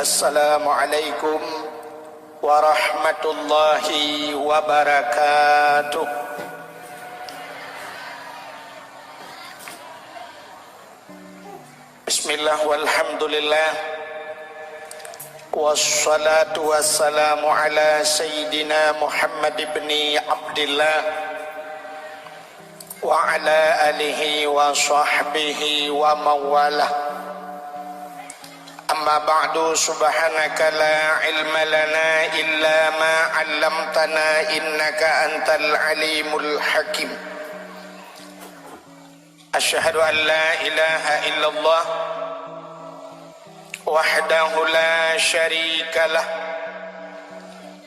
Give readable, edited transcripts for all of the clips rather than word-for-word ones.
Assalamualaikum warahmatullahi wabarakatuh. Bismillah walhamdulillah, wassalatu wassalamu ala sayyidina Muhammad ibn Abdillah wa ala alihi wa sahbihi wa mawalah. Amma ba'du, subhanaka la ilma lana illa ma 'allamtana innaka antal alimul hakim. Asyhadu an la ilaha illallah wahdahu la syarikalah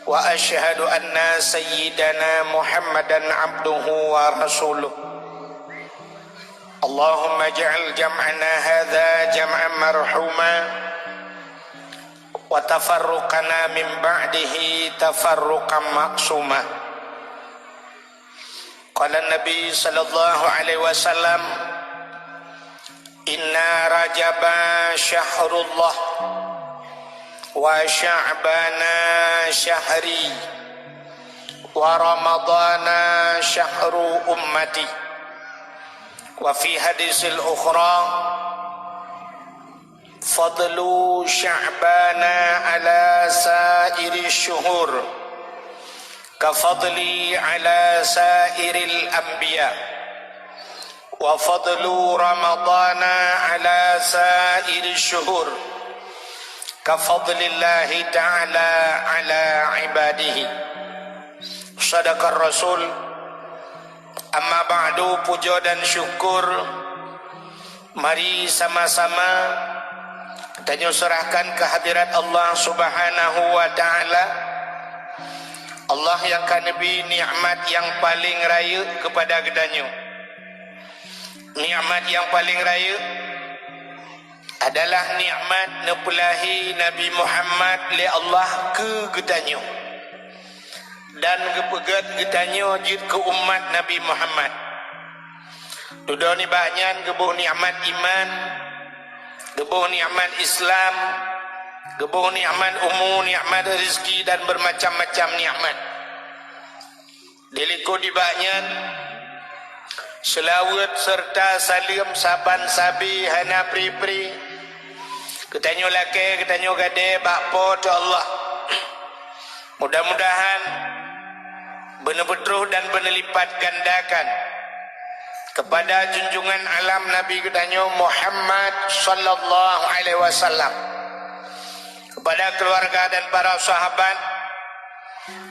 wa asyhadu anna sayyidana Muhammadan abduhu wa rasuluh. Allahumma ja'al jam'ana hadha jam'an marhuma wa tafarruqana min ba'dihi tafarruqan ma'suma. Qala Nabi sallallahu alaihi wasallam, inna rajaba syahrullah wa sya'bana syahri wa ramadana syahru ummati. Wa fi hadisil ukhra, fadlu sya'bana ala sairi syuhur kafadli ala sairil anbiya, wa fadlu ramadana ala sairi syuhur kafadlillahi ta'ala ala ibadihi. Sadaqar Rasul. Amma ba'du, puja dan syukur mari sama-sama kita nyusrahkan kehadirat Allah subhanahu wa ta'ala. Allah yang kanebi nikmat yang paling raya kepada gedanyo. Nikmat yang paling raya adalah nikmat nepulahi Nabi Muhammad li Allah ke gedanyo dan kepegat gedanyo jid ke umat Nabi Muhammad. Dudo ni banyak gebuh nikmat iman, gebuh nikmat Islam, gebuh nikmat umum, nikmat rezeki dan bermacam-macam nikmat. Diliko di banyak selawat serta salim saban sabi hana pri-pri ketanyo lake ketanyo gade bakpo tu Allah. Mudah-mudahan benar-benar dan berlipat gandakan kepada junjungan alam Nabi ketanyo Muhammad sallallahu alaihi wasallam, kepada keluarga dan para sahabat,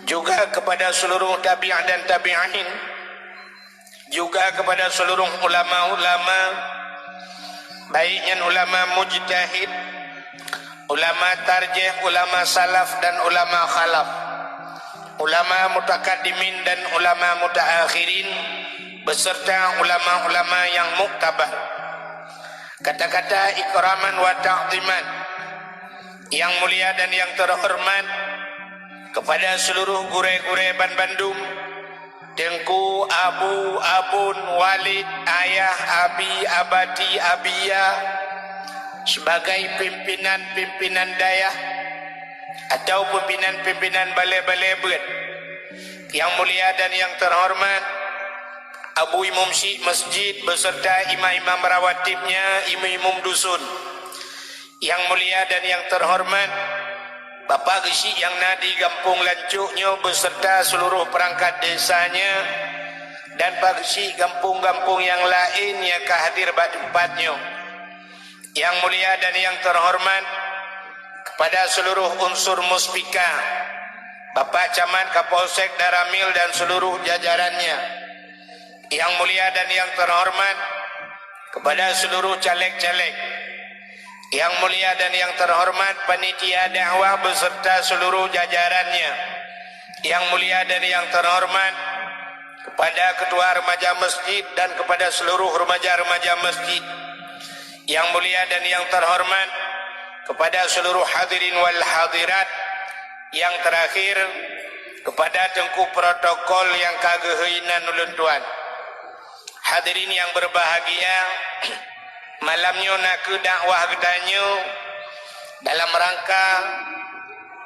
juga kepada seluruh tabi'in dan tabi'in, juga kepada seluruh ulama-ulama, baiknya ulama mujtahid, ulama tarjih, ulama salaf dan ulama khalaf, ulama mutakaddimin dan ulama mutaakhirin, beserta ulama-ulama yang muktabar. Kata-kata ikraman wa ta'ziman yang mulia dan yang terhormat kepada seluruh gure-gure Ban Bandung, Tengku, Abu, Abun, Walid, Ayah, Abi, Abati, Abia, sebagai pimpinan-pimpinan dayah atau pimpinan-pimpinan balai-balai ber yang mulia dan yang terhormat, Abu Imam Syekh Masjid beserta imam-imam rawatibnya, imam-imam dusun yang mulia dan yang terhormat, Bapak Gesi yang nadi Gampung Lancuknya beserta seluruh perangkat desanya, dan Pak Gesi gampung-gampung yang lain yang kehadir pada tempatnya. Yang mulia dan yang terhormat kepada seluruh unsur muspika, Bapak Camat, Kapolsek, Daramil dan seluruh jajarannya. Yang mulia dan yang terhormat kepada seluruh caleg-caleg. Yang mulia dan yang terhormat panitia dakwah beserta seluruh jajarannya. Yang mulia dan yang terhormat kepada ketua remaja masjid dan kepada seluruh remaja-remaja masjid. Yang mulia dan yang terhormat kepada seluruh hadirin wal hadirat. Yang terakhir kepada tengku protokol yang kagehinan ulun tuan. Hadirin yang berbahagia, malamnya nak ke dakwah gedanyo dalam rangka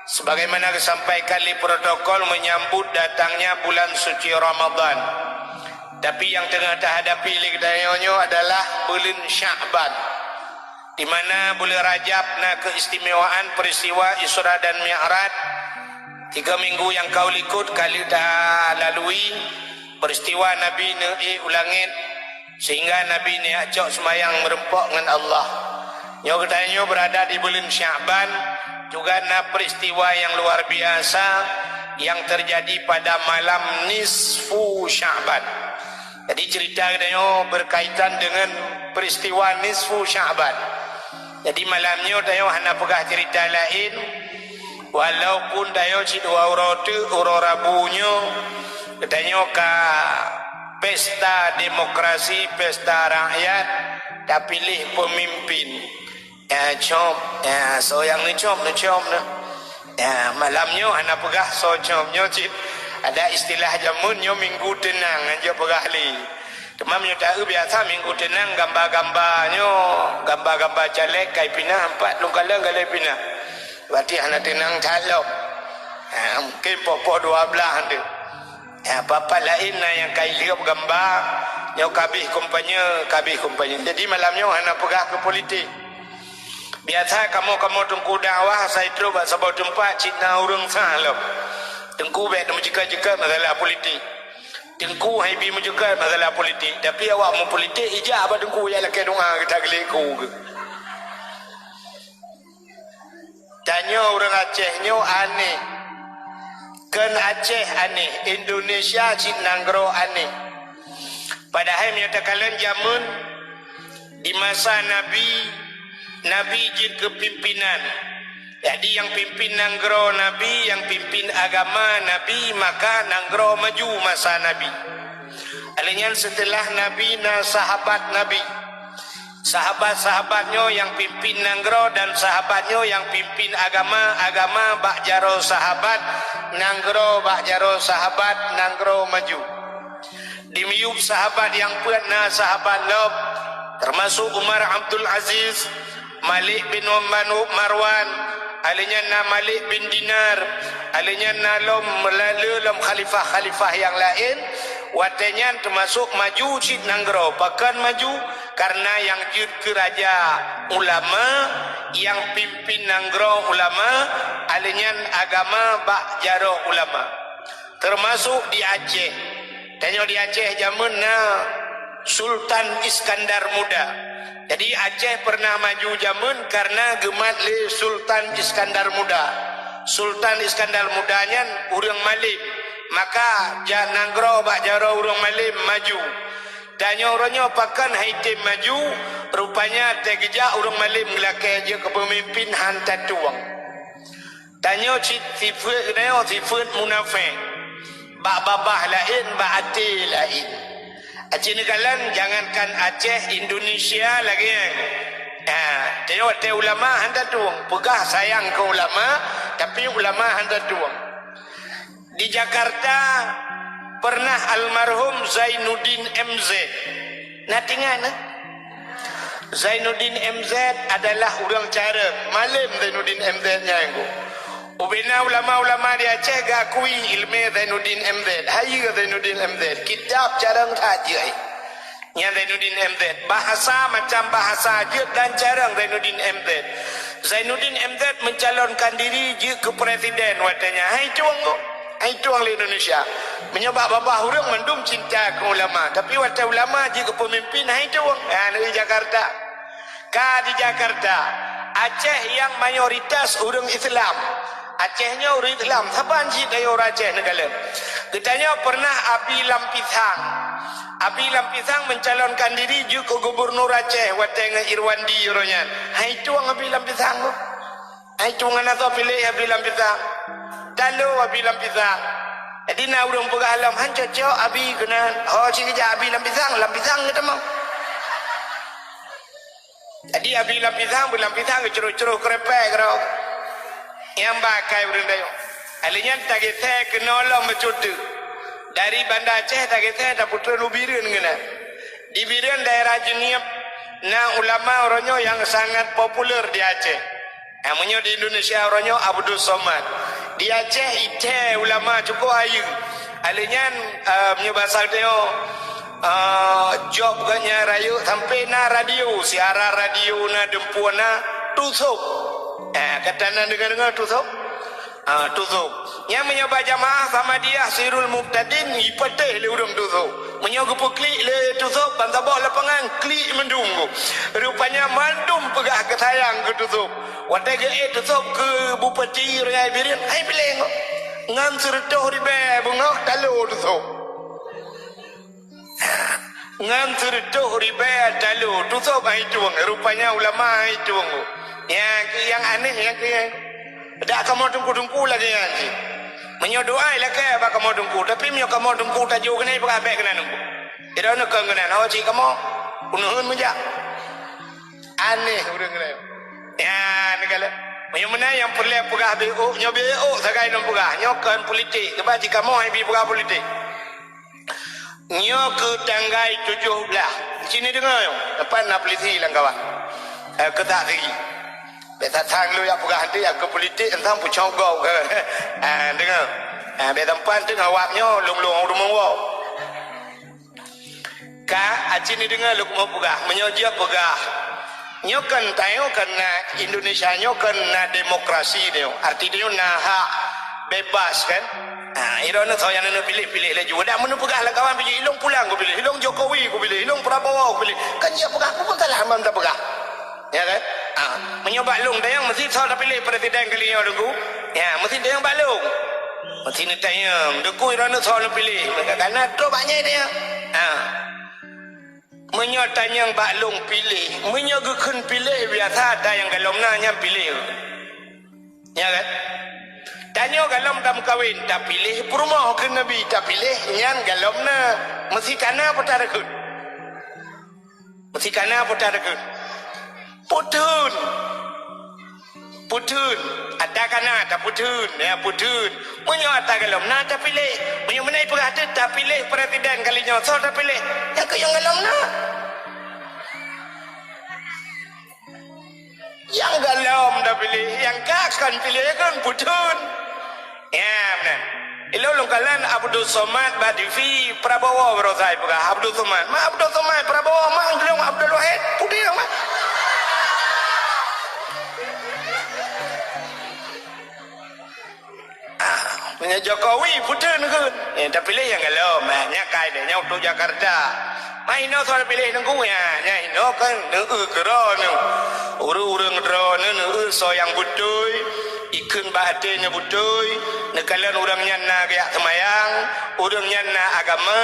sebagaimana disampaikan di protokol menyambut datangnya bulan suci Ramadan. Tapi yang tengah terhadapi ligdayonyo adalah bulan Sya'ban, di mana bulan Rajab na keistimewaan peristiwa Isra dan Mi'raj. 3 minggu yang kau likut kali dah lalui peristiwa Nabi naik ulangit sehingga Nabi ni acok semayang merempok dengan Allah. Nyo katanya berada di bulan Sya'ban juga na peristiwa yang luar biasa yang terjadi pada malam nisfu Sya'ban. Jadi cerita katanya berkaitan dengan peristiwa nisfu Sya'ban. Jadi malamnya tayo hana pegah cerita lain, walaupun tayo si dua rabunya katanya ka pesta demokrasi, pesta rakyat, tak pilih pemimpin. So yang ni com na. Malamnya hana pegah so comnya cip. Ada istilah jamunnya minggu tenang aja pegah li. Temamnya tahu biasa minggu tenang gambar-gambarnya, gambar-gambar caleg kai pinah 4 lungkala galai pinah. Berarti hana tenang calok. Mungkin popo 12 tu. Apa-apa lain yang kai lihat gambar, nyau kabih kumpanya. Jadi malamnya hana pegah ke politik. Biasa kamu tunggu dakwah saya terus buat sebab tempat Cina urang salam. Tengku baik nak jika masalah politik. Tengku haibi juga masalah politik. Tapi awak mau politik ijak apa tengku ya laki doa kita geliku ke. Tanya orang Aceh nyo aneh. Kan Aceh aneh, Indonesia Cinanggro aneh. Padahal menyatakan zaman di masa Nabi jin kepimpinan. Jadi yang pimpin Nanggro Nabi, yang pimpin agama Nabi, maka Nanggro maju masa Nabi. Alanya setelah Nabi na sahabat Nabi, sahabat-sahabatnya yang pimpin Nanggro dan sahabatnya yang pimpin agama bak jaro sahabat Nanggro, bak jaro sahabat Nanggro maju. Dimiup sahabat yang pernah sahabat lob, termasuk Umar Abdul Aziz, Malik bin Marwan, alinya na Malik bin Dinar, alinya na lom khalifah yang lain, watenya termasuk maju cik Nanggro, bahkan maju karena yang jud keraja ulama, yang pimpin Nanggro ulama, alinya agama bak jaro ulama, termasuk di Aceh. Tanya di Aceh zaman na Sultan Iskandar Muda. Jadi Aceh pernah maju zaman karena gemat le Sultan Iskandar Muda. Sultan Iskandar Mudanya urang Malik, maka Nanggro bak jaro urang Malik maju. Tanya orangnya pakan haitim maju, rupanya tegejak urang Malik ngelakai je kepemimpin hantar tuang. Tanya sifat munafik, bak babah lain, bak hati lain. Aceh negara jangankan Aceh, Indonesia lagi. Tengok ulama hendak tuang, pegah sayang ke ulama, tapi ulama hendak tuang. Di Jakarta pernah almarhum Zainuddin MZ. Nah tinggal Zainuddin MZ adalah orang cara malam Zainuddin MZ nya itu. Ubina ulama-ulama di Aceh gakui ilmu Zainuddin MZ. Hai Zainuddin MZ. Kitab jarang saja. Yang Zainuddin MZ. Bahasa macam bahasa je dan jarang Zainuddin MZ. Zainuddin MZ mencalonkan diri je ke presiden. Watanya, hai cuang di Indonesia. Menyebab babah orang mendum cinta ke ulama. Tapi waktu ulama je ke pemimpin, hai cuang. Di Jakarta. Di Jakarta. Aceh yang mayoritas orang Islam. Acehnya orang Islam. Siapa anjir dari orang Aceh negara? Katanya pernah Abi Lampisang. Abi Lampisang mencalonkan diri juga gubernur Aceh. Watengah Irwandi orangnya. Hai tuang Abi Lampisang. Hai tuang anak tu pilih Abi Lampisang. Lalu Abi Lampisang. Jadi nak urang pegah alam hancur cok Abi kena. Oh si kerja Abi Lampisang kita mau. Jadi Abi Lampisang ceruk-ceruk kerepek kerau. Yang bakai urang dayo. Alinya tak kita kenolong mencutu. Dari Banda Aceh tak kita dah putra Nubirin kena. Di Biren daerah Jeniap, na ulama orangnya yang sangat popular di Aceh. Namanya di Indonesia orangnya Abdul Somad. Di Aceh ite ulama cukup ayu. Alinyan menyebasal dia job ganya rayu sampai na radio siara radio na dempuana tutup. Katana dengar tutup. Tutup. Yang menyebab jamaah sama dia Sirul Muqtadin ipateh le urang tutup. Menyogu klik le tutup bantabah lapangan klik mendunggu. Rupanya mandum pegah ke sayang ke tutup. Watai ke tutup ke Bupati Raya Birin. Hai pilih ngan sertoh ribe bungok talu tutup. Ngan sertoh ribe talu tutup itu rupanya ulama itu. Yang aneh yang dak kamu dungku lagi nanti. Menyodoai lah ke apa kamu dungku tapi menyo kamu dungku tajuk kena apa abek kena nunggu. Ida nak kena awak cik kamu unuhun menja. Aneh urang kena. Ya negala. Menyo mana yang perlu pegah BO nyo BO sagai nom pegah nyokan politik sebab jika mau ai bi pegah politik. Nyo ke tanggai 17. Sini dengar yo. Depan nak polisi lang kawan. Ketak lagi. Beta tang lu ya pegah nanti ya ke politik entang pucau gau ke. Dengar. Beta tempat tu awaknya long-long rumah wau. Ka aci ni dengar lu mau pegah, menyojia pegah. Nyokan tayo kena Indonesia nyokan na demokrasi dia. Arti dia na hak bebas kan. Irona saya nak pilih-pilih lagi. Dah mana pegah lah kawan pilih Hilong pulang aku pilih. Hilong Jokowi aku pilih. Hilong Prabowo aku pilih. Kan dia pegah aku pun tak lah hamam tak pegah. Ya kan? Menyobak long tayang mesti saya pilih presiden kali ni dengku. Ya, mesti tayang balung. Mesti ni tayang. Dengku irona saya pilih. Kerana tu banyak dia. Menyotanya balung pilih. Menyogukan pilih biasa ada yang galom nanya pilih. Ya kan? Tanya galom kam kawin tak pilih. Perumah ke Nabi tak pilih. Yang galom na mesti kana apa tak rekut. Mesti kana apa tak rekut. Putun. Putun. Ada kana tak putun. Ya putun. Menyota galom na tak pilih. Menyomenai perhati tak pilih presiden kali nyosor tak pilih. Yang ke yang galom na. Yang galom dah pilih. Yang kakan pilih kan putun. Ya benar. Ilo longkalan Abdul Somad Badivi Prabowo berosai pegah Abdul Somad. Ma Abdul Somad Prabowo ma gelong Abdul Wahid putih ma. Punya Jokowi putih kan. Tak pilih yang galom. Nya kai dia nya untuk Jakarta. Mai no soal pilih nunggu ya. Nya ino kan neu kero nu. Urang dro neu so yang butuy. Ikun bahatnya butuy. Nekalan urangnya na kayak semayang. Urangnya na agama.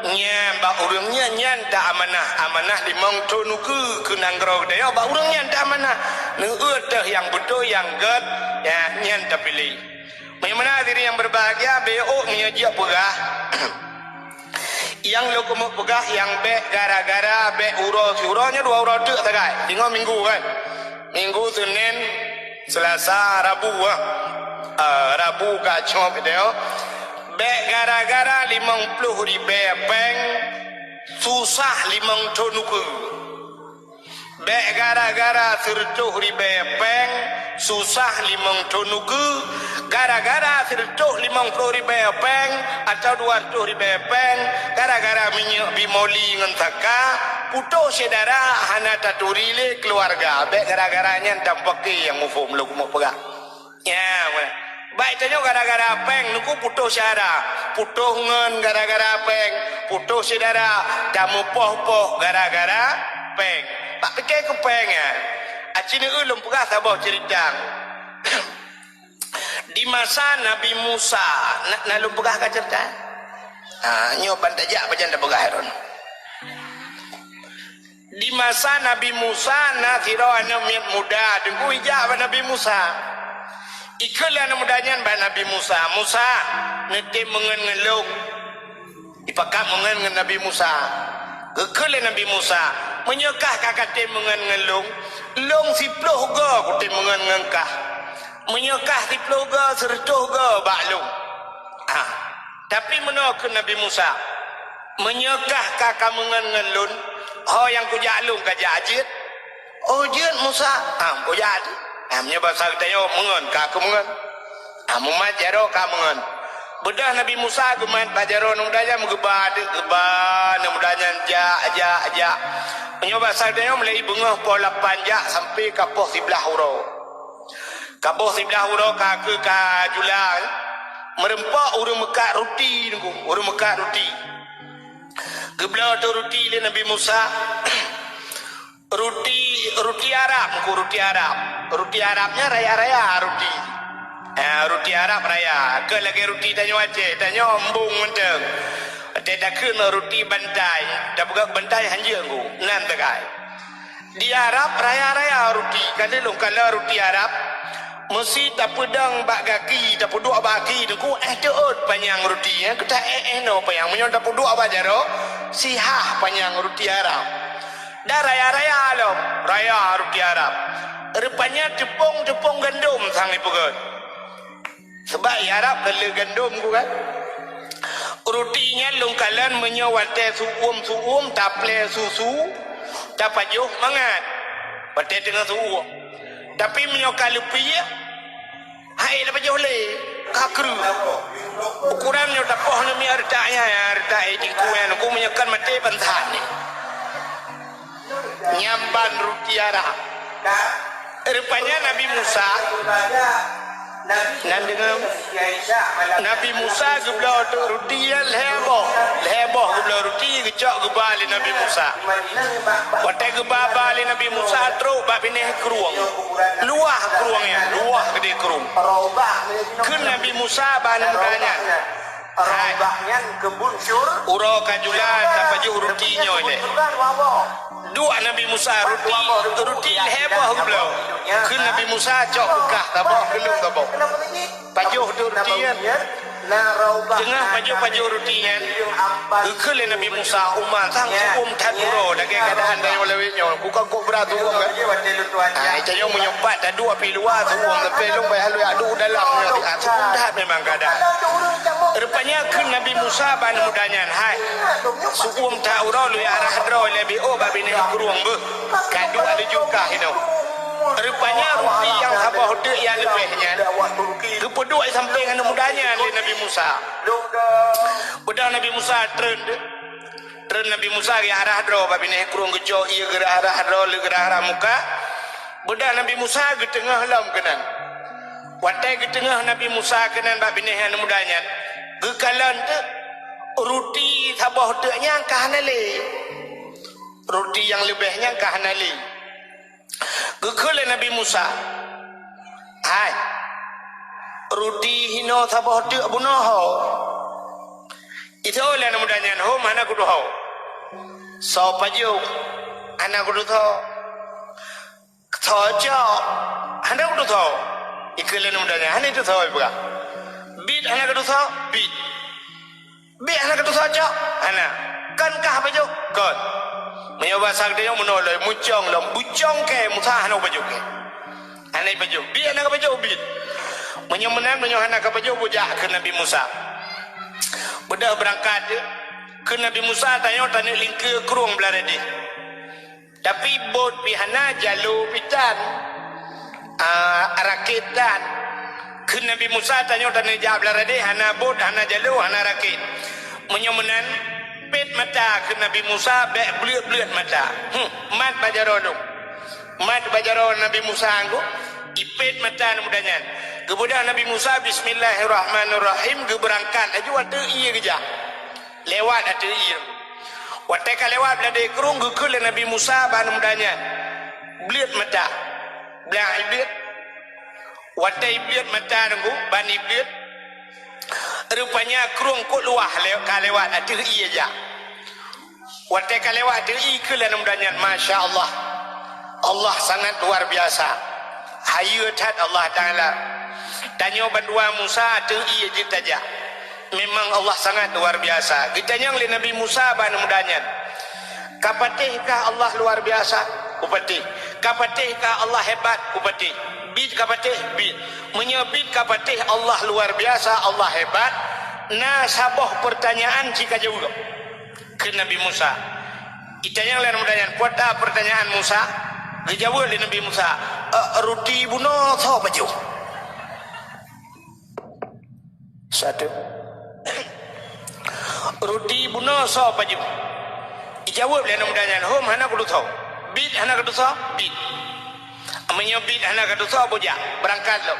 Nya ba urangnya nyan tak amanah. Amanah di mong tunuku kunanggro dia. Ba urangnya tak amanah. Neu teh yang butuy yang ged. Ya nyan tak pilih. Bagaimana diri yang berbahagia BO menyajak pegah. Yang lo kemuk pegah yang bek gara-gara bek uranya 2 uro tu tagai. Tengok minggu kan. Minggu Senin, Selasa, Rabu Rabu kacau video. Bek gara-gara 50 ribu peng susah 5 tonuku. Bek gara-gara 100 ribu peng susah 5 tonuku. Gara-gara 150 ribu peng atau 200 ribu peng gara-gara minyak bimoli ngentaka putus saudara hana taturile keluarga be gara-garanya tampaki yang mufum lu mau pegah ya baik tanya gara-gara peng nuku putus saudara putus ngen gara-gara peng putus saudara kamu poh-poh gara-gara peng tak pikir ke peng ya acini ulum pegah sabah cerita di masa Nabi Musa nak lu pegah ka cerita nyoban tajak bajanda pegah ron di masa Nabi Musa na Firaun muda dengku ijak Nabi Musa ikulah mudanya Nabi Musa Musa nete mengen ngelung ipakam mengen Nabi Musa ikulah Nabi Musa menyekah kakate mengen ngelung long siploh go kute mengen ngengkah menyekah di ploga sertuh ke baklung. Tapi menolak Nabi Musa menyekah kakak mengelun. Oh yang ku jalung ke jajit. Oh jin Musa. Ku jadi. Amnya bahasa kita mengen, kak mengen. Muhammad jaro kak mengen. Bedah Nabi Musa geman pajaro nudanya menggebad nudanya ja. Amnya bahasa kita mulai bengah pola panjang sampai kapoh sebelah huro. Kapoh sebelah huro kak ke kajulan merempak urung mekat roti nunggu, urung mekat roti. Geblau tu roti le Nabi Musa. Roti Arab, roti Arab. Roti Arabnya raya-raya roti. Roti Arab raya. Ke lagi roti tanya wajib, tanya embung menteng. Tidak kena roti bantai, dah pegang bantai hanja aku. Nan tegai. Di Arab raya-raya roti. Kalau roti Arab mesti tak pedang bak kaki, tak peduk bak kaki tu teut panjang roti ya. Kita no panjang menyon tak peduk bak jaro. Sihah panjang roti Arab. Dah raya-raya lo, raya roti Arab. Rupanya tepung gandum sangat pegat. Sebab Arab kalau gandum ku kan. Rotinya lungkalan menyawate suum taple susu, tapajuh mangat. Pate dengan suum. Tapi menyokal lupiya, hai dapat jauh le, kakru. Ukurannya tapoh ni artanya artai tingkuan. Aku menyokal mati bantahan ni. Nyamban roti Arab. Rupanya Nabi Musa Nabi Musa geblau roti leboh geblau roti gecok gebal Nabi Musa. Waktu gebal balik Nabi Musa teruk bab ini keruang. Luah keruangnya, luah gede keruang. Ke Nabi Musa bahan mudanya. Kebun syur. Uro kajulan dapat juh rotinya ini. Dua Nabi Musa roti heboh geblau. Ke Nabi Musa cok bekah tabah gelung tabah. Pajuh tu rotian. Tengah pajuh rotian. Ke Nabi Musa umat sang taduro lagi keadaan dari walawinyo. Bukan kok berat uang kan. Itu menyopat dah dua piluar uang tapi long bayar lu adu dalam sudah memang keadaan. Rupanya ke Nabi Musa ban mudanya hai. Suum tauro lu arah dro lebih babi ni kurung bu. Kadu ada juga itu. Rupanya roti yang sabah dek yang lebihnya. Kepeduk sampai dengan mudanya oleh Nabi Musa. Udah Nabi Musa trend Nabi Musa ke arah dro babi ni kurung gejo ia ke arah dro le ke arah muka. Budak Nabi Musa ke tengah lam kenan. Watai ke tengah Nabi Musa kenan babi ni yang mudanya. Gekalan tu roti sabah deknya kahanale. Roti yang lebihnya kahanale. Gekele Nabi Musa. Hai. Roti hino sabah dek bunoho. Itu oleh namudanya ho mana kudu ho. So paju anak kudu tho. Thojo anak kudu tho. Ikele namudanya ane tu tho ibuka. Bid anak kudu tho bid. Bid anak kudu tho cok anak. Kan kah paju kan. Menyoba sakde yang menolak muncong lam bucong ke musa anak paju ke. Anak paju bid anak paju bid. Menyomenan anak paju bujak ke Nabi Musa. Bedah berangkat ke Nabi Musa tanya lingke kurung belaradi. Tapi bot pihana jalur pitan rakitan. Ke Nabi Musa tanya jawab belaradi hana bot hana jalur hana rakit. Menyomenan pet mata ke Nabi Musa belut mata. Mat bajarodung. Mat bajaron Nabi Musa anggu ipet mata mudanya. Kemudian Nabi Musa bismillahirrahmanirrahim ke berangkat aja waktu iya keja. Lewat ada iya. Waktu ka lewat belada kerung ke Nabi Musa bahan mudanya. Belut mata. Belah iblit. Waktu iblit mata nunggu ban iblit. Rupanya kerung kok luah ka lewat ada iya aja. Waktu ka lewat ada iya ke Nabi mudanya. Masya Allah. Allah sangat luar biasa. Hayat Allah Ta'ala. Tanya bandua Musa tu ia jitaja. Memang Allah sangat luar biasa. Ditanya oleh Nabi Musa ban mudanya. Kapatihkah Allah luar biasa? Kupatih. Kapatihkah Allah hebat? Kupatih. Bid kapatih bid. Menyebut kapatih Allah luar biasa, Allah hebat. Nah sabah pertanyaan jika juga ke Nabi Musa. Ditanya oleh mudanya. Kuat pertanyaan Musa? Dijawab oleh Nabi Musa. roti buno so baju. Satu. Roti buno so baju. Ijawab le nam danyan hom hana kudu so. Bid hana kudu so bid. Amanya bid hana kudu so boja. Berangkat lo.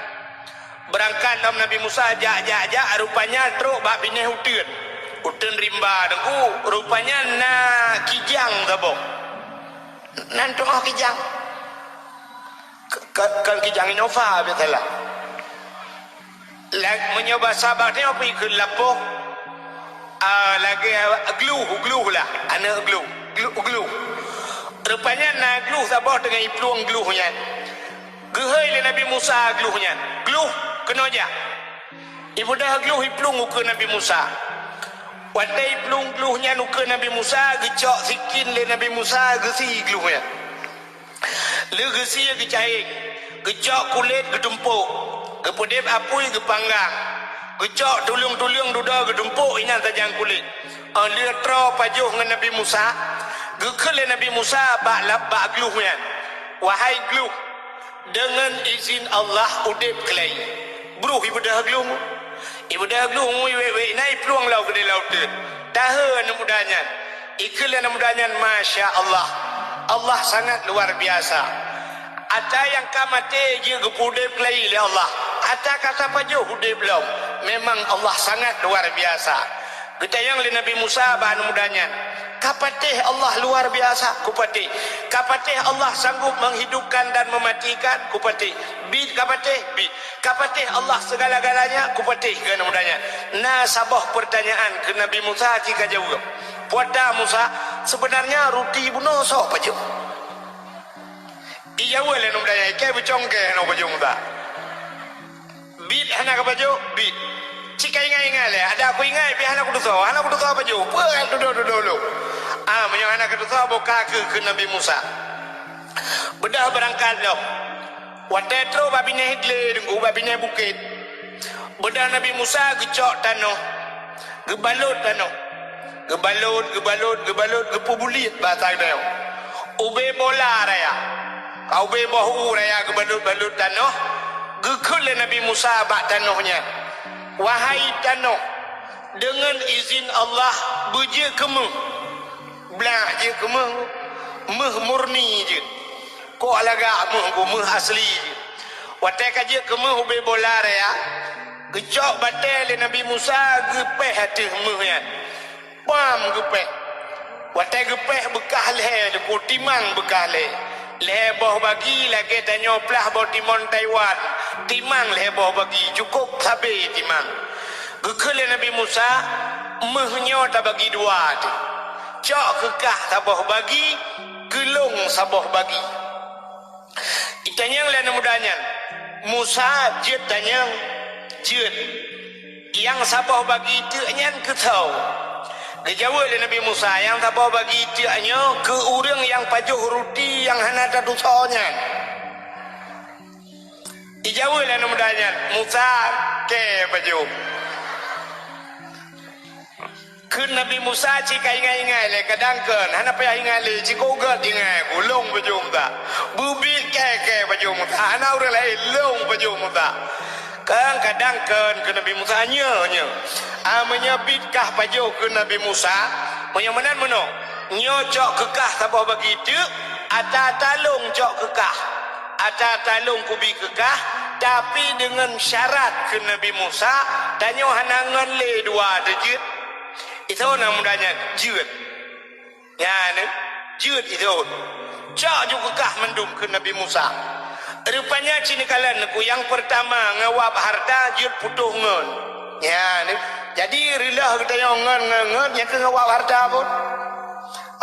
Berangkat dalam Nabi Musa jak rupanya truk bak bineh utun rimba dengku rupanya na kijang tabok. Nanti kijang. Kan kijang Innova biasalah. Lag menyoba sahabat ni apa ikut lapoh. Lagi glue lah. Anak glue. Rupanya na glue sabah dengan ipluang glue-nya. Gehai le Nabi Musa glue-nya. Glue kena aja. Ibu dah glue iplung ke Nabi Musa. Wadai iplung glue-nya ke Nabi Musa gecok sikin le Nabi Musa gesi glue-nya. Le gesi gecahik. Gecok kulit getumpuk. Gepodep apui gepanggang. Gecok tulung-tulung duda getumpuk ina tajang kulit. Le tro pajuh dengan Nabi Musa. Gekele Nabi Musa bak glue-nya. Wahai glue, dengan izin Allah udip kelai. Bro ibadah glung. Ibadah glung we naik peluang laut ke laut tu. Tahan mudahnya. Iklan mudahnya masya Allah. Allah sangat luar biasa. Ada yang kamate je gepudip kelai le Allah. Ada kata pajuh udip belum. Memang Allah sangat luar biasa. Kita yang le Nabi Musa bahan mudahnya. Kapatih Allah luar biasa, kupatih. Kapatih Allah sanggup menghidupkan dan mematikan, kupatih. Bid kapatih, bid. Kapatih Allah segala-galanya, kupatih. Kena mudahnya. Nah, sabah pertanyaan ke Nabi Musa jika jauh. Puada Musa, sebenarnya roti buno so apa je? Iya wala nak mudahnya. Kaya bercongkeh nak baju Musa. Bid anak apa je? Bid. Cika ingat-ingat le, ada aku ingat biar anak kudu apa je? Puan dulu. Menyang anak kudu buka ke Nabi Musa. Bedah berangkat lo. Watetro babine hitle dengku babine bukit. Bedah Nabi Musa gecok tanah. Gebalut tanah. Gebalut gepubulit bahasa dia. Ube bola raya. Kau be bahu raya gebalut tanah. Gekul Nabi Musa bak tanahnya. Wahai tanah, dengan izin Allah beje kemu. Belah je kemu. Meh murni je. Kok alagak meh asli je. Watai kaje kemu ube bola raya. Gecok batel Nabi Musa gepeh hati mehnya. Pam gepeh. Watai gepeh bekah leh deku timang bekah leh. Leh boh bagi lagi tanya plah boh timon Taiwan. Timang leh boh bagi cukup sabi timang. Gekele Nabi Musa mehnya tak bagi dua tu. Cok kekah sabah bagi, gelung sabah bagi. Itanya lain mudahnya. Musa jet tanya jet. Yang sabah bagi itu nyan ketau. Dijawab oleh Nabi Musa yang sabah bagi itu hanya ke orang yang pajuh roti yang hana ada dosanya. Dijawab oleh mudahnya. Musa ke pajuh. Ke Nabi Musa cika ingat-ingat le kadangkan hana payah ingat le cika ugat ingat gulung baju muta bubit ke baju muta hana orang lain long baju muta kan kadangkan ke Nabi Musa nya menyabitkah baju ke Nabi Musa menyamanan meno nyocok kekah tabah bagi tu ata talung cok kekah ata talung kubi kekah tapi dengan syarat ke Nabi Musa tanya hana nganle dua dejit. Itu namanya jud. Ya, jud itu. Cak juga kah mendum ke Nabi Musa. Rupanya cini kalian yang pertama ngawap harta jud putuh ngon. Ya, jadi rilah kita yang ngon yang ngawap harta pun.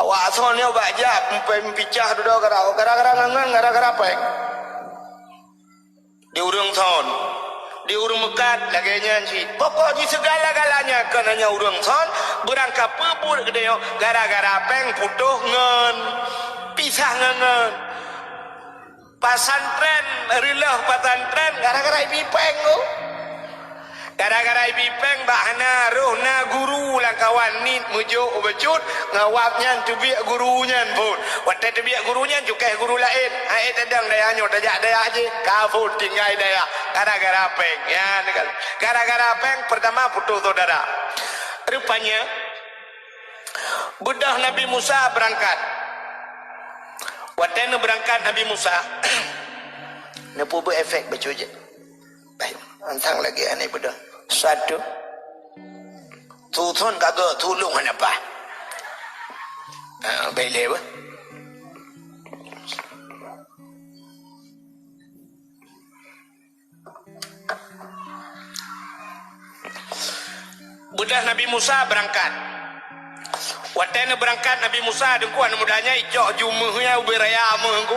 Awak asalnya bajak mempicah duduk gara-gara ngon gara-gara apa? Di urung son. Di urung mekat lagi nyanyi pokoknya segala-galanya kenanya urung son berangkat pebur gede gara-gara peng putuh ngen pisah ngen pasantren rilah pasantren gara-gara ibi peng Gara-gara ibi peng bahana roh na guru lang kawan nit mujuk ubacut ngawapnya tu biak gurunya pun. Waktu tu biak gurunya juga guru lain. Ai tedang daya nyo tajak daya aje kafur tinggal daya. Gara-gara peng ya gara-gara peng pertama putus saudara. Rupanya budak Nabi Musa berangkat. Waktu berangkat Nabi Musa nepu berefek baca je. Baik, antang lagi aneh budak. Satu tuton kagak tulung apa baik lewa budak Nabi Musa berangkat. Waktu berangkat Nabi Musa dengkuan mudahnya ijok jumuhnya uberaya mengku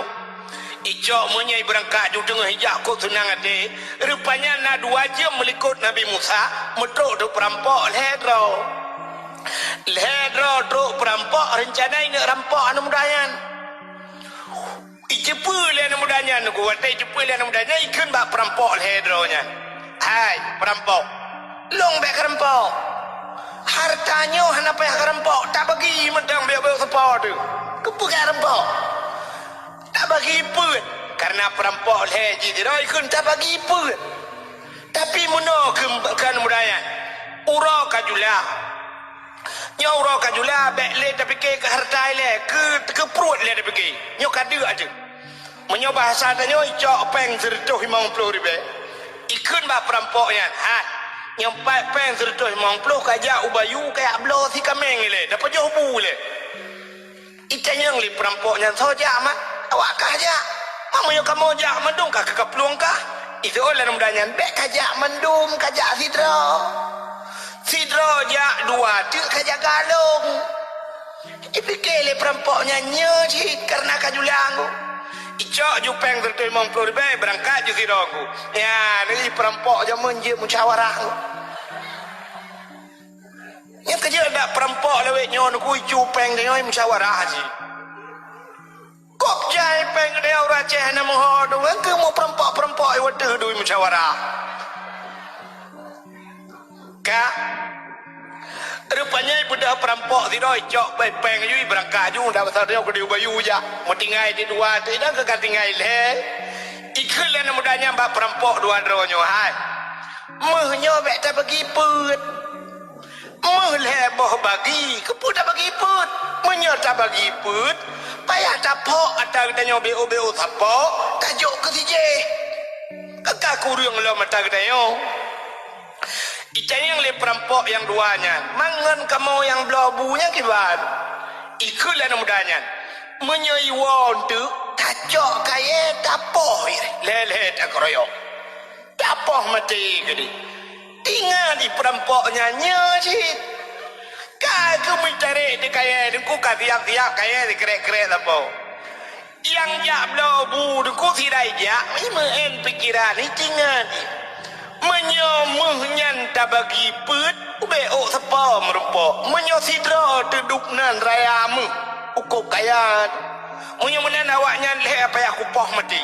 ijok menyai berangkat ju tengah hijak kok tenang ade. Rupanya na 2 jam melikut Nabi Musa metruk tu perampok ledro truk perampok rencana ini rampok anu mudahan ijepu le anu mudahan ku watai ijepu le anu mudahan ikun bak perampok ledro nya. Hai perampok long bek rampok hartanya henapa yang rampok tak bagi medang bek sepa tu kepugai rampok tak bagi pun karena perampok leji tidak ikut tak bagi pun tapi muno kan mudayan ura kajula nyora kajula bek le tapi ke harta le ke perut le tapi ke nyo kada aja menyo bahasa tanya icok peng 150,000 ikut ba perampoknya ha nyampai peng 150 kajak ubayu kayak blo si kameng le dapat jauh bu le itanya li perampoknya saja mak awak kaja mamuyo kamu jak mendung kah kekeplung kah itu oleh mudahnya bek kajak mendum kajak sidro jak 2 tu kajak galung ipikele perampoknya nyeci karena kajulangu icok jupeng 150,000 berangkat ju sidroku ya ni perampok je menje musyawarah yang kerja ada perampok lewek nyon ku jupeng de nyoi musyawarah ji kop jai peng dia ora ceh na moho do ke mo perampok ai wede duit musyawarah ka rupanya budak perampok tidak cok peng yui berangkat ju dah pasal dia ke diubayu ja mo tinggal di 2 tu dah ke tinggal le ikut le na mudahnya mbak perampok 2 dronyo hai mehnya bek tak bagi put meh le boh bagi ke put tak bagi put menyo tak bagi put payah tapok atau kita nyobe obeo tapok tajuk ke tije kakak kurung lo mata kita yo yang le perampok yang 2-nya mangan kamu yang blobunya kibat ikulah namudanya menyoi won tu tajuk kaya tapoh lele tak royok tapoh mati gede tinggal di perampoknya nyocit kau mencari di kaya di ku tiap-tiap kaya di kerek-kerek apa yang jak blobu di ku tidak jak men pikiran ni tinggal menyomuhnya tak bagi put ubeo sepa merupok menyosidra teduk nan rayamu ukup kaya menyomunan awaknya leh apa yang aku poh mati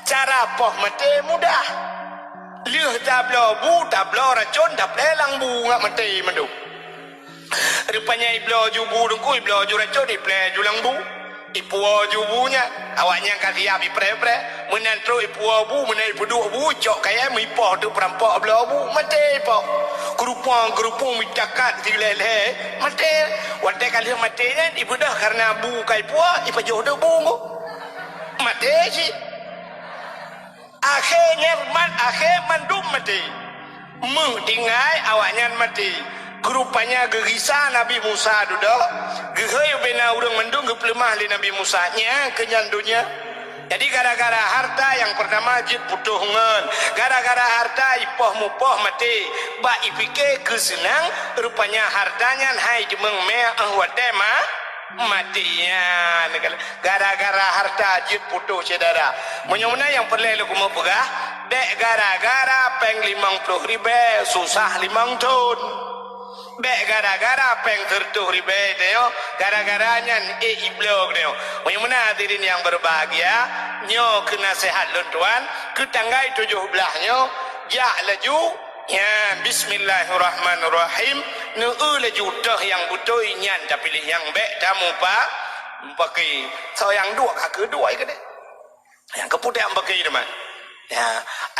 cara poh mati mudah leh tablo bu tablo racun tablo lang bunga mati menduk rupanya iblo jubu dengku iblo juracun iblo julang bu ipuo jubunya awaknya kasih api pre-pre menantro ipuo bu menai peduk bu cok kaya mipoh tu perampok belah bu mati po gerupung micakat dilele mati wate kali matinya ibu dah karena bu kai puo ipajoh tu bungu mati si akhirnya mandum mati tinggal awaknya mati rupanya gerisa Nabi Musa duduk gehay bina urang mendung gepelemah li Nabi Musa nya kenyandunya jadi gara-gara harta yang pertama jid putuh ngen gara-gara harta ipoh mupoh mati ba ipike kesenang rupanya hartanya hai jemeng mea ahwadema matinya gara-gara harta jid putuh saudara menyamuna yang perlu aku mau pegah dek gara-gara peng 50,000 susah 5 tahun bek gara-gara peng 30,000 deo gara-garanya iblog deo mana hadirin yang berbahagia nyo kena sehat luntuan ke tanggal 17 nyo jak laju Ya, bismillahirrahmanirrahim. Le judah yang betul nyan tapi yang baik tamu pak pakai so yang dua kaki dua ke deh. Yang keputih yang pakai teman. Ya,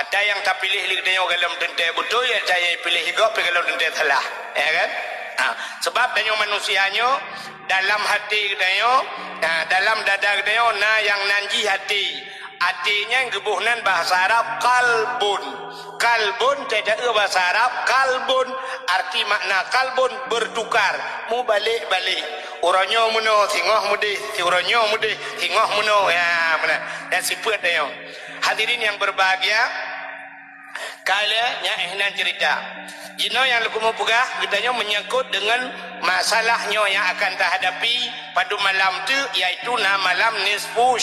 ada yang tak pilih dia dalam tentang betul ya saya pilih juga pergi dalam tentang salah. Ya kan? Sebab dia manusianya dalam hati dia, dalam dada dia yang nanji hati. Artinya gebuhnan bahasa Arab kalbun. Kalbun tidak bahasa Arab kalbun arti makna kalbun bertukar mu balik-balik orangnya muno tengah mudih orangnya mudih tengah muno ya mana dan sifat dia hadirin yang berbahagia kalanya ihnan cerita jino yang luku mau pegah kitanya menyangkut dengan masalahnya yang akan terhadapi pada malam tu iaitu malam nisfu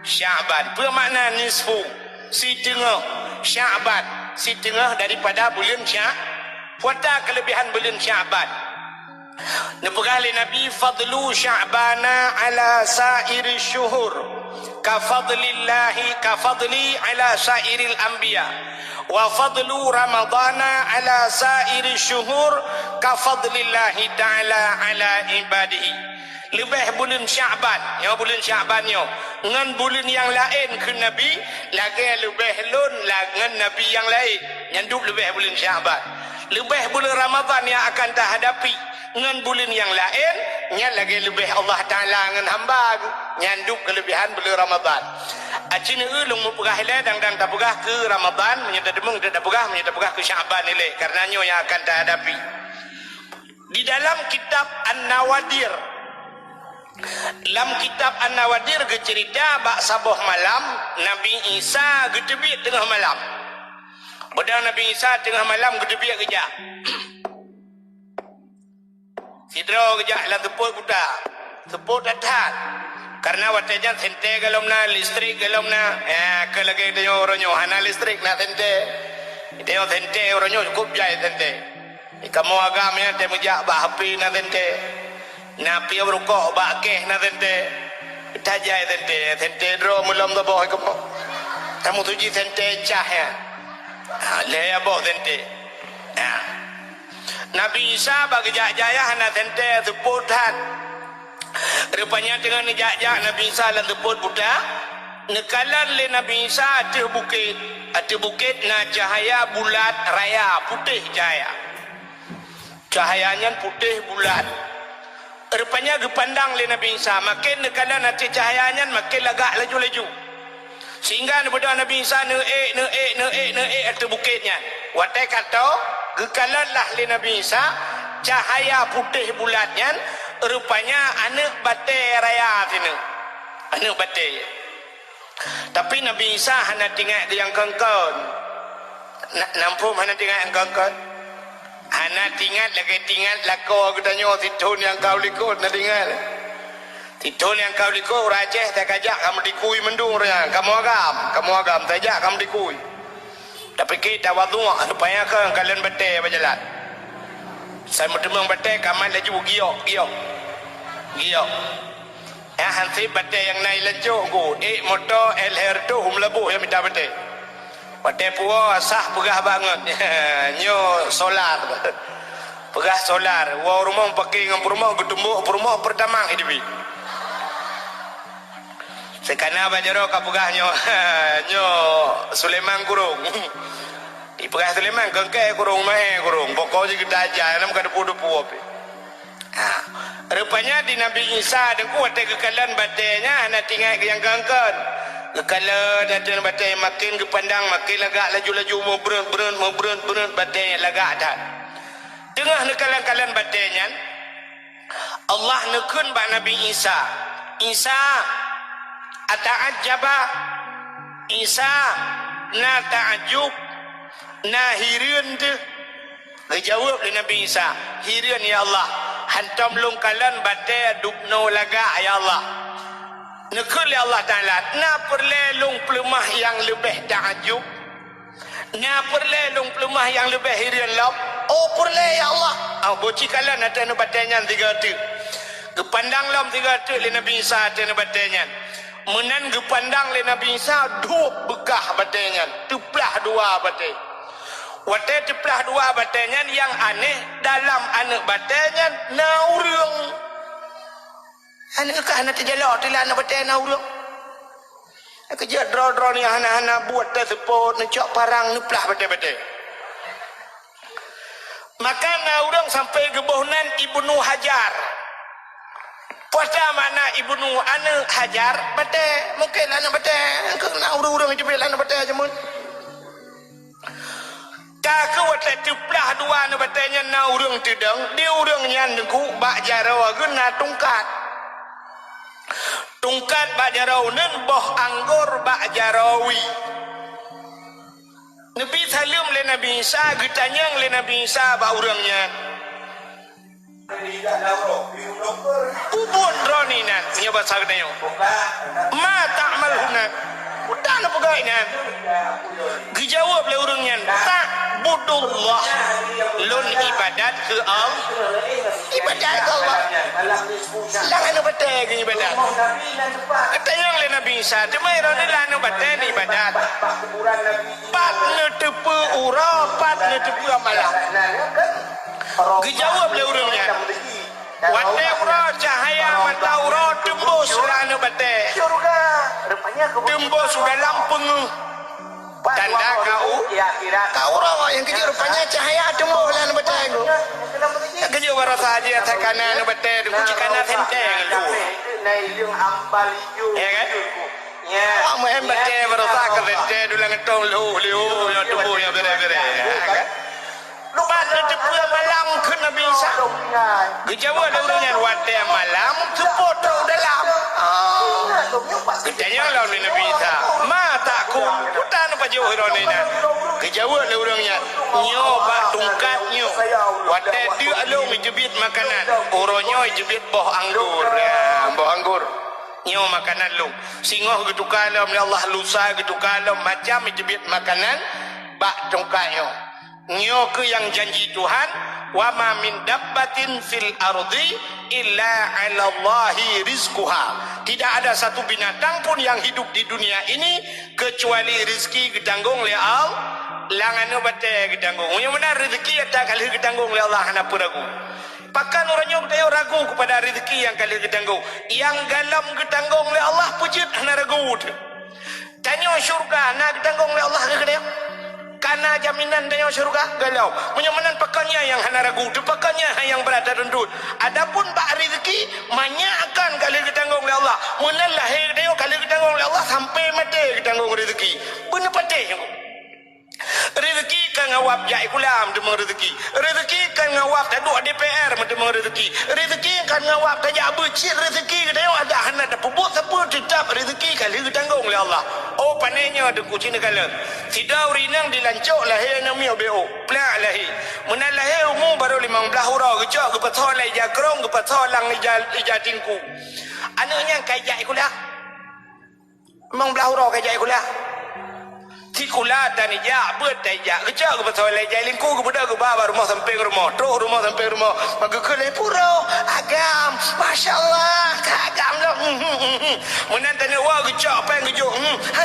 Sya'ban. Apa makna nisfu? Si tengah Sya'ban, si tengah daripada bulan puasa kelebihan bulan Sya'ban. Nepegah Nabi fadlu Sya'bana ala sairi syuhur ka fadli ala sairil anbiya wa fadlu ramadana ala sairi syuhur ka fadlillahi ta'ala ala ibadihi. Lebih bulan Sya'ban, ya bulan Sya'bannya dengan bulan yang lain ke Nabi lagi lebih lun dengan Nabi yang lain nyanduk lebih bulan Sya'ban. Lebih bulan Ramadan yang akan terhadapi dengan bulan yang lain nya lagi lebih Allah Taala dengan hamba nyanduk kelebihan bulan Ramadan. Acina ulung mupegah ile dang tak pegah ke Ramadan menyata demung tak pegah menyata pegah ke Sya'ban ile karenanya yang akan terhadapi. Di dalam kitab An-Nawadir, dalam kitab An-Nawadir cerita bak sabuh malam Nabi Isa gedebik tengah malam. Pada Nabi Isa tengah malam gedebik kejak. Sidra kejak lah tepuk buta. Tepuk datat. Karena watanya sente galomna listrik galomna ke lagi dia orangnya hana listrik nak sente. Dia sente orangnya cukup jai sente. Kamu agamnya dia mejak bak api nak sente. Napi berukok bakeh na tente tajai tente dro mulam do boh kamu kamu tuji tente cah ya le ya boh tente Nabi Isa bagi jaya na tente teputan rupanya dengan jaya Nabi Isa lan teput buta nekalan le Nabi Isa ada bukit na cahaya bulat raya putih cahayanya putih bulat. Rupanya gepandang le Nabi Isa makin nekalan nanti cahayanya makin lagak laju-laju sehingga daripada Nabi Isa neek atau bukitnya watai kata gekalan lah le Nabi Isa cahaya putih bulatnya rupanya anak batai raya sini anak batai tapi Nabi Isa hanya tinggal yang kengkon nampu hanya tinggal yang kengkon anak tinggal lako aku tanya titun yang kau likut nak tinggal titun yang kau likut rajah tak ajak kamu dikui mendung raya kamu agam tak ajak kamu dikui tapi kita wadu supaya kalian betul berjalan saya mentemang betul kamu laju giok ya hansi betul yang naik laju ku motor LR tu melebuh yang minta betul pada puas sah pegah banget nyo solar pegah solar wa rumah pakai dengan rumah getumbuk rumah pertama hidup sekana bajaro ka pegah nyo Sulaiman kurung di pegah Sulaiman kengke kurung pokok je kita aja nam ka depu-depu ape rupanya di Nabi Isa dengku ate kekalan batenya ana tinggal yang kengken kalau datang batai makin ke pandang makin lagak laju-laju mau berun batai lagak dah tengah nekalan-kalan batainya Allah nekun bak Nabi Isa ata'ajjaba Isa na ta'ajub na hiriun tu dijawab oleh Nabi Isa hiriun ya Allah hantam lungkalan batai dukno lagak ya Allah nekul ya Allah Ta'ala na perlelung pelemah yang lebih ta'ajub na perlelung pelemah yang lebih hirian lop perle ya Allah bocikalan ada nabatanya tiga tu gepandang lam tiga tu le Nabi Isa ada nabatanya menan gepandang le Nabi Isa dua bekah batanya tuplah dua batai Watai teplah dua batanya yang aneh dalam anak batanya naurung. Anak ke anak terjelak tu lah anak batanya naurung. Kerja draw-draw ni anak-anak buat tersebut necok parang nuplah batai-batai. Maka naurung sampai gebohnan Ibnu Hajar. Puasa mana Ibnu anak Hajar batai mungkin anak batai ke naurung itu bila anak batai aja mun. Kakak watai tuplah dua anak batanya naurung tidang dia urangnya nengku bak jarawa guna tungkat. Tungkat bak jaraunan boh anggur bak jarawi. Nabi salim le Nabi Isa getanyang le Nabi Isa bak urangnya. Ubun roninan nya bahasa gedayo. Ma ta'mal huna. Udah na pegainan. Dijawab le urangnya tak budullah lun ibadat ke Allah. Ibadat ke Allah. Jangan batai ke ibadat. Katanya le Nabi Isa, demai rone lanu batai ni ibadat. Pat ne tepu ura, pat ne tepu amalah. Dijawab le urangnya. Watai ura cahaya mata ura tembus lanu batai. Tembus dalam pengu. Tanda kau ura yang kerja rupanya cahaya tembus lanu batai. Kerja warasa aja tak kanan batai tu kunci kanan senteng tu. Ya kan? Ya. Amu hem batai warasa ke senteng dulu ngetong liu yang tembus yang bere-bere. Lupa tepu malam ke Nabi Isa. Gejawa ada urangnya watai malam support dalam. Katanya lawan Nabi Isa. Ma takut putan apa jauh ironina. Gejawa ada urangnya nyoba tungkatnya. Watai dia alung jebit makanan. Uronyo jebit boh anggur. Ya, boh anggur. Nyo makanan lu. Singoh gitu kalam ya Allah lusa gitu kalam macam jebit makanan bak tungkatnya. Nyo ke yang janji Tuhan wa ma min dabbatin fil ardi illa 'ala Allahi rizquha. Tidak ada satu binatang pun yang hidup di dunia ini kecuali rezeki ditanggung oleh Allah. Langano batai ditanggung. Yang benar rezeki ada kali ditanggung oleh Allah hana ragu. Pakan orangnya bertanya ragu kepada rezeki yang kali ditanggung. Yang galam ditanggung oleh Allah pujit hana ragu. Tanya syurga nak ditanggung oleh Allah ke dia? Karena jaminan dia syurga galau menyamanan pakannya yang hana ragu tu pakannya yang berada rendut. Adapun bak rezeki manyakan kali ditanggung oleh Allah. Munal lahir dia kali ditanggung oleh Allah sampai mati ditanggung rezeki. Benar patih. Rezeki kan ngawap jai kulam demang rezeki. Rezeki kan ngawap duduk DPR demang rezeki. Rezeki kan ngawap tajak becit rezeki dia ada hana ada pebut siapa tetap rezeki kali ditanggung oleh Allah. Oh panenya ada kucing kala. Sidau rinang dilancuk lahir namanya BO. Plak lahir. Menal lahir umur baru 15 hurau gecok ke pasal lai jakrong ke pasal lang ija tingku. Anaknya kajak kulah. 15 hurau kajak kulah. Sikula dan ijak buat ijak kecak ke pasal lai jai lingku ke budak ke bawah rumah sampai rumah. Terus rumah sampai rumah. Maka ke lai pura agam. Masya-Allah, agam dah. Menal tanya wah kecak apa yang kejuk.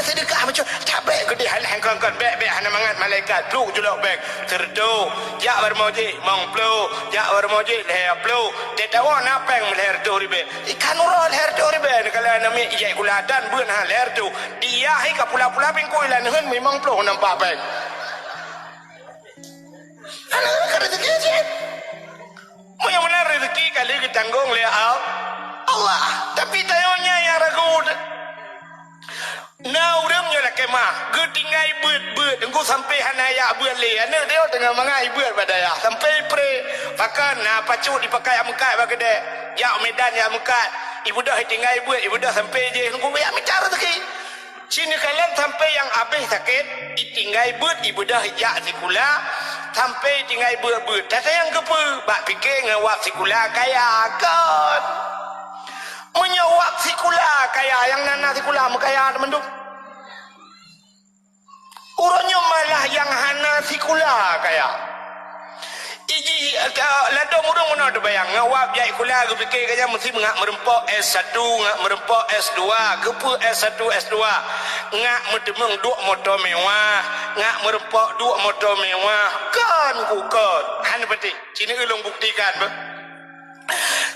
Sedekah macam tabek gede halah kan bek hana mangat malaikat pluk julak bek terdo jak bermoji mong plu jak bermoji leher plu tetawa napeng leher tu ribe ikan uro leher tu ribe kalau nami ijai kulatan beun ha leher tu dia hai ka pula-pula pingkoi lan heun memang plu nampak bek ana rezeki je moyo benar rezeki kali ditanggung oleh Allah tapi tayonya yang ragu. Now dia nak kemah, getingai beut engkau sampai hanaya beut le. Anak dia tengah mangai beut badaya. Sampai pre, pakan pacu dipakai amkat bagade. Ya Medan ya amkat. Ibu dah tinggai beut, ibu dah sampai je engkau ya bicara rezeki. Sini kalian sampai yang habis sakit, tinggai beut ibu dah ya sikula sampai tinggai beut. Tak sayang kepe, bak fikir ngawak sikula kaya kan. Menyawak sikula kaya yang nana sikula mekaya menduk. Urangnya malah yang hana sikula kaya. Iji ladong urang mana ada bayang ngawap jai kula ke fikir kaya mesti ngak merempok S1 ngak merempok S2 kepu S1 S2 ngak medemeng duk motor mewah ngak merempok duk motor mewah kan kukot han peti sini ulung buktikan ba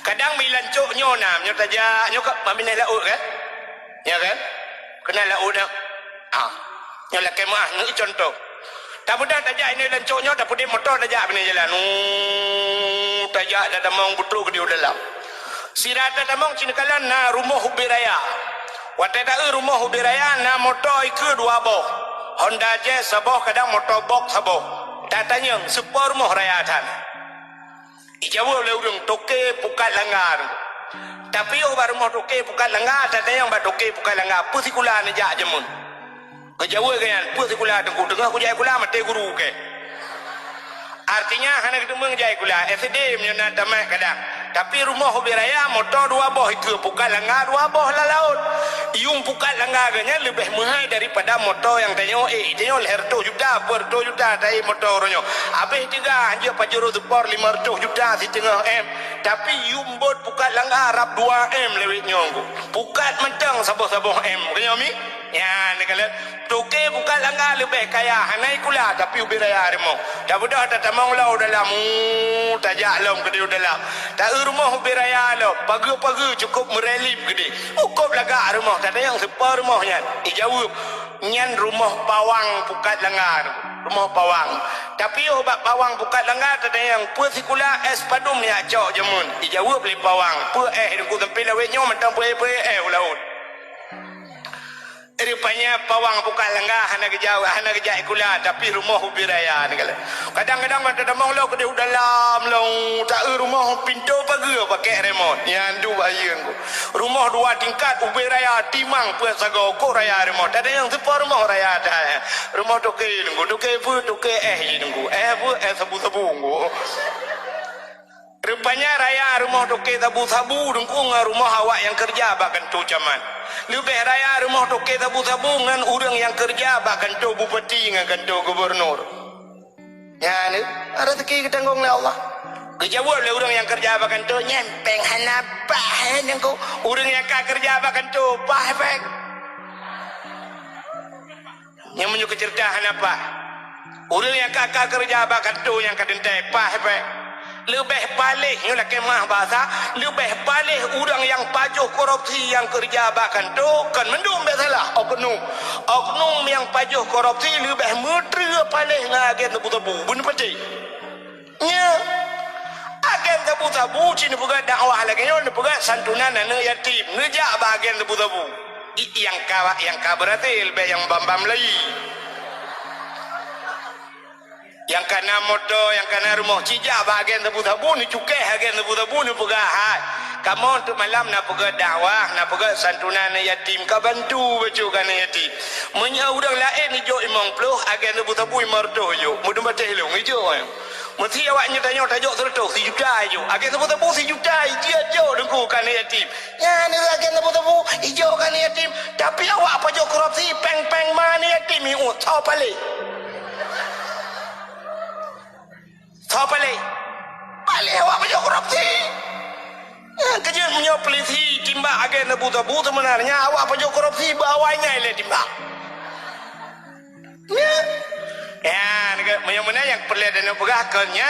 kadang mi lancuk nyo nam nyo tajak nyo kak mamina laut kan ya kan kenal laut dah nyo la kemah nyo contoh tak mudah tajak ini lancuknya tak putih motor tajak bini jalan tajak dah damang betul ke dia dalam sirat dah damang cinakalan na rumah hubi raya watai tak rumah hubi raya na motor ke dua boh Honda Jazz saboh kadang motor box saboh tak tanya sepor rumah raya tan ijawu le urang toke pukat langgar tapi baru rumah toke pukat langgar tak tanya ba toke pukat langgar pusikula nejak jemun kejawa kan puas kula tengku tengah ku jai kula mate guru ke artinya hana kita mengjai kula SD menyana tamat kadang tapi rumah hobi raya motor dua boh itu pukat langgar dua boh lah laut yung pukat langgar ganya lebih mahal daripada motor yang tanya tanya leher 2 juta per 2 juta tai motornya habis juga hanya pajero support 500 juta si tengah M tapi yung bot pukat langgar rap 2 M lewit nyongku pukat mentang sabah-sabah M kanya mi ya ni kalau toke bukan langgar lebih kaya hanai kula tapi ubi raya remong dah budak tak tamang lau dalam tajak lom ke dia dalam tak rumah ubi raya lo pagi-pagi cukup merelip gede cukup lagak rumah tak ada yang sepa rumahnya jauh nyan rumah pawang pukat langgar rumah pawang tapi obat pawang pukat langgar tak ada yang pusikula es padum ni acok jemun jauh beli pawang pu dengku tempi lawetnya mentang pu laut rupanya pawang bukan lenggah hana kejauh hana kejai kula tapi rumah ubi raya ni kala kadang-kadang mata damang lo ke dalam lo tak rumah pintu pagi pakai remote yang du bayang rumah 2 tingkat ubi raya timang pu sago ko raya remote ada yang sepa rumah raya dah rumah toke nunggu toke pu toke nunggu pu sabu-sabu nunggu rupanya raya rumah toke sabu-sabu nunggu rumah awak yang kerja bahkan tu caman lebih raya rumah toke sabu-sabu dengan orang yang kerja bahkan tu bupati dengan kantor gubernur ya ni ada rezeki kita tanggung oleh Allah kejauh oleh orang yang kerja bahkan tu nyempeng hanapah nengku orang yang kerja bahkan tu pahpek yang menyukai cerita hanapah orang yang kerja bahkan tu yang kadentai pahpek lebih balik ni lah kemah bahasa lebih balik orang yang pajuh korupsi yang kerja bahkan tu kan mendung biasalah oknum yang pajuh korupsi lebih mudra balik dengan agen tabu-tabu benar pasti ya agen tabu-tabu cina bukan dakwah lagi ni bukan santunan anak yatim ngejak bahagian tabu-tabu yang berarti lebih yang bambam lagi yang kena motor, yang kena rumah cijak bahagian tabu-tabu ni cukai bahagian tabu-tabu ni pegahat kamu untuk malam nak pergi dakwah nak pergi santunan yatim kau bantu bacakan yatim menya udang lain hijau 50 bahagian tabu-tabu 500 hijau mudah baca hilung hijau mesti awaknya tanya tajuk 100 juta hijau bahagian tabu-tabu 1 juta hijau dengku kan yatim ya ni bahagian tabu-tabu hijau kan yatim tapi awak pajak korupsi peng-peng mana yatim ni tau balik balik awak punya korupsi kerja punya polisi timbak agen tabu-tabu sebenarnya awak punya korupsi bawahnya ile timbak ya yang mana yang perlu dan berahkannya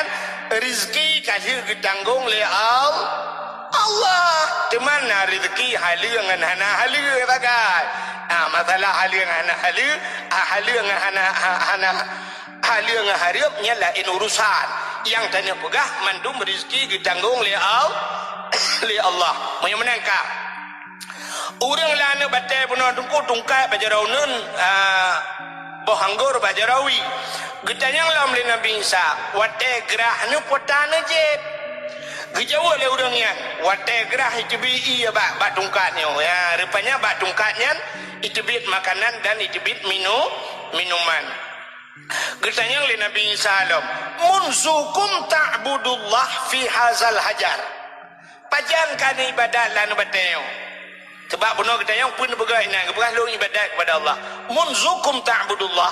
rezeki kasih ditanggung oleh Allah di mana rezeki halu dengan hana halu bagai masalah halu dengan hana halu dengan hana halu dengan harapnya lain urusan yang tanya pegah mandum rezeki ditanggung oleh Allah yang menangkap orang lana batai punya tungkai bajaraunan bohanggur bajarawi getanyang lam le Nabi Isa wate gerah nu potana jet gejawa le orang yang wate gerah itu bi iya ba tungkatnya ya rupanya ba tungkatnya itu bit makanan dan itu bit minuman getanyang le Nabi Isa lam munzukum ta'budullah fi hazal hajar pajankan ibadat lan bateo sebab benar kita yang pun bergerak ini bergerak ibadat kepada Allah munzukum ta'budullah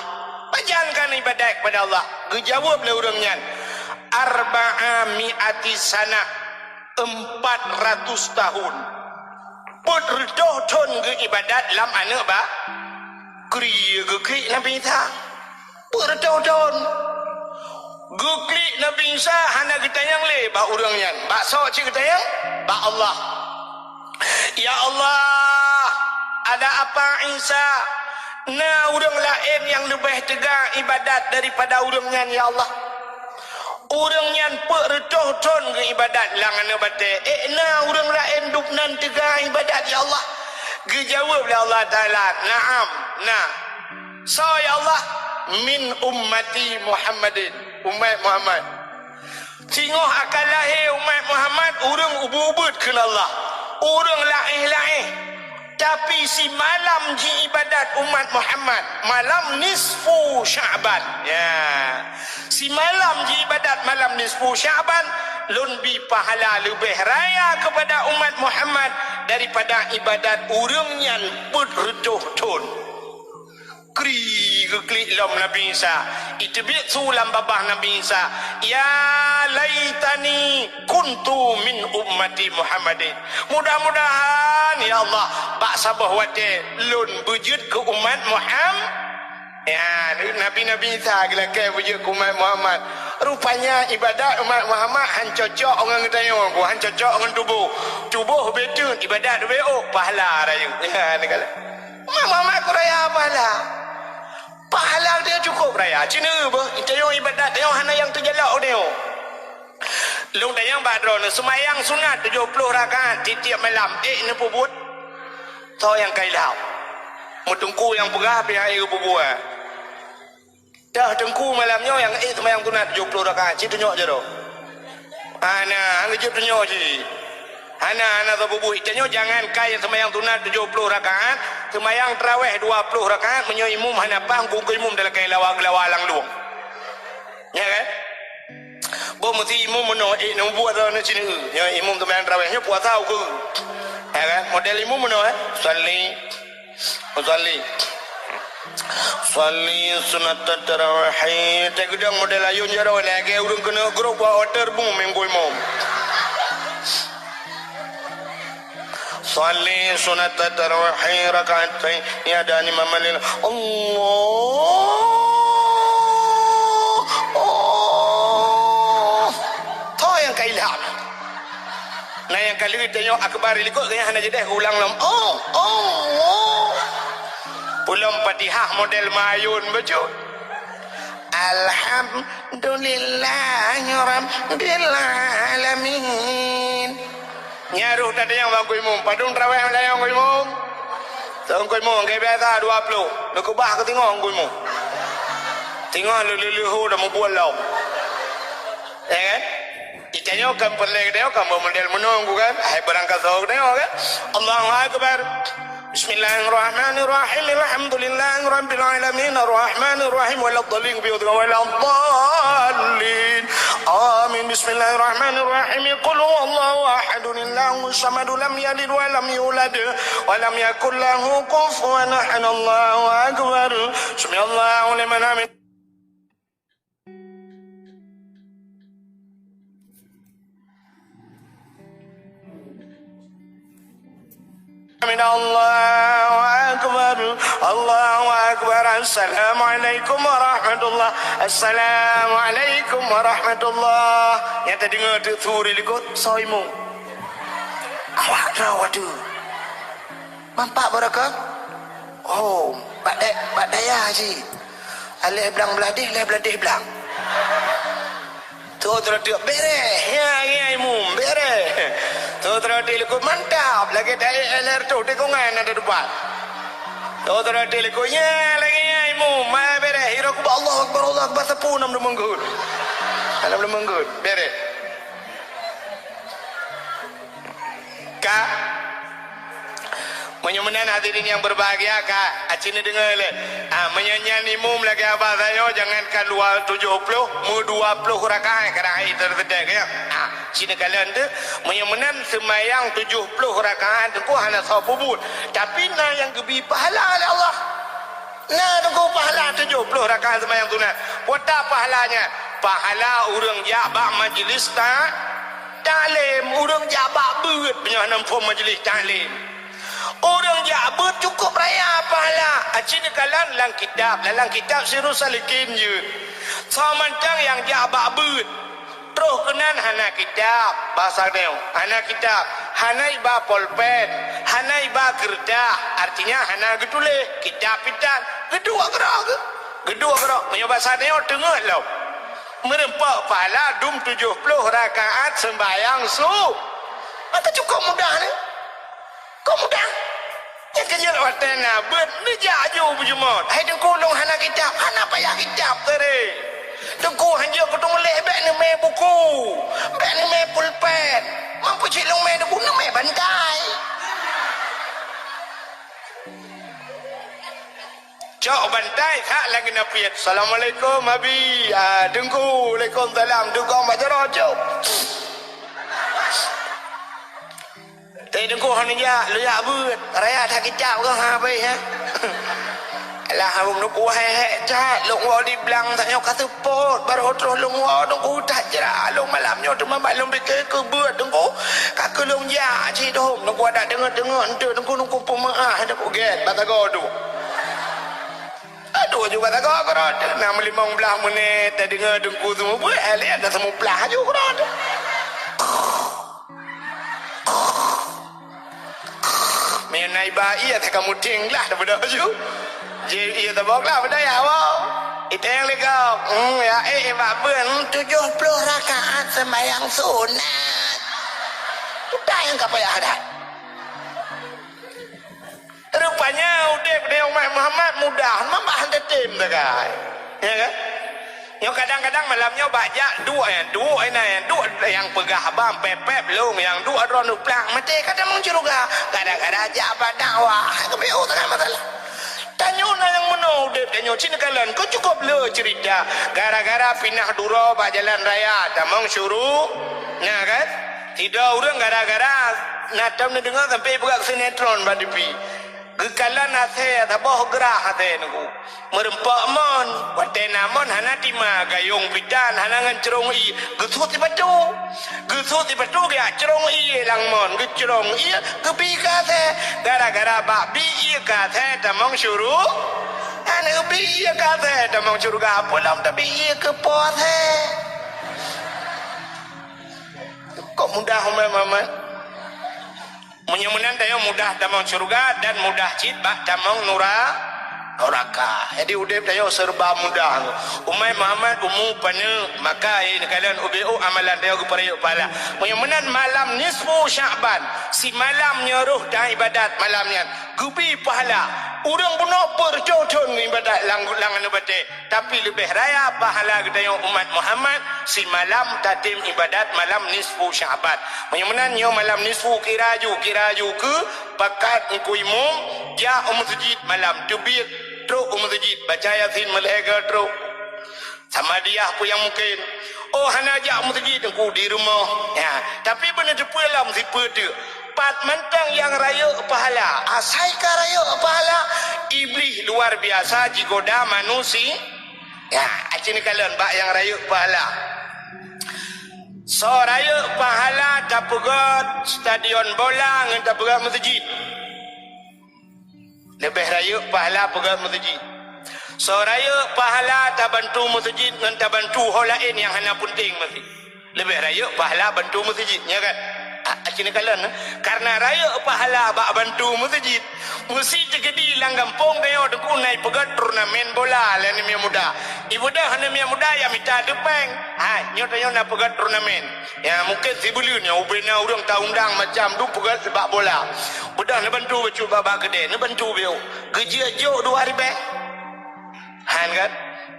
pajankan ibadat kepada Allah dijawab oleh orangnya arba'ami'ati sana 400 tahun berdoa ton ke ibadat lam anak ba kriya ke klik Nabi Isa berdoa ton geklik Nabi Isa hana kita yang le ba urang nyan ba so cik kita yang ba Allah ya Allah ada apa Isa na urang lain yang lebih tegak ibadat daripada urang nyan ya Allah urang nyan berdoa ton ke ibadat langana bate na urang lain dupnan tegak ibadat ya Allah gejawab oleh Allah Ta'ala na'am nah so ya Allah min ummati Muhammadin umat Muhammad singoh akan lahir umat Muhammad urang ubud ke Allah urang lain tapi si malam ji ibadat umat Muhammad malam nisfu Sya'ban ya si malam ji ibadat malam nisfu Sya'ban lebih pahala lebih raya kepada umat Muhammad daripada ibadat urang yang berdoa ton kri klik lam Nabi Isa itu biat sulam babah Nabi Isa ya laitani kuntu min ummati Muhammadin mudah-mudahan ya Allah bak sabah wate lun bujud ke umat Muhammad ya Nabi Isa gila ke bujud ke umat Muhammad rupanya ibadat umat Muhammad han cocok orang tanya orang han cocok orang tubuh betul ibadat beok pahala raya ya ni kala umat Muhammad ku raya pahala dia cukup raya cina apa tayong ibadat tayong hana yang terjalak dia long tayang badron semayang sunat 70 rakaat tiap malam ne pubut to yang kailau mutungku yang pegah pihak air pubua dah tengku malamnya yang semayang sunat 70 rakaat citu nyok je do ana ngejep nyok je Hana tabubuh itanyo jangan kaya semayang sunat 70 rakaat semayang tarawih 20 rakaat menyo imum hana panggung ke imum dalam kaya lawalang luang ya kan bo mesti imum meno no buat na sini ya imum semayang tarawihnya puasa ke ya kan model imum meno salli sunat tarawih tegudang model ayun jaro lagi urung kena grup order bung mengboy mom Salli sunat tarawih rakaatain ya dan imam lil Allah to yang kailam nah yang kali tanya akbar likut kaya hana jedah ulang lam pulang Fatihah model mayun baju alhamdulillahi rabbil alamin nyaruh tadi yang bangku imum padung terawih yang bangku imum tengku imum kayak biasa 20 lu kubah ke tengok bangku imum tengok lu dah mau buat lau ya kan itanya kan perlek dia kan model menunggu kan hai berangkat sahur tengok kan Allahu Akbar Bismillahirrahmanirrahim Alhamdulillahirabbil alamin arrahmanirrahim waladdallin waladdallin amin Bismillahirrahmanirrahim qul huwallahu ahadun Allahus samad lam yalid wa lam yulad wa lam yakul lahu kufuwan ahad Allahu akbar Bismillahirrahmanirrahim liman hamid Allahu akbar Allahu akbar Assalamualaikum warahmatullah Assalamualaikum warahmatullah yang tadi dengar tu suri likut soimu awak rawat tu mampak barakah oh pak daya haji alih belang beladih belang tu terus beres ya imum beres tu terus likut mantap lagi daya aler tu tikungan ada depan tu terus likutnya lagi ya imum beres hiraku Allah akbar sepuh nam menggut dalam menggut beres kak menyemenan hadirin yang berbahagia kak acini dengar le menyanyian imum lagi abah saya jangankan 70 mu 20 rakaat kadang air tersedek ya sini kalian tu menyemenan semayang 70 rakaat tu hanya sahubut tapi na yang lebih pahala oleh Allah na tunggu pahala 70 rakaat semayang sunat buat tak pahalanya pahala urang jabak majlis taklim, urang jabak beut punya nampu majlis taklim. Orang jabut cukup raya pahala. Acini kalan lang kitab Sirus Salikin je. Samantang yang jabak beut. Terus kenan hana kitab bahasa dia. Hana kitab, hana iba pulpen, hana iba kertas. Artinya hana getule kitab pitan. Gedua gerak. Punya bahasa dia tengah lah. Merempak pahala dum 70 rakaat sembahyang Maka cukup mudah ni. Kau mudah. Yang kenyal watena bet ni jaju berjumut. Hai dengku long hana kitab, hana payah kitab tadi. Dengku hanya ketemu lebek ni me buku. Bek ni me pulpen. Mampu cilong me dengku ni me bantai. Cok bantai kak lagi napiat. Assalamualaikum Abi. Dengku Waalaikumsalam. Dengku majarah cok. Tapi dengku hanya lu ya buat raya tak kicap ke habis ha. Alah abang dengku heh cat lu ngau di belang tak nyok kata pot baru terus lu ngau dengku tak jerak lu malamnya tu malam fikir ke buat dengku kak lu ya cik dom dengku ada dengar ente dengku pemaah dengku get batago tu. Aduh juga tak kau kerot 15 menit tak dengar dengku semua buat alia ada semua belah juga kerot. Mengenai bayi tak kamu tinglah daripada tu. Jadi ia tak boleh pada ya wow. Itu yang lekau. Ya baben 70 rakaat sembahyang sunat. Sudah yang kau payah ada. Rupanya udah pada Umat Muhammad mudah. Mambah anda tim tak kai. Ya kan? Yang kadang-kadang malamnya baca dua yang pegah abang pepep long yang dua ron uplang mati kadang mencuruga kadang-kadang aja apa dakwah kebeu tak masalah tanya yang menau dep tanya cina kalian kau cukup le cerita gara-gara pindah duro ba jalan raya tamang syuru nah kan tidak orang gara-gara natam ni dengar sampai buka sinetron ba dipi gekalan ate taboh gerah ate nuku merempak mon watena mon hana tima gayung pidan hana ngan cerong i gesut ti batu ga cerong i lang mon gecerong i gebi ka te gara-gara ba bi i ka te tamong syuru ana gebi i ka te tamong syuru ga pulang tapi i ke po te kok mudah mama Menyemunan tayo mudah tamang surga dan mudah citbak tamang neraka. Jadi udip tayo serba mudah. Umay Muhammad umu pana maka ini kalian UBU amalan tayo kepada pala. Menyemunan malam nisfu Sya'ban. Si malam nyeruh dah ibadat malamnya. Gubi pahala. Urang bunuh percocon ibadat langan ibadat. Tapi lebih raya pahala kita yang umat Muhammad si malam tatim ibadat malam nisfu Sya'ban. Menyemunan nyo malam nisfu kiraju ke pakat engku imum ja masjid malam tubir teruk masjid baca yasin malaikat teruk sama dia apa yang mungkin hana ja masjid engku di rumah ya tapi benda depulah mesti pede pat mentang yang raya pahala asai ka raya pahala iblis luar biasa jigoda manusia ya acini kalian bak yang raya pahala so raya pahala tak pegat stadion bola ngan tak pegat masjid lebih raya pahala pegat masjid so raya pahala tak bantu masjid ngan tak bantu hal lain yang hana penting masjid lebih raya pahala bantu masjid ya kan acini kalian karena raya pahala bak bantu masjid mesti jadi lang kampung tayo deku naik pegat turnamen bola lain yang muda ibu dah hana yang muda yang minta depeng nyo tayo na pegat turnamen ya mungkin sibulun ya ubena urang taundang macam du pegat sepak bola budak na bantu bacu babak gede na bantu beu geji jo 2 hari be kan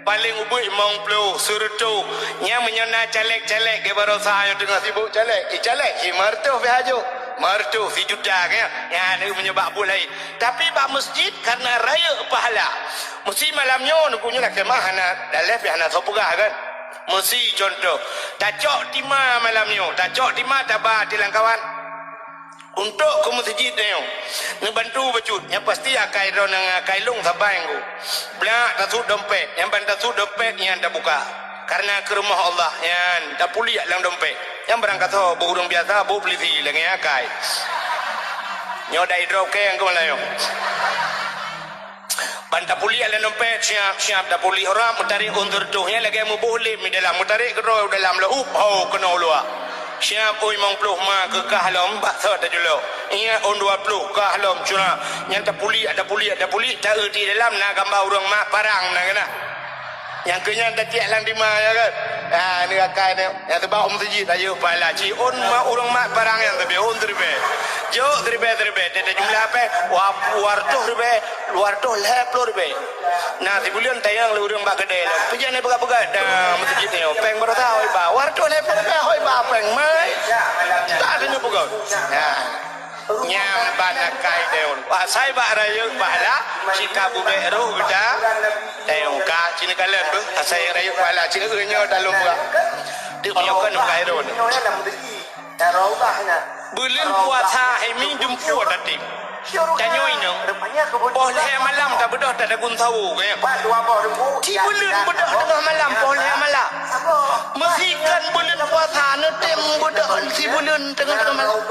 paling ubui mong plo surto nya menyana calek-calek ke barosa yang tengah sibuk calek martu be hajo martu si juta kan ya ni menyebab boleh tapi bak masjid karena raya pahala mesti malamnya nukunya nak kemah hana dalef hana sopugah kan mesti contoh tacok tima malamnya tacok tima tabah tilang kawan untuk ke masjid ni bantu bacut yang pasti akai ron akai long sabai ngku blak tasuk dompet yang bantu tasuk dompet yang tak buka karena ke rumah Allah yang tak puliak dalam dompet yang berangkat ho burung biasa bu polisi lagi akai nyodai drop ke yang ke Melayu banta puliak dalam dompet siap dah puli orang mutarik undur tuhnya lagi mu boleh di dalam mutarik ke dalam la kena luar siap oi mong pluh ma ke kahlom ba tho ta julo ia on 20 kahlom cuna yang tak puli ada puli tak di dalam na gambar urang mak parang na kena yang kenya tak tiak lang di ma ya kan ni akai ni yang tebak masjid ayo pala ci on ma urang mak parang yang tapi on terbe jo terbe ada jumlah apa warto rebe nah di bulan tayang lu urang bak gede lah pejan ni pegak dah masjid ni peng berata oi ba warto hoi ba peng mai tak ada ni pegak nyam banakai deun sai ba rayu bala cika bube ro geda deun ka cini kalen bu sai rayu bala cini nyo dalam ba tu nyokan kai ro ni bulan puasa hemi jumpu tadi tanyo ino boleh malam tak bedah tak ada guntawu ke ti bulan bedah tengah malam boleh malam mesikan bulan puasa ne tem bedah si bulan tengah malam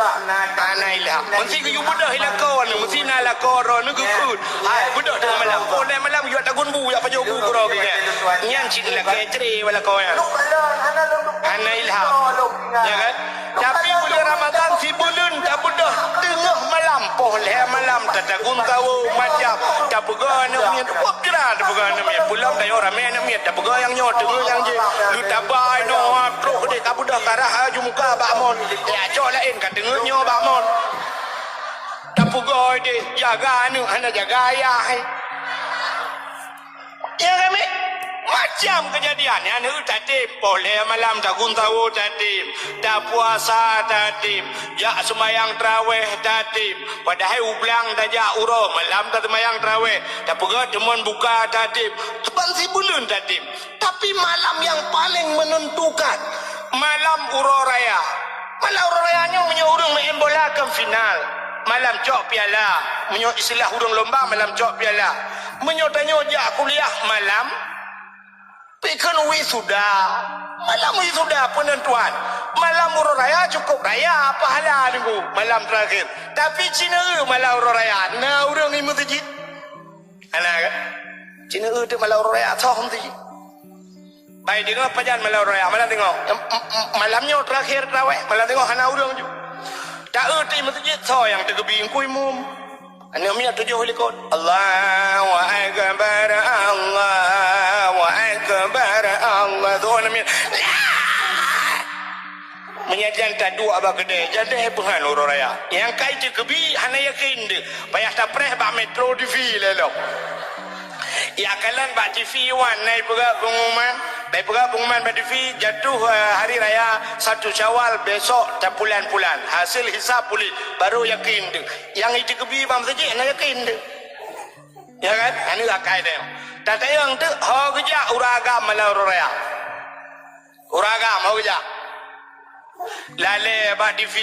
anailah mesti ku bedah ila kau ni mesti nala koro ni gukut ai bedah tengah malam boleh malam yo tak gunbu ya pajogu koro ke nyan cin la ke ceri wala kau ya anailah ya kan tapi bulan Ramadan si bulan tak bedah tengah malam boleh malam tak ada guntawu macam tak pegang ni punya buat kira tak pegang ni punya pulang dari orang mana ni tak pegang yang nyot dengar yang je lu tabai no truk dia tak budak karah aju muka bakmon ya cok lain kat dengar nyo bakmon tak pegang dia jaga ni hana jaga ayah ya kami macam kejadian yang ni tatim boleh malam tak guntawu tatim tak puasa tatim jak semayang tarawih tatim padahal ublang dah jak uro malam tak semayang tarawih tak pegat teman buka tatim tepan si bulan tatim tapi malam yang paling menentukan malam uro raya nya menyo urang main bola ke final malam cok piala menyo istilah urang lomba malam cok piala menyo tanyo jak kuliah malam Pikan wisuda, malam wisuda penentuan, malam urut raya cukup raya pahala nunggu malam terakhir. Tapi Cina malam urut raya, na orang ni masjid, anak Cina tu malam urut raya sah masjid. Baik tengok pajan malam urut raya, malam tengok malamnya terakhir terawih, malam tengok hana orang tu. Tak erti masjid sah yang terkebing kuimum. Ane mi tujuh likut Allahu akbar Allahu akbar Allah tuan mi menyajian tak dua abah gede jadi bukan urut raya yang kai je kebi hana yakin de payah tak preh ba metro TV lelo ya kalan ba TV wan nai pegak pengumuman ba TV jatuh hari raya 1 Syawal besok tak bulan-bulan hasil hisap pulih baru yakin de yang itu kebi bam saja hana yakin de ya kan anu akai de tak tayang tu ho kerja uragam malau raya uragam ho kerja lale ba TV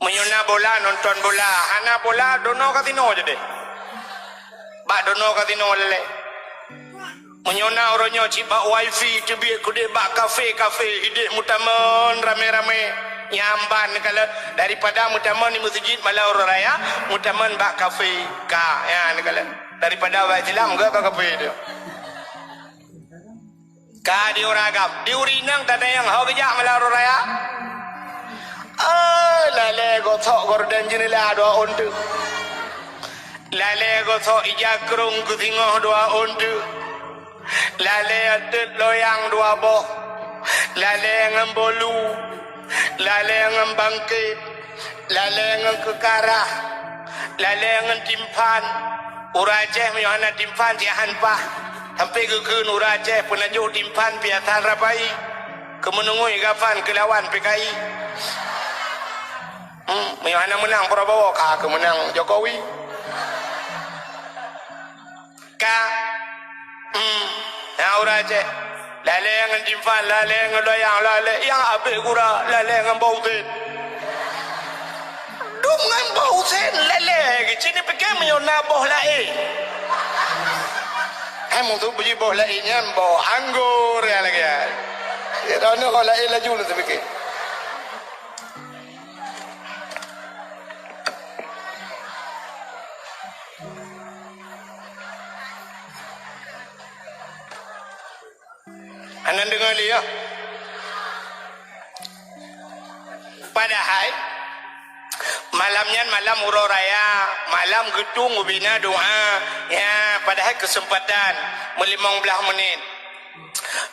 menyona bola nonton bola hana bola dono kasino je deh ba dono kasino lele menyona oronyo ciba wifi cebi kude ba kafe hidik mutaman rame-rame nyamban kalau daripada mutaman di masjid malau raya mutaman ba kafe ka ya kalau daripada wa Islam ke kafe dia ka diuragam diurinang tak ada yang hau kejak malau raya lale gotok gorden jenela dua ondu lale gotok ijakrung kutingoh dua ondu lale atet loyang dua boh lale ngembolu lale ngembangkit lale ngkekarah lale ngentimpan urajeh menyana timpan tiahan pah sampai ke urajeh penajuh timpan piatan rapai kemenungui gafan kelawan PKI menyana menang Prabowo kah kemenang Jokowi kah yang urajeh lale ngentimpan lale ngeloyang lale yang abe gura lale ngembautin dengan bau sen lele cini pikir menyona boh lain Kamu tu pergi bawa lainnya, bawa anggur ya lagi ya. Ya dah nak bawa lain laju lu terfikir. Anda dengar dia? Padahal malamnya malam urau raya, malam gedung ubina doa. Ya, padahal kesempatan 15 menit.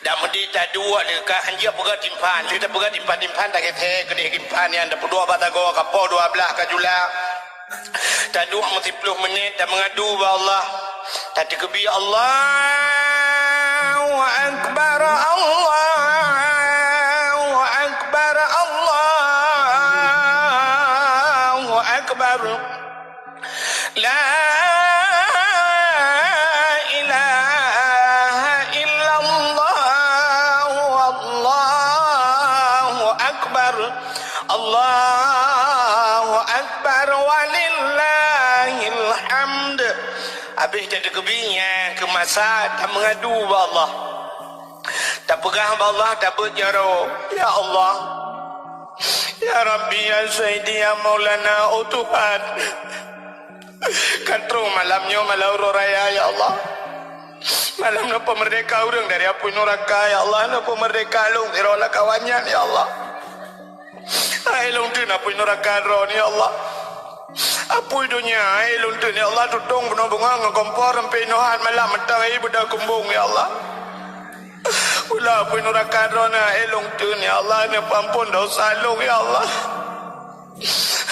Dah mesti tak dua dekat hanja pegat timpan. Kita pegat timpan tak kete gede timpan yang ada dua batago kapau 12 kajula. Tak dua 10 menit dah mengadu ba Allah. Tak dikebi Allahu akbar Allahu akbar Allahu akbar. La Allahu Akbar walillahil hamd. Habis dia kebinya ke masa tak mengadu ba Allah. Tak pegang ba Allah, tak berjaro. Ya Allah. Ya Rabbi, ya Sayyidi, ya Maulana, oh Tuhan. Katru malamnya malam raya ya Allah. Malam napa merdeka urang dari api neraka ya Allah, napa merdeka long dirola kawannya ya Allah. Ai long tu api neraka ron ya Allah. Api dunia ai long tu ya Allah tutong benar bunga ngakompor sampai nohan malam mentang ai budak kumbung ya Allah. Ulah api neraka ron ai long tu ya Allah, ne pampun dosa long ya Allah.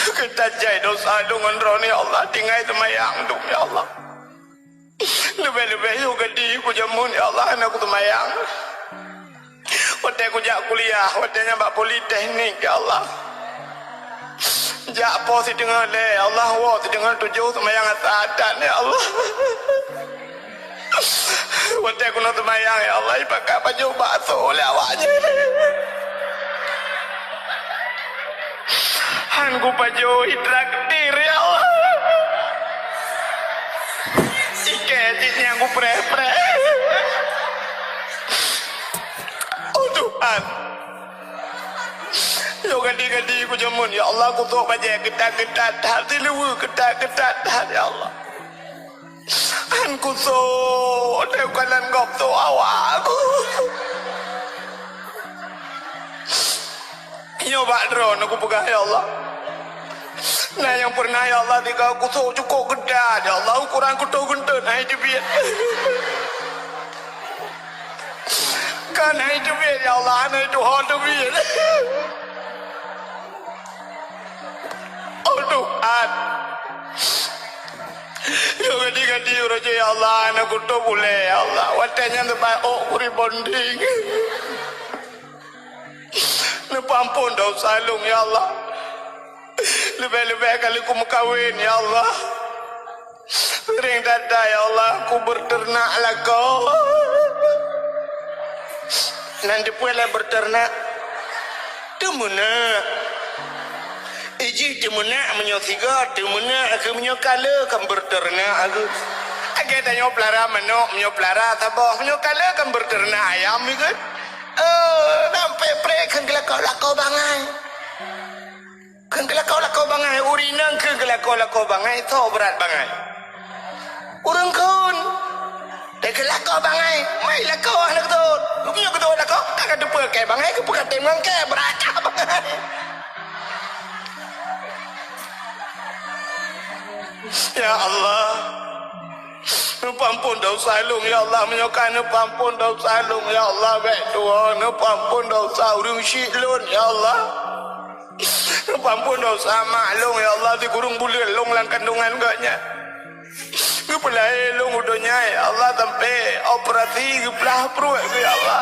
Kita jai dosa long ron ya Allah, tinggal semayang dong ya Allah. Lebih-lebih juga di ku jamun ya Allah, anak ku temayang. Waktu aku jak kuliah, waktunya bak politeknik ya Allah. Jak apa si dengar le ya Allah, wah si dengar 7 temayang atas ya Allah. Waktu aku nak temayang ya Allah, pakai baju bakso le awaknya. Han ku baju itraktir ya Allah. Keciknya aku pre-pre. Oh Tuhan. Yo gadi-gadi ku jamun ya Allah, ku tok baje ketat-ketat hati lu ketat-ketat ya Allah. An ku so de kalan gop so awak aku. Yo bak drone aku pegang ya Allah. Nah yang pernah ya Allah tiga aku so cukup gedak ya Allah, ukuran aku tahu gentun hai jebit. Kan hai jebit ya Allah, hai tu hot jebit. Oh Tuhan. Yo gadi-gadi raja ya Allah, anak aku tahu boleh ya Allah. Watanya terbaik oh kuri bonding. Nepampun dah salung ya Allah. Lebih-lebih kali ku mekawin ya Allah. Ring dada ya Allah, ku berternak lah kau. Nanti pula berternak. Temuna. Iji temuna menyo 3, temuna aku menyo kala kan berternak aku. Agak tanya pelara manok, menyo pelara tabah, menyo kala kan berternak ayam kan. Sampai prek kan kelakau bangai. Kan kelakau bangai, urinang kan kelakau bangai, itu berat bangai. Urang kun, dia kelakau bangai, mai lakau anak tu, lu punya kedua lakau, tak ada pakai bangai, ke pakai temang ke berat bangai. Ya Allah, pampun dosa lung ya Allah, menyokan pampun dosa lung ya Allah, baik Tuhan, pampun dosa urang syilun ya Allah. Pampun dosa maklum ya Allah, di kurung bulir long lang kandungan gaknya. Kepelai long udonya ya Allah, sampai operasi kebelah perut ya Allah.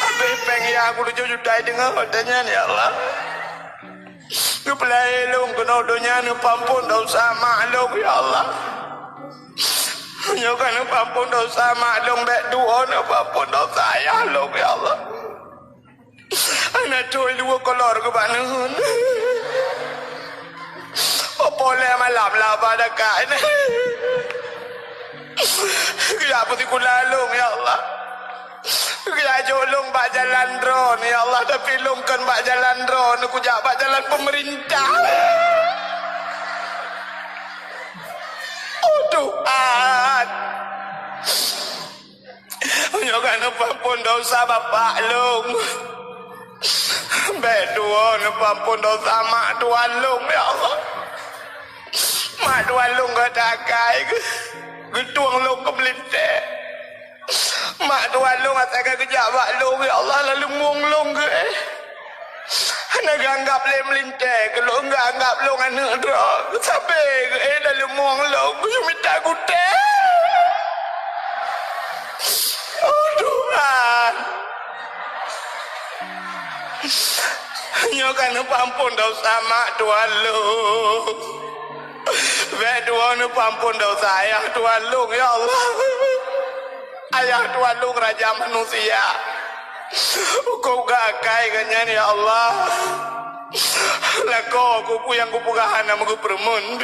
Habis pengen aku dijutai dengan katanya ya Allah. Kepelai long kena udonya ni pampun dosa maklum ya Allah. Nyokan pampun dosa maklum baik dua ni pampun dosa ya long ya Allah. Anak tu dua kolor ke mana? Apa boleh malam lah pada kak ni? Ya putih kulalung ya Allah. Ya jolong bak jalan drone ya Allah, tapi lungkan bak jalan drone aku jak bak jalan pemerintah. Oh Tuhan. Nyokan ampun dosa bapak long. Beduon ampun dosa mak tuan long ya Allah. Mak tuan long gak takai. Getuang long ke melintek. Mak tuan long asalkan kejap mak long ya Allah lalu muang long ke anak anggap le melintek. Kalau enggak anggap long anak drog. Sampai ke lalu muang long. Aku minta kutek. Oh Tuhan. Nyokan ampun dosa mak tuan long. Tuan ampun dosa ayah tuan long ya Allah. Ayah tuan long raja manusia. Kau gakai kanyan ya Allah. Lako aku yang kupugahan nama ku permun.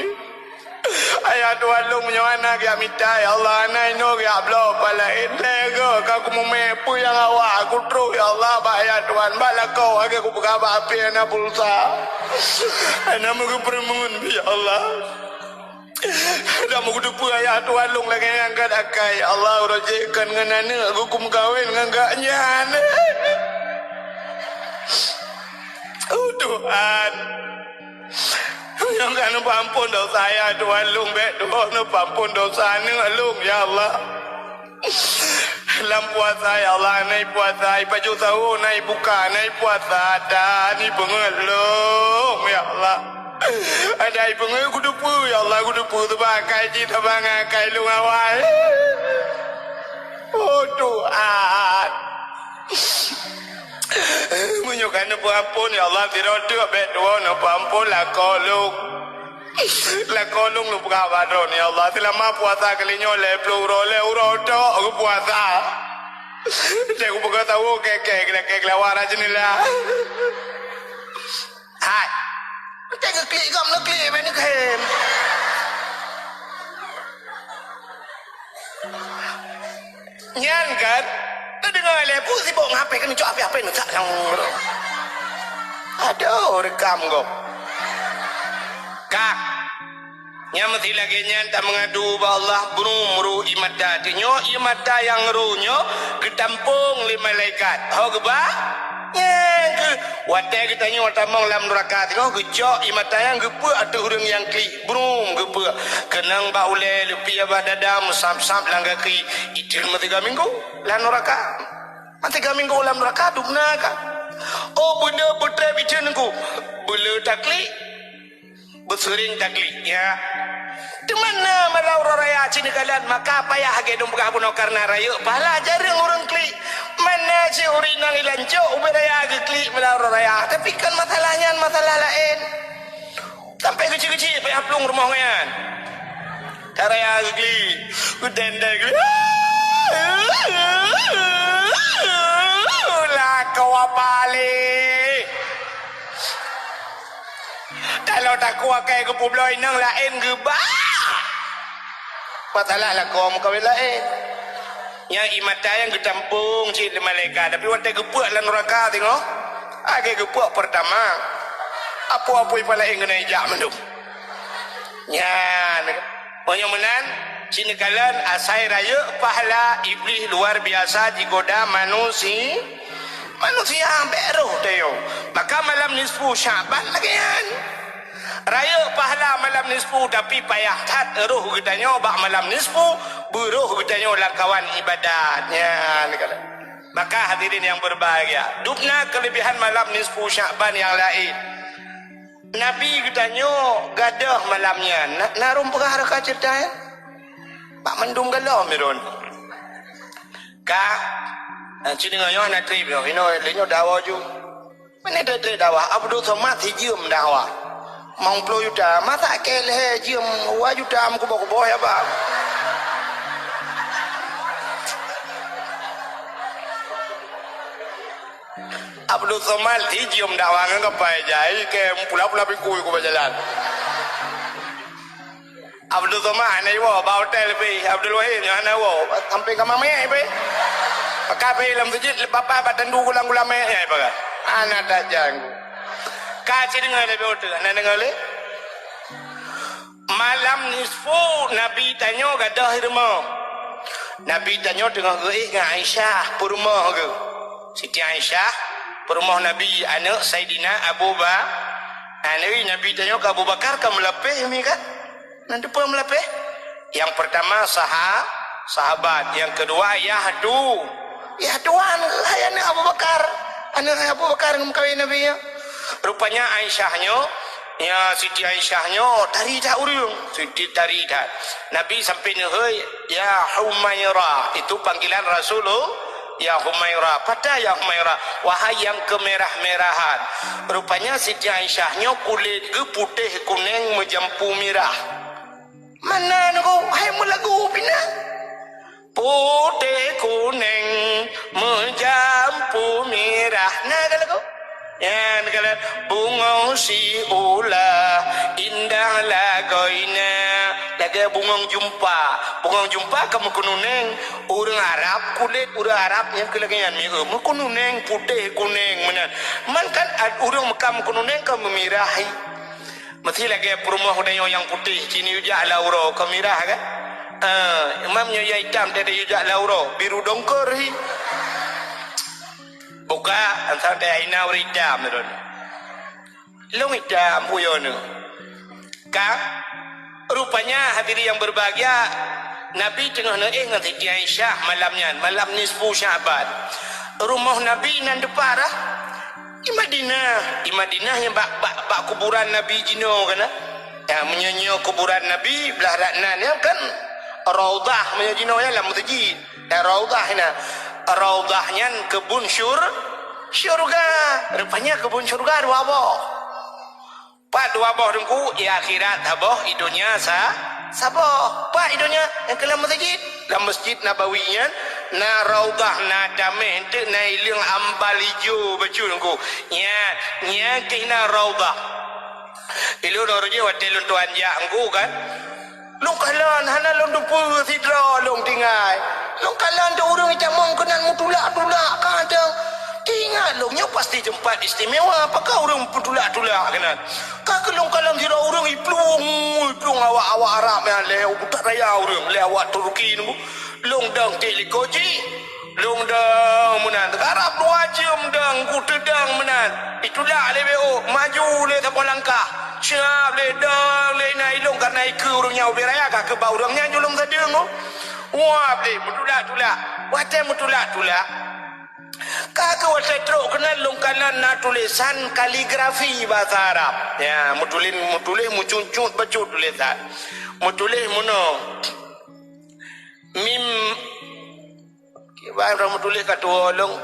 Ayah tuan long menyawana ya minta ya Allah anai no ya blo palain lego aku memepu yang awak aku terus ya Allah ba ayah tuan ba lako aku kupuga ba api ana pulsa. Nama ku permun ya Allah. Dah mau kudupu ayah tuan long lagi yang kadakai Allah rojekan dengan anak hukum kawin dengan gaknya. Oh Tuhan. Yang kan ampun dosa ayah tuan long bet tuan ampun dosa anak long ya Allah. Dalam puasa ya Allah naik puasa baju sahur naik buka naik puasa dan ni pengelong ya Allah. Ada ibu aku dupu ya Allah aku dupu tu bakai cita bangga kai lu awal. Oh Tuhan. Menyokan ampun ya Allah tirodu bet tuan ampun lah kolong. Lah kolong lu buka badron ya Allah selama puasa kalinya le pluro le urodo aku puasa. Saya aku buka tahu kek lawar aja ni lah. Hai. Jangan klik kau nak klik mana kem. Nyan kan? Tu dengar lepu sibuk ngapain kan cak apa nak tak yang. Aduh rekam kau. Kak. Nya mesti lagi nyan tak mengadu ba Allah burung imata tinyo imata yang runyo ketampung li malaikat. Ho geba? Ke watai kita nyo tamang lam neraka tengok gejok imata yang gepe atau orang yang klik burung gepe kenang ba ule lepi abadada musam-sam langga ki itil mati 3 minggu lan neraka mati 3 minggu lam neraka dubna ka oh benda putra bicenku bela taklik bersering taklik ya di mana malau raya cini kalian maka payah hage dum buka puno karena raya pahala jarang orang klik mana si uri nang ilanco uberaya hage klik malau raya tapi kan masalahnya masalah lain sampai kecil-kecil payah plung rumah ngayan karaya hage klik udenda klik lah kau apali kalau tak kuat kayak kepubloi nang lain gebah masalah lah kau muka lain yang imata yang ketampung cik malaikat tapi wantai gepuak lah neraka tengok agak gepuak pertama apa-apa yang lain kena ijak mendung ya banyak menan cini kalian asai raya pahala iblis luar biasa digoda manusia beruh tayo maka malam nisfu Syaban lagi kan raya pahala malam nisfu tapi payah tat eruh kitanya bak malam nisfu beruh kitanya lakawan ibadatnya maka hadirin yang berbahagia dupna kelebihan malam nisfu Syaban yang lain Nabi kitanya gadah malamnya narum perkara ka cerita ya bak mendung galau mirun ka cini ngayo nak trip yo ino lenyo dawa ju mana ada dawa Abdul Somad hijum dawa mau plo yuda mata kele hijum wajuda amku boko ya ba Abdul Somad hijum dawa ngapa jai ke pula-pula piku ku berjalan Abdul Somad ni wo ba hotel pe Abdul Wahid nya na wo sampai ke mame pe pakai pe lam masjid bapa batandu gulang-gulang me ya pa ana ta janggu ka ci dengar le betul ana dengar le malam nisfu nabi tanya gadah rumah nabi tanya dengan dengan Aisyah perumah ke Siti Aisyah perumah nabi anak Saidina Abu Bakar nabi tanya ke Abu Bakar kamu lepeh mi kan nanti pun melepeh yang pertama sahabat yang kedua yahdu yahduan ayahnya Abu Bakar anak Abu Bakar mengkawin nabi ya rupanya Aisyahnya ya Siti Aisyahnya taridah urung Siti taridah nabi sampai nehoi ya Humairah itu panggilan Rasulullah ya Humairah pada ya Humairah wahai yang kemerah-merahan rupanya Siti Aisyahnya kulit ke putih kuning menjampu merah mana nunggu hai melagu pina putih kuning menjampu merah nah kalau ya kalau bunga si ula indah lagoina laga bunga jumpa kamu kununeng orang Arab kulit orang Arab yang kelagian merah kununeng putih kuning mana man kan orang kamu kununeng kamu merahi mesti lagi perumah udah yang putih cini ujak lauro kemirah kan imamnya ya hitam dia ujak lauro biru dongkor hi buka antara dia ina hitam tu long hitam puyono kak rupanya hadirin yang berbahagia Nabi tengah dengan Siti Aisyah malam nisfu Syaban rumah Nabi nan deparah di Madinah yang bak kuburan Nabi Jino kan yang menyanyi kuburan Nabi belah raknan ya kan raudah menyanyi Jino ya lah masjid raudah ina raudahnya kebun syurga rupanya kebun syurga dua boh pak dua boh dengku ya akhirat aboh idunya saboh pak idunya yang ke dalam masjid Nabawinya na raudah na damai ente na ilang ambal hijau baju dengku nya kena raudah ilu dorje watel tuan ja engku kan long kalan hana long dupu sidra long tinggal long kalan tu urang camong kenan mutulak kadang tinggal longnya pasti tempat istimewa apakah urang putulak kenan kak long kalan sidra urang iplung awak Arab yang le utak raya urang le awak Turki nunggu long dang telikoji long dang menan Arab 2 jam dang kutedang menan itulah LBO maju le tapal langkah siap le dang le nai long karena iku urangnya beraya ka ke bau urangnya nyulung sadeng wah le mutulak wate mutulak kak wate truk kena long kanan na tulisan kaligrafi bahasa Arab ya mutulin mucuncut bacut tulisan mutulih mono mim kibar mutulih katolong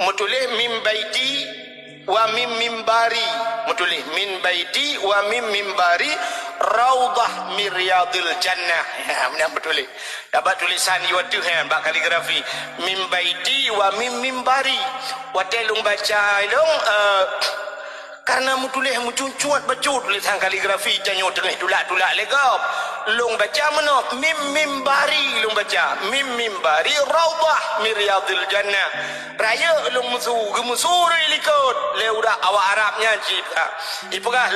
mutulih mim baiti wa mim mimbari mutulih min baiti wa mim mimbari raudah miryadil jannah ya benar betulih dapat tulisan iwatu han bak kaligrafi mim baiti wa mim mimbari watelung baca dong karena mutulih mucuncuat bacut tulisan kaligrafi janyo tengah tulak legap long baca mana mim mimbari long baca mim mimbari raudah miryadil jannah raya long gemusuri likut le udah awak Arabnya cipta ipagah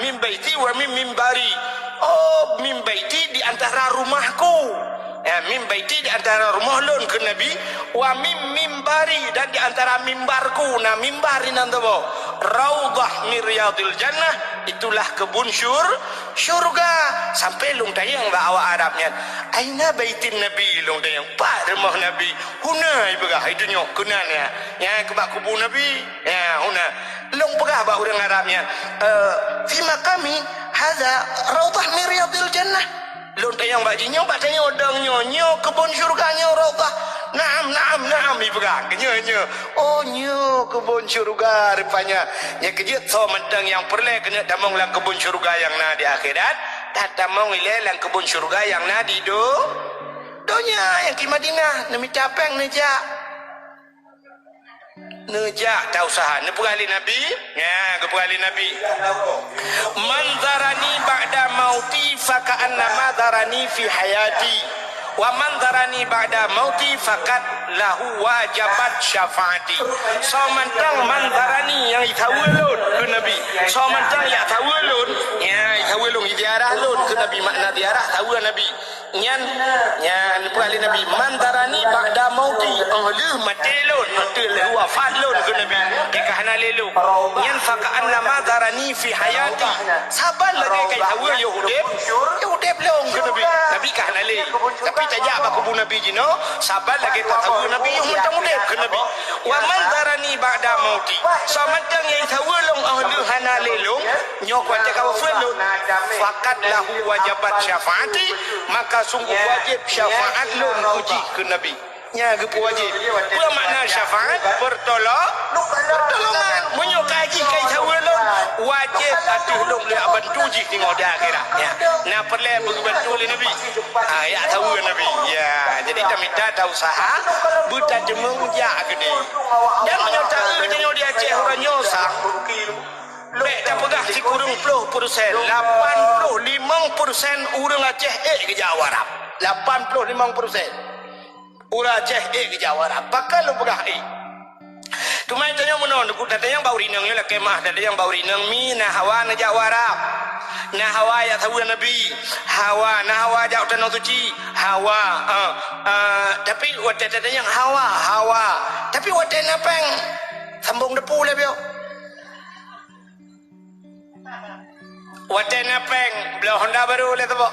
mim baiti wa mim mimbari oh mim baiti di antara rumahku ya mim baiti di antara rumah lon ke Nabi wa mim mimbari dan di antara mimbarku nah mimbari nandabo raudah miryadil jannah itulah kebun syurga sampai long tayang ba awak Arabnya aina baitin Nabi long tayang pak rumah Nabi huna ibagah itunya kunanya ya kebak kubur Nabi ya huna long pegah ba urang Arabnya fi maqami hadza raudah miryadil jannah long tayang bajinya batanya odang nyonyo kebun syurganya raudah Naam ibagah kenyo oh nyo kebun syurga rupanya nya kejut so mentang yang perle kena damong lang kebun syurga yang na di akhirat tak damong ile lang kebun syurga yang na di donya yang di Madinah nami capeng neja Nejak tak usaha. Ni perali Nabi. Ya, ke perali Nabi. Man darani ba'da mauti faka'annama darani fi hayati. Wa man darani ba'da mauti fakat lahu wajabat syafaati. So mantang man darani yang itawulun ke Nabi. So mantang ya tawulun. Ya, itawulun idiarah lun ke Nabi. Makna diarah tahu Nabi. Nyan perali Nabi mandarani ba'da mauti ahlu matelun matul wafat lun ke Nabi dikahna lelu nyan faka'an nama darani fi hayati saban lagi kai tahu yahudib lung ke Nabi Nabi kahna le tapi tajak ba kubu Nabi jino saban lagi tahu Nabi yang mutang ke Nabi wa mandarani ba'da mauti samantang yang tahu lung ahlu hana lelung nyok wajah kawafulun fakat lahu wajabat syafaati maka sungguh wajib syafaat lun uji ke Nabi. Ya, gepu wajib. Apa makna syafaat? Pertolongan. Menyukai kai tawulun wajib atuh lung le bantu ji tengok dah akhirat. Ya. Nah perle bantu le Nabi. Ya tahu Nabi. Ya, jadi kita minta tahu usaha buta demung ja gede. Dan menyukai tengok dia Aceh orang nyosang. Bek dah pegah si kurung 10%, 85% orang Aceh ke Jawa Arab. 85% orang Aceh ke Jawa Arab. Bakal lu pegah Tumai tanya menon ku tanya bau rinang ya kemah dan yang bau rinang mi na hawa na Jawa Arab. Na hawa ya tahu Nabi. Hawa na hawa jauh tanah suci. Hawa tapi wadah tanya hawa. Tapi wadah napeng sambung depu lah bio. Watena peng belau Honda baru le tabo.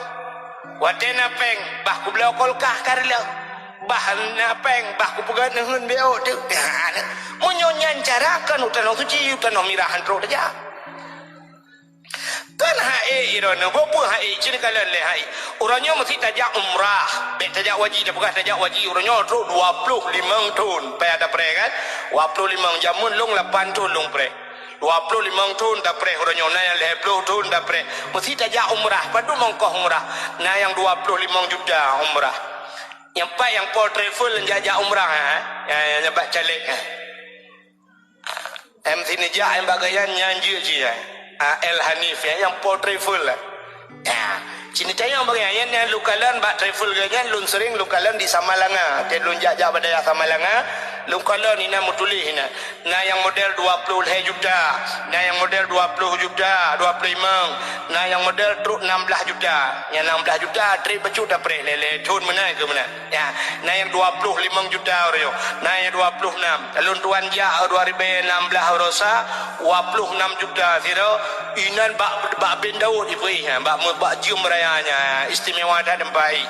Watena peng bah ku belau kolkah karela. Bah na peng bah ku pegat nehun beo tu. Menyonyan carakan utan suci utan mirahan tro aja. Kan hae irona bopo hae cini kalan le hae. Orangnya mesti tajak umrah. Bek tajak wajib dah pegat tajak wajib orangnya tro 25 tahun. Pai ada pre kan? 25 jamun long 8 tahun long pre. 25 tahun dah pre orangnya na yang 20 tahun dah pre mesti tajak umrah padu mongkoh umrah na yang 25 juta umrah yang pak yang pol travel jajak umrah yang nyebat calik sini jah yang bagayan nyanjir je El Hanif yang pol travel sini tanya bagayan yang lukalan bak travel ganyan lun sering lukalan di Samalanga dan lun jajak badaya Samalanga lukalan ina mutulih ina na yang model 20 juta na yang model 20 juta 25 na yang model truk 16 juta yang 16 juta trip becut dah pre lele thun mana ke mana ya na yang 25 juta oryo na yang 26 alun tuan ja 2016 rosa 26 juta siro inan bak bin Daud ipui bak jum rayanya istimewa dah dempai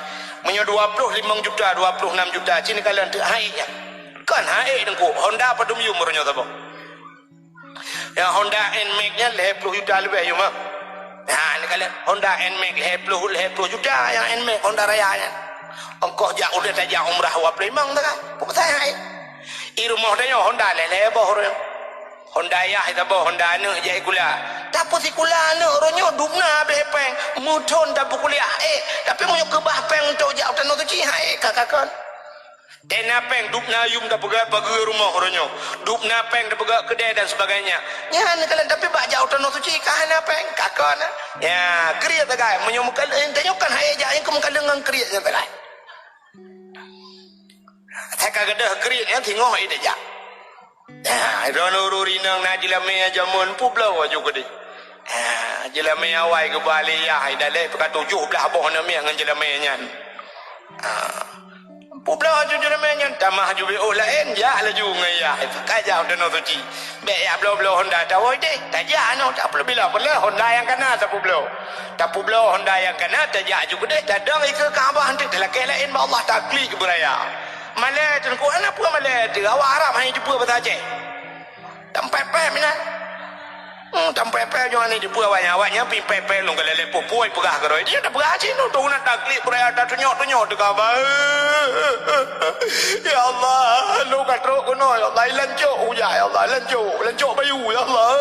menyo 25 juta 26 juta cini kalian tu haiknya kan hae dengku Honda padum yu murnyo tabo ya Honda Nmax nya 20 juta lebih yu mah ni kalian Honda Nmax 20 juta yang Nmax Honda Raya nya engkau jak udah tajak umrah wa plemang tak kan pok saya hae i rumah dia Honda leboh Honda ya tabo Honda ne je kula tapi si kula ne ronyo dumna behpeng muton dapu kuliah tapi mo ke bah peng untuk jak utan tu ci hae kakakon Dena peng dupna yum dah pegat bagi rumah orangnya. Dupna peng dah pegat kedai dan sebagainya. Ya ni kalian tapi bak jauh tanah suci kahana peng kakon. Ya kriya tagai menyumukan tanyakan hai aja yang kemukan dengan kriya tagai. Tak kagak kriya yang tengok ide ja. Ya rono rinang na jilame jamun publau juga deh. Jilame awai ke Bali ya dale pekat 17 boh na mi ngan jilame nyan. Pupla jujur menyan tamah jubi lain ya laju ngaya kajau dan otoci be ya blo Honda tahu deh tajak no tak perlu bila Honda yang kena tak publo Honda yang kena tajak juga deh dadang ikut Kaabah nanti dalam lain Allah takli ke beraya malah tenku anak pun malah tu awak Arab hanya jumpa bahasa Aceh tempat minan tempat jangan ni jumpa awaknya pipe long kalau lepo puai pegah keroi dia dah pegah Aceh no tu nak takli beraya dah tunyok tu Kaabah ya Allah lu katro kuno ya Allah lanjut uja ya Allah lanjut bayu ya Allah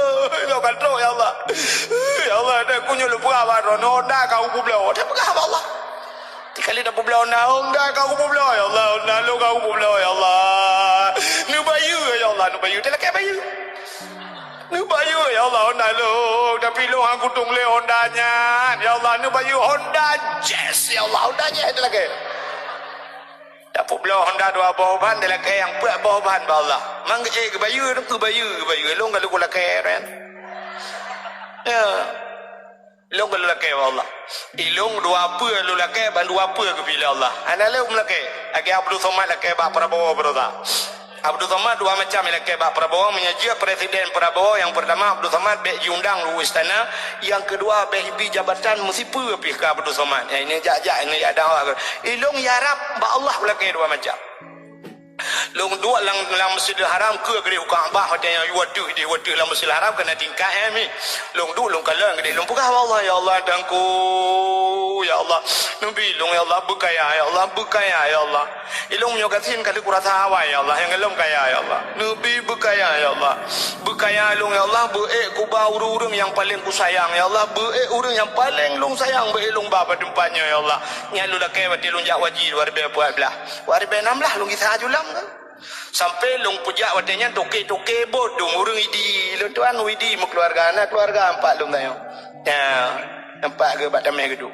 lu katro ya Allah dah kunyo lu pegah rono dah kau kublo dah pegah Allah kali dah pula Honda kau pula ya Allah. Honda lu kau pula ya Allah. Nu bayu ya Allah, nu bayu. Dia laki bayu. Nu bayu ya Allah Honda lu. Tapi lu aku tung le Hondanya. Ya Allah nu bayu Honda Jazz ya Allah. Honda Jazz dia laki. Tak pula Honda dua bawah ban dia laki yang buat bawah ban ba Allah. Mang ke bayu tu ke bayu. Lu kalau ku laki kan. Ya. Long kalau laki Allah. Ilong dua apa lu laki ban dua apa ke bila Allah. Ana lu laki. Agi Abdul Somad laki ba Prabowo berada. Abdul Somad dua macam laki ba Prabowo menyaji presiden Prabowo yang pertama Abdul Somad be diundang lu istana, yang kedua be hibi jabatan mesti pi ke Abdul Somad. Ya ini jak-jak ini ada awak. Ilong ya Rab ba Allah laki dua macam. Long dua lang Masjidil Haram ke gede Kaabah yang wadu di wadu lang Masjidil Haram kena tingkat mi. Long du long kalang gede long pegah Allah ya Allah dangku ya Allah. Nabi long ya Allah berkaya ya Allah berkaya ya Allah. Ilong nyo kasin kali kurasa awai ya Allah yang elom kaya ya Allah. Nabi berkaya ya Allah. Berkaya long ya Allah ku ba urung yang paling ku sayang ya Allah. Urung yang paling long sayang long bapa tempatnya ya Allah. Nyalu dak ke wati long jak wajib warbe buat belah. Warbe 16 long kisah ajulam kan. Sampai long pujak watenya toke-toke bodong urung idi lu tuan widi mu keluarga anak keluarga empat long tayo. Ya, empat ke batam me geduk.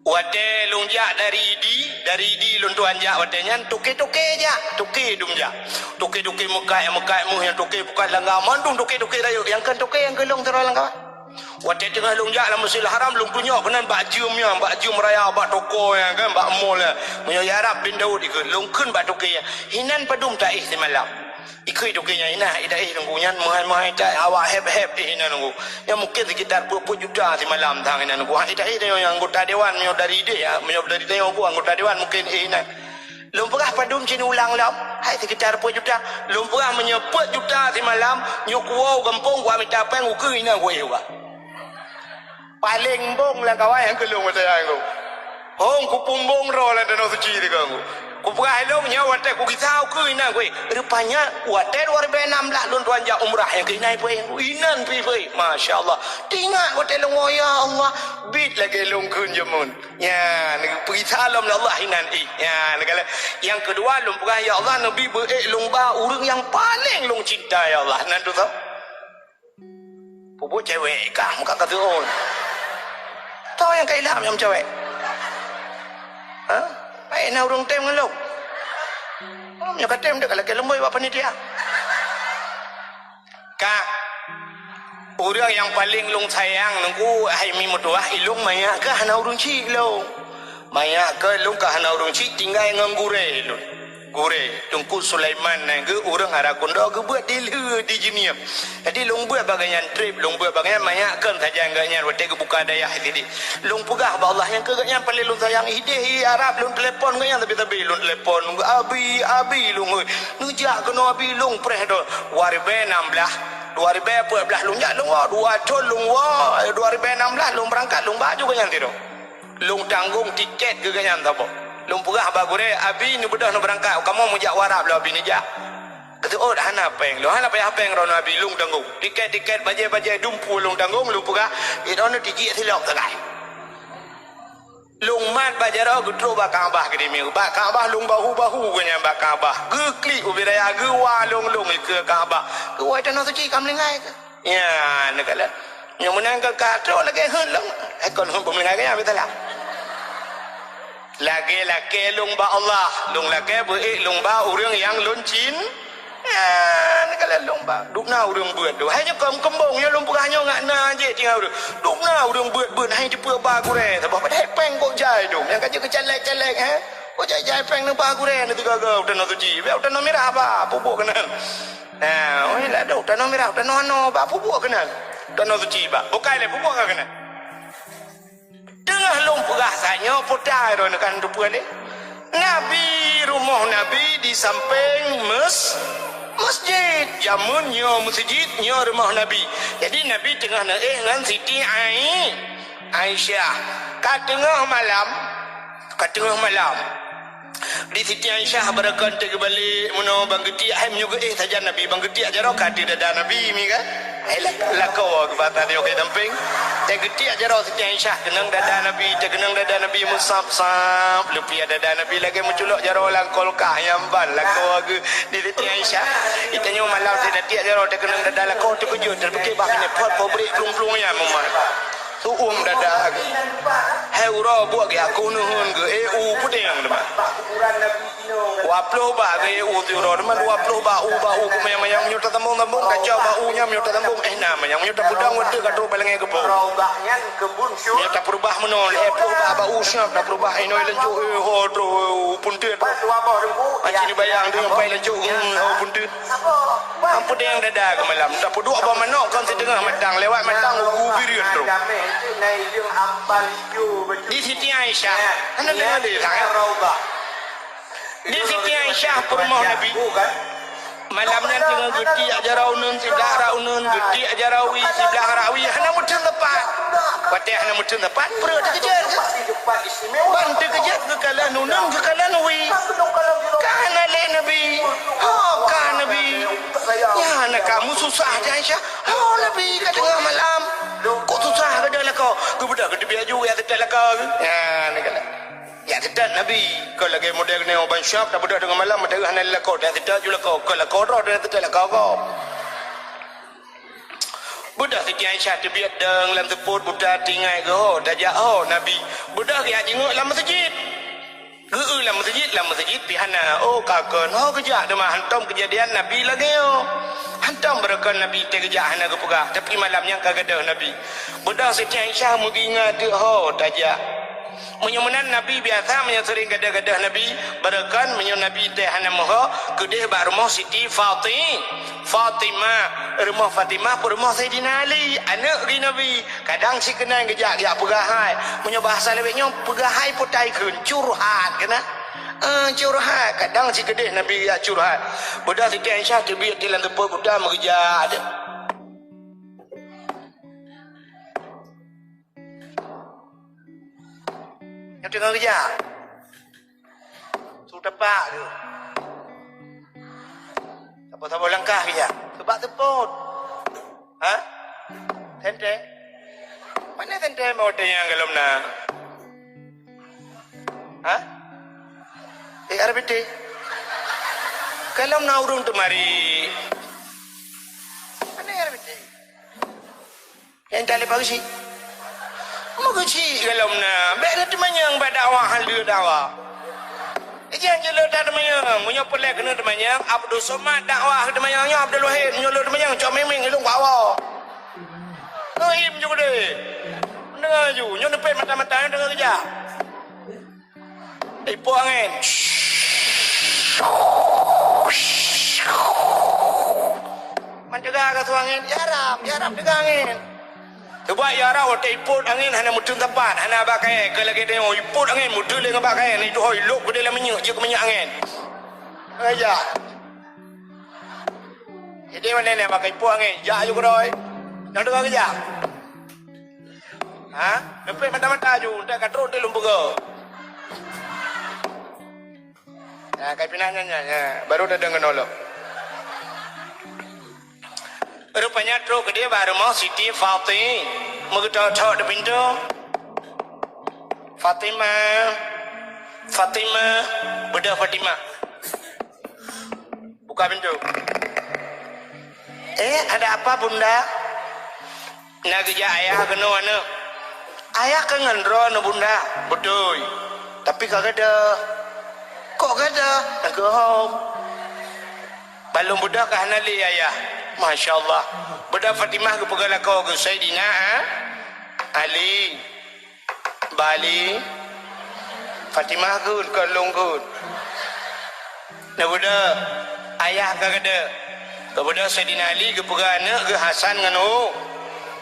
Wate long jak dari idi long tuan jak watenya toke-toke jak, toke dum jak. Toke-toke muka mu yang toke bukan langgar mandung toke-toke dayo yang kan toke yang gelong terang langgar. Wate tengah longjak dalam Masjidil Haram long tunjuk kenan bak jumnya bak jum raya bak toko yang kan bak mall punya Arab bin Daud ikut long kun bak toke hinan padum taih semalam ikut tokenya ina ida nunggunya mahal tak awak heb hinan nunggu yang mungkin sekitar 20 juta semalam tang hinan nunggu ida yang anggota dewan menyo dari dia menyo dari dia anggota dewan mungkin hinan long perah padum sini ulang lam hai sekitar 10 juta long perah menyebut juta semalam nyukuau kampung gua minta peng uku ina gua juga paling bong lah kawan yang kelung macam aku. Hong kupung bong roh lah dan suci di kamu. Kupung helong nyawa tak kukisau ke ina gue. Rupanya water 2016 lun tuan jak umrah yang ke ina gue. Inan pi. Masya Allah. Tinggal water long ya Allah. Bit lagi long kun jamun. Ya, pergi salam Allah inan Ya, negala. Yang kedua long pegah ya Allah Nabi long ba urang yang paling long cinta ya Allah. Nanti tu. Pupu cewek kah muka kata on. Tahu yang kailah macam cewek. Ha? Baik nak urung tem ngelok. Yang kata tem dekat laki lemboy apa ni dia? Kak, orang yang paling long sayang nunggu hai mi mutuah ilung maya ke hana urung cik lo. Maya ke long ke hana urung cik tinggal ngangure lo. Gure Tungku Sulaiman ke orang Arakondo ke buat dilu di Jeniam. Jadi long buat bagaian trip, long buat bagaian mayakkan saja enggaknya waktu ke buka daya jadi. Long pegah ba Allah yang kegaknya paling long sayang ide Arab long telefon ke yang tapi long telefon abi long nujak kena abi long preh do 2016 2014 long jak long dua col long 2016 long berangkat long baju ke yang tido. Long tanggung tiket ke yang tapo. Lumpurah bagure abi ni bedah no berangkat kamu mujak warap lo abi ni jak kata oh dah hana peng lo hana payah peng rono abi lung tanggung tiket baje dumpu lung tanggung lumpurah itu no tiji silap takai lung mat bajaro gutro bakabah ke demi bakabah lung bahu kenya bakabah ge klik ubiraya ge walung ke kabah ke wai tanah suci kamlingai ya negala yang menang ke katro lagi henlang ekon hun pemlingai ke ya betul lagi lung ba Allah lung lagi lung ba urang yang luncin kalau lung ba dukna urang buat tu hanya kembong ya lung pegahnya ngak na je tinggal dukna urang buat hanya cepa ba gure sebab pada peng kok jai tu yang kaje kecelek kok jai peng na ba gure nanti gagal utan suci biar utan merah ba pupuk kenal oh lah dah utan merah utan no ba pupuk kenal utan suci ba bukai le pupuk ka kenal tengah long pegah sanya putai ro kan rupa ni Nabi rumah Nabi di samping masjid jamunnya masjidnya rumah Nabi jadi Nabi tengah dengan Siti Aisyah kat tengah malam di Siti Aisyah berakan balik meno bang getiak hem juga saja Nabi bang getiak jaro kat dada Nabi mi kan Lakau ke batas dia okey tamping. Dia gede aja roh Siti Aisyah kenang dada Nabi, dia kenang dada Nabi musab-sab. Lepi dada Nabi lagi menculok jaro langkol kah yamban lakau ke di Siti Aisyah. Itanya malam dia dak dia roh dia kenang dada lakau terkejut terfikir bah kena pot pobrik plung-plung ya mama. Tuum dada ke. Hai uro buat ke aku nuhun ke pudeng demak. Waploh ba ke tu uro demak waploh ba ku mayang nyut tambung kacau baunya nyut tambung nama yang nyut budang wede kado balengai ke bau. Dia tak berubah menol ploh ba bau siap tak berubah ino lenju ho tro puntet. Macam ni bayang dia pai lenju ho puntet. Ampun dia yang dada ke malam tak peduk apa manok kan setengah matang lewat matang ugu biriun tro. Di Siti Aisyah anda dengar dia sangat di Siti Aisyah rumah Nabi malamnya tengah gede aja raunun sebelah raunun gede aja rawi sebelah rawi hana mudun tepat patih hana mudun tepat perut kejar bantu kejar ke kalah nunung ke kalah nuwi kana le Nabi kan Nabi ya anak kamu susah aja Aisyah Nabi kat tengah malam kok susah ke dalam kau budak ke biaju ya tidak kau ya ni kala ya tidak Nabi kau lagi model ni oban syap tak budak dengan malam ada hana lakau dah tidak juga kau kalau kau dah tidak kau budak Siti Aisyah terbiat deng lam teput budak tinggai ke dah jauh Nabi budak ya jenguk lam masjid lam masjid pihana kakon kejak dah hantam kejadian Nabi lagi hantam berakan Nabi terkejak hana ke pegah tapi malamnya kagadah Nabi budak Siti Aisyah mengingat tajak menyumenan Nabi biasa menyering gadah-gadah Nabi berakan menyun Nabi teh hana moho kedih bak rumah Siti Fatimah rumah Fatimah pun rumah Sayyidina Ali anak di Nabi kadang si kenal kejak pegahai menyo bahasa lebihnya pegahai putai kun curhat kena curhat kadang si kedih Nabi curhat budak Siti Aisyah terbiat di dalam tempat budak mengejar ada yang tengah kerja sudah pak tu siapa-siapa langkah kerja sebab teput tenteng mana tenteng mau yang kalau nak RBT kalau nak urung tu mari mana RBT yang tali pagi Muguci kalau na, benda tu manyang berdakwah hal dia dakwah. Jangan jelo dah manyang, munyo pelak kena manyang, Abdul Somad dakwah tu manyangnya Abdul Wahid munyo tu manyang, cok memeng ilung bawa. Noim juga deh. Dengar ju, nyo nepet mata-mata dengar kerja. Ipo angin. Menjaga ke tu angin, yarap dengar angin. Sebab ya raw iput angin hana mudun tempat hana bakai ke lagi dia iput angin mudun dengan bakai ni tu hoi lok ke dalam minyak je ke minyak angin aja jadi mana ni pakai iput angin ja juga roi nak dengar kerja lepas mata-mata ju tak katrol dia lumpuga kai pinanya baru dah dengar nolok rupanya truk dia baru mau Siti Fatimah mengetok di pintu Fatimah budak Fatimah buka pintu ada apa bunda nak kerja ayah kena mana ayah kan ngendro bunda betul tapi kagak ada kok ada nak go home balung budak kah nali ayah Masya Allah budak Fatimah ke pegang lakau ke Sayyidina Ali Bali Fatimah ke longkut nak budak ayah ke kada ke budak Sayyidina Ali ke pegang anak ke Hasan dengan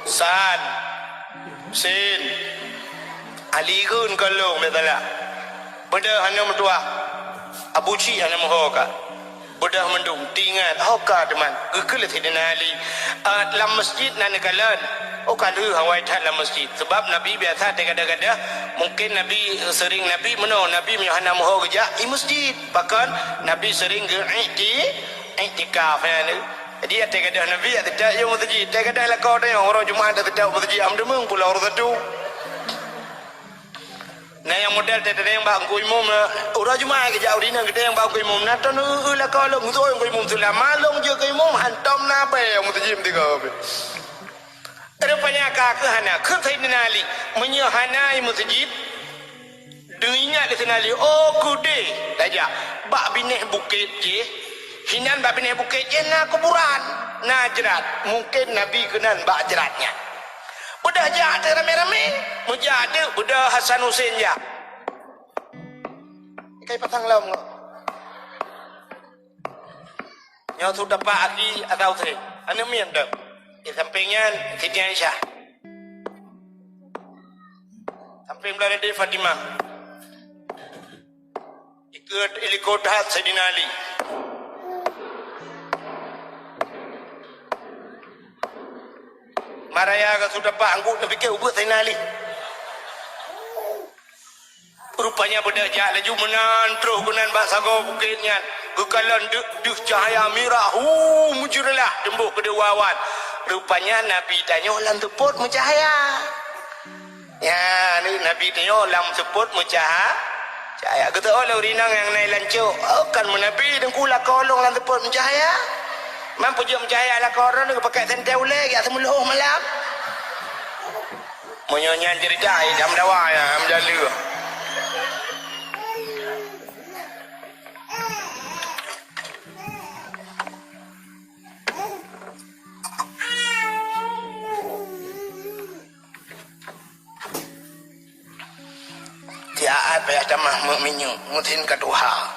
San Sin Ali ke long betala budak hanya mertua Abu Ci hanya mohoka budak mendung tingat hoka teman gekele Sayyidina Ali dalam masjid nan kalan kalau hawai tak dalam masjid sebab Nabi biasa kadang-kadang mungkin Nabi sering Nabi Nabi Yohana moho kerja di masjid bahkan Nabi sering iktikaf ya dia tegadah nabi ada yang mutaji tegadah la kau dah orang Jumaat ada mutaji am demung pulau orang tu nah yang model tadi yang bangku imam orang Jumaat ke jauh di nang kita yang bangku imam nah tu la kau long tu yang imam tu lah malong je ke imam hantam nabe yang mutaji tiga rupanya kakak hana kertai nali menyahana mutaji dengingat di senali oh kude saja bak bineh bukit je hinan bak bineh bukit je na kuburan na jerat mungkin nabi kenal bak jeratnya budak jahat rame-rame mujahid budak Hasan Hussein ya kai pasang lam nyaw tu dapat lagi atau tu anu mien dak di sampingnya Siti Aisyah samping belakang di Fatimah ikut helikopter Sayyidina Ali maraya ka sudah panggu tapi ke ubah Sayyidina Ali rupanya budak jahat laju menan terus gunan bahasa kau bukitnya gekalan duh cahaya merah mujurlah tembuk kedua awan rupanya Nabi tanya lam teput mencahaya ya ni Nabi tanya lam teput mencahaya cahaya kata oh laurinang yang naik lancuk oh kan menabi dan kula kolong lan teput mencahaya mampu je mencahaya lah korang ni pakai sentai ulek ya semuluh malam menyonyan cerita idam dawa ya menjala tiaat bayar damah mukminnya mutin kaduha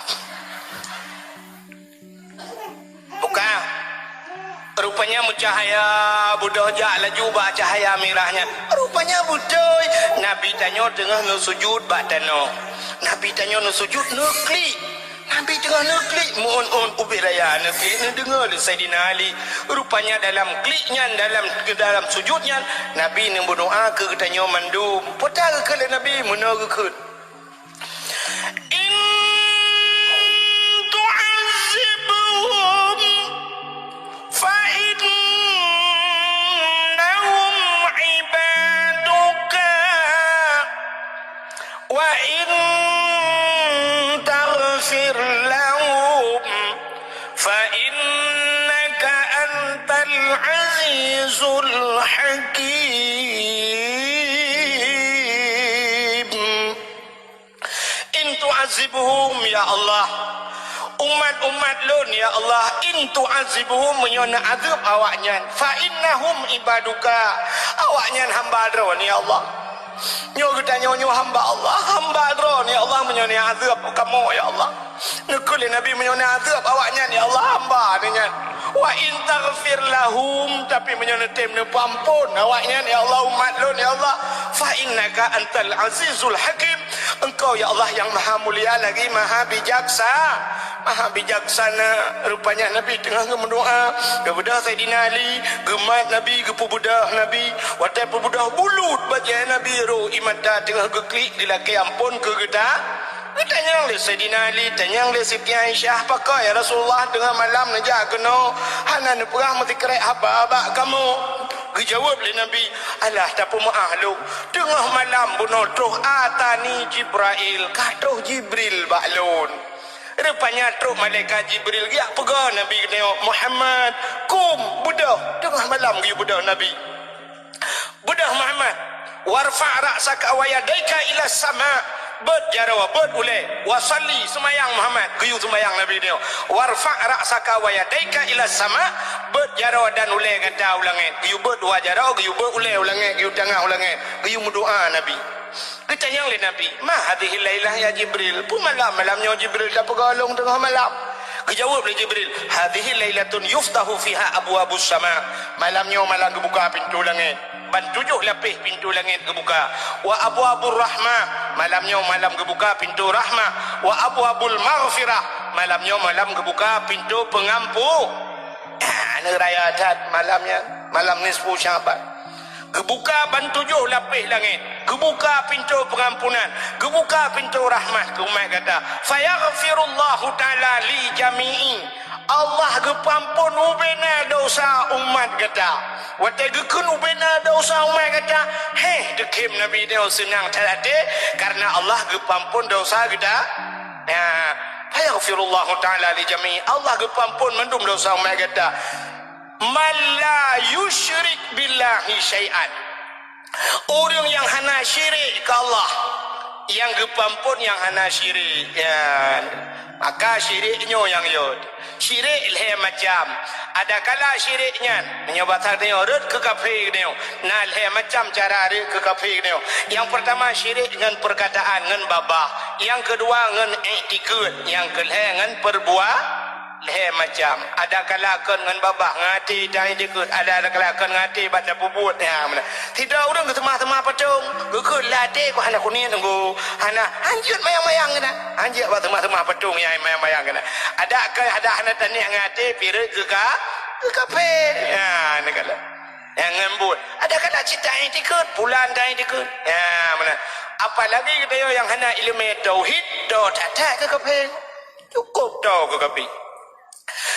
bukan rupanya mencahaya budak jak laju bak cahaya merahnya rupanya budak Nabi tanya tengah nu sujud bak tanah Nabi tanya nu sujud nu klik Nabi tengah nu klik muun ubih raya nu klik nu dengar Sayyidina Ali rupanya dalam kliknya dalam sujudnya Nabi nu berdoa ke tanya mandu putar ke Nabi menaga ke وإن تغفر لهم فإنك أنت العزيز الحكيم إن تعذبهم يا الله umat-umat lun ya Allah in tu'azibuhum menyona azab awaknya fa innahum ibaduka awaknya hamba dron ya Allah nyo kita nyo hamba Allah hamba dron ya Allah menyona azab kamu ya Allah nekul Nabi menyona azab awaknya ya Allah hamba dengan wa in taghfir lahum tapi menyona tem ne pampun awaknya ya Allah umat lun ya Allah fa innaka antal azizul hakim engkau ya Allah yang maha mulia lagi maha bijaksana rupanya Nabi tengah berdoa kepada Sayyidina Ali gemat Nabi kepubudah Nabi watai pubudah bulut baca Nabi ro imada tengah geklik dilaki ampun ke geda tanya oleh Sayyidina Ali tanya oleh Siti Aisyah pakai ya Rasulullah tengah malam najak kena hanan perang mati kerek apa kamu dijawab oleh Nabi alah tapu ma'ahluk tengah malam bunuh terus atani Jibril katuh Jibril baklun rupanya terus malaikat Jibril ya pegang Nabi tengok Muhammad kum budak tengah malam dia budak Nabi budak Muhammad warfa' ra'saka wa yadaika ila sama bed jarawa bed ule wasalli semayang Muhammad giyu semayang Nabi dia warfa' ra'saka wa yadaika ila sama bed jarawa dan ule kata ulangin giyu bed dua jarawa giyu bed ule ulangin giyu tengah ulangin giyu mendoa Nabi ditanya oleh Nabi ma hadhihi lailah ya Jibril pun malamnya Jibril dah pergalung tengah malam dijawab oleh Jibril hadhihi lailatun yuftahu fiha abwabus sama malamnya malam kebuka pintu langit ban 7 lapis pintu langit kebuka wa abwabur rahmah malamnya malam kebuka pintu rahmah wa abwabul maghfirah malamnya malam kebuka pintu pengampun raya adat malamnya malam nisfu Syaban kebuka ban 7 lapis langit kebuka pintu pengampunan kebuka pintu rahmat umat kata fayaghfirullahu ta'ala li jami'i Allah gepampun ubena dosa umat kata. Wate gekun ubena dosa umat kata. Dekim Nabi dia senang terade karena Allah gepampun dosa kita. Ya, fayaghfirullah taala li jami'. Allah gepampun mendum dosa umat kata. Man la yusyrik billahi syai'an. Orang yang hana syirik ke Allah, yang gepampun yang hana syirik, ya, maka syiriknya yang yud. Syirik leh macam ada kala syiriknya menyebabkan dia rut ke kafir dia. Nah leh macam cara dia ke kafir dia. Yang pertama syirik dengan perkataan dengan babah, yang kedua dengan i'tikad, yang kelih dengan perbuatan. Leh macam ada kalakan dengan babah ngati dai dikut, ada kalakan ngati baca bubut ya mana tidak orang ke temah-temah patung gekut late ko hana kunin tunggu hana anjut mayang-mayang kena anjut ba temah-temah patung yang mayang-mayang kena ada hana tani ngati pire ke kafe ya negala yang ngembut ada kala cita yang dikut bulan dai dikut ya mana apalagi kita yang hana ilmu tauhid do tak ke kafe cukup do ke kafe.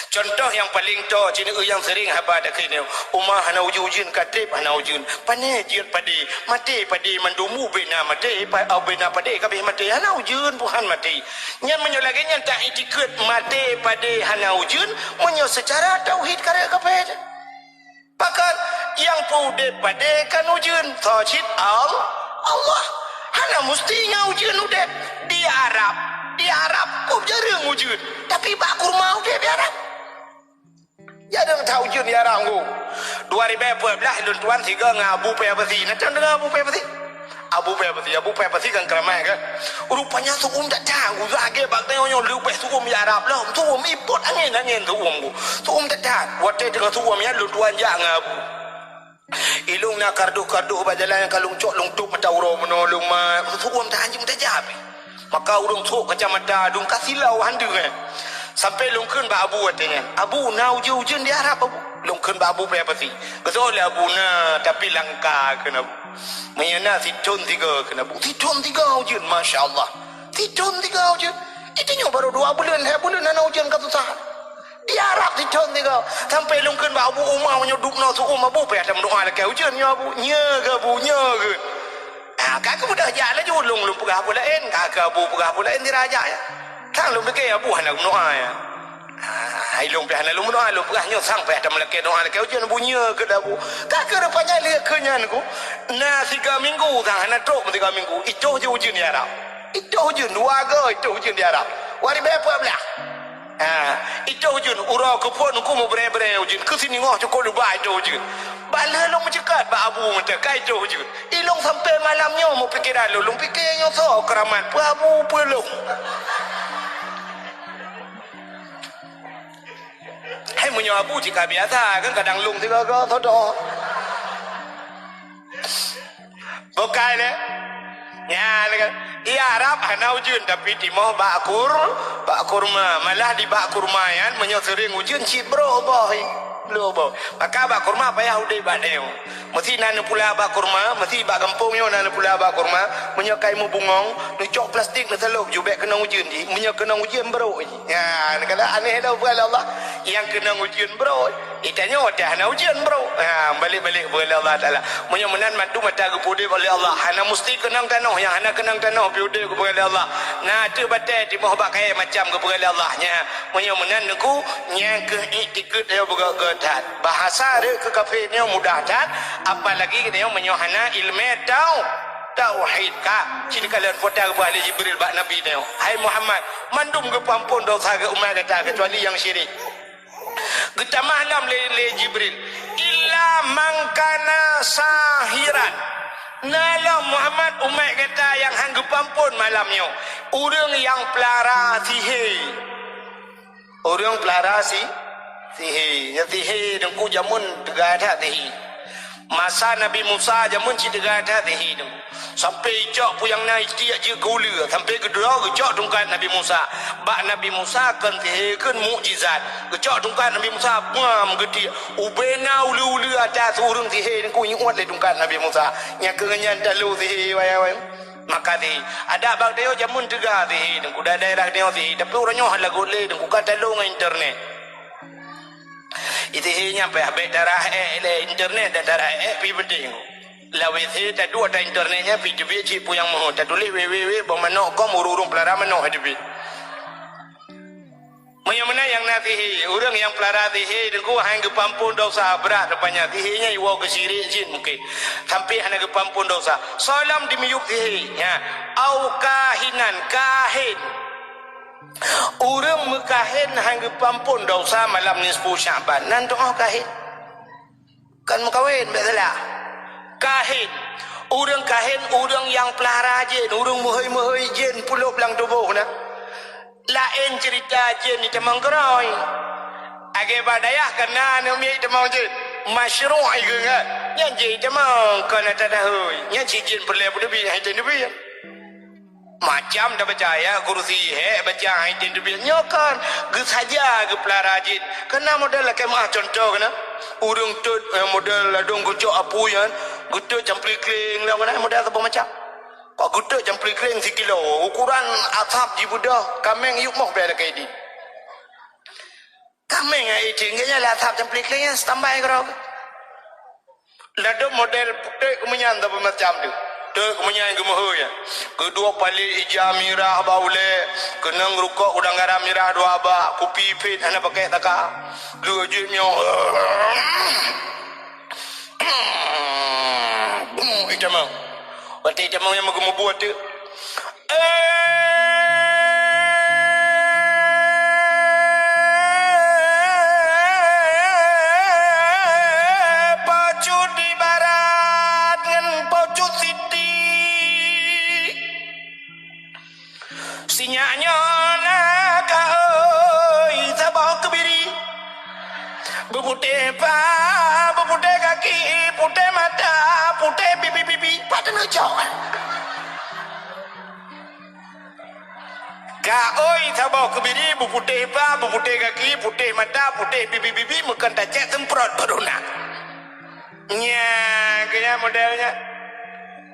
Contoh yang paling to cina yang sering haba dak ni umah hana ujun katip hana ujun pane jiat padi mati padi mandumu bena mati pa au bena padi kabeh mati hana ujun buhan mati nyan menyo lagi nyan tak itikut mati padi hana ujun menyo secara tauhid kare kabeh bahkan yang pude padi kan ujun tauhid Allah hana mestinya ujun udah di Arab kok jarang ujun tapi bak kurma udah di Arab. Ya dong tahu jun ya ranggu 2012 lun tuan tiga ngabu pebasi nanti dengar abu pebasi kan keramai kan rupanya tuum tak tahu lagi bak tengoknya lupa tuum ya Arab lah tuum ipot angin tuum tak tahu waktu dengan tuum ya lun tuan jak ngabu ilung nak karduh bajalan yang kalung cok lung tuk mata uro menolong ma tuum tak anjing tak jabe maka urung tuk kacamata dung kasilau handu kan sampai lungkun ba abu katanya abu na ujun di Arab abu lungkun ba abu apa sih betul abu na tapi langka kena menyana titun tiga kena bu titun tiga ujun masya-Allah titun tiga ujun itu nyo baru 2 bulan na ujun kata sah di Arab titun tiga sampai lungkun ba abu umah menyudup na tu abu pe ada doa lek ujun nyo abu nya ke kakak mudah jalan je ulung pegah pula kakak abu pegah pula diraja ya sang lu mikir abu hana doa ya ai long pe hana lu doa lu pegahnya sang pe ada meleke doa leke ujian bunyi ke dabu kakak rupanya lihat kenyan ku na 3 minggu sang hana trok 3 minggu itu je ujian di Arab itu ujian 2 ke itu ujian di Arab wari berapa belah itu ujian ura ke pun ku mau bre ujian ke sini ngoh cukup dubai itu ujian bala long mencekat ba abu mata kai itu ujian ilong sampai malamnya mau pikiran lu pikirnya so keramat abu pelong. Hai menyo abu jika biasa kan kadang lung tiga ke todo bukai le ya kan iya Arab hana ujun tapi di mau bak kurma malah di bak kurmayan menyo sering ujun cibro boy lo boy maka bak kurma payah udai badeu mesti nan pula bak kurma mesti bak kampungnya nan pula bak kurma menyo kai mu bungong nu cok plastik nu teluk jubek kena ujun di menyo kena ujun bro ya kata aneh dah bukan Allah yang kena ujian bro itanya dah hana ujian bro balik boleh Allah Taala menyo menan madu mata kepude oleh Allah hana mesti kenang tanah yang hana kenang tanah piude kepada Allah nah tu batai di moh bakai macam kepada Allah nya menyo menan ku nya ke iktikad dia begagat bahasa dia ke kafir nya mudah tat apalagi dia menyo hana ilmu tauhid ka ciri kalian foto kepada Jibril bak Nabi dia hai Muhammad mandum ke pampun dosa ke umat kata kecuali yang syirik kita malam le Jibril illa mangkana sahiran nala Muhammad umat kata yang hang pampun malamnya orang yang pelara sihir orang pelara sihir sihir dengku jamun tegada sihir masa Nabi Musa jamun ci tegada sihir sampai cok puyang naik dia je gula sampai kedua cok tungkat Nabi Musa bak Nabi Musa kan tehkan mukjizat cok tungkat Nabi Musa pam gede ubena ulu atas urung tehir ku ingat le tungkat Nabi Musa nya kenyan dalu tehir wai maka deh ada bak dia jamun tega tehir ku daerah dia tehir tapi orangnya halago le ku kata lu internet Itu hanya baik darah internet dan darah pi penting. Lawit tak dua ta internetnya pi debi cip yang mau tak tulis www.manok.com urung pelara manok debi. Mana yang natihi orang yang pelara tihi dengku hang kepampun dosa berat depannya tihinya iwa ke sirik jin mungkin sampai hang kepampun dosa salam dimiyuk tihi ya au kahinan kahin orang mekahin hang kepampun dosa malam nisfu Syaban nan doa kahin kan mengkawin betul kahin orang kahin orang yang pelara jin orang muhai jin puluh belang tubuh na lain cerita jin ni temang keroi age badayah kena numi temang jin masyru' ke kan yang jin temang kena tadahui yang jin perle bedebi hai jin debi macam dah percaya kursi baca hai jin debi nyokan ge saja ge pelara jin kena model kemah contoh kena urung tut model ladung gocok apu yan gutut campur kling lah kena model apa macam kok guduk jam kering sekilo ukuran atap di budak kameng yuk moh bela kayak di kameng ai tinggalnya lah atap jam keringnya standby kau laduk model putih kemenyan tapi macam tu tu kemenyan gemuh ya kedua pali ija mirah baule kenang rukuk udang garam mirah dua abak kopi pit anak pakai taka lu jimyo itu mah Waktu itu yang mau buat tu. Pocut di barat dengan pocut siti. Sinyaknya nak kau sabah kebiri. Beputih pa, beputih kaki, putih mata, putih pipi, pada nak jauh. Kau sabah kebiri, beputih pa, beputih kaki, putih mata, putih pipi, makan tajak semprot baru nak. Nya, kaya modelnya.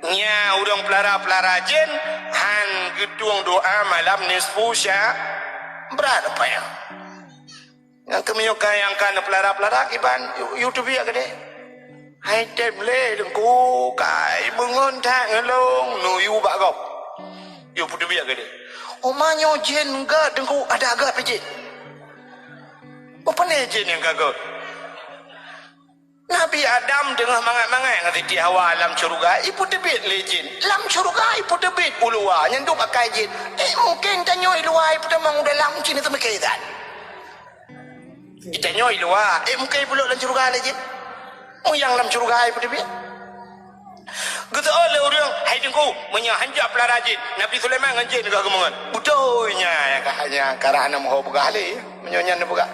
Nya, urang pelara jin, han getuang doa malam nisfu Syaban. Berat apa ya? Yang kemiyuka yang kan pelara kiban YouTube ya gede hai tem le dengku kai bengon thang long nu yu bak gop yu putu biak gede omanyo jin ga dengku ada agak pejin apa ne jin yang gagal Nabi Adam tengah mangat-mangat ngati di hawa alam syurga ipu tebit le jin lam syurga ipu tebit ulua nyanduk pakai jin mungkin tanyo ilua ipu tamang dalam jin itu mekaitan kita nyoi luar mungkin pulak dalam syurga lagi yang dalam syurga itu dia kata oleh orang hai dengku menyahanjak pelara jin Nabi Sulaiman dengan jin juga kemangan betulnya yang hanya karena mahu buka hali menyonyan buka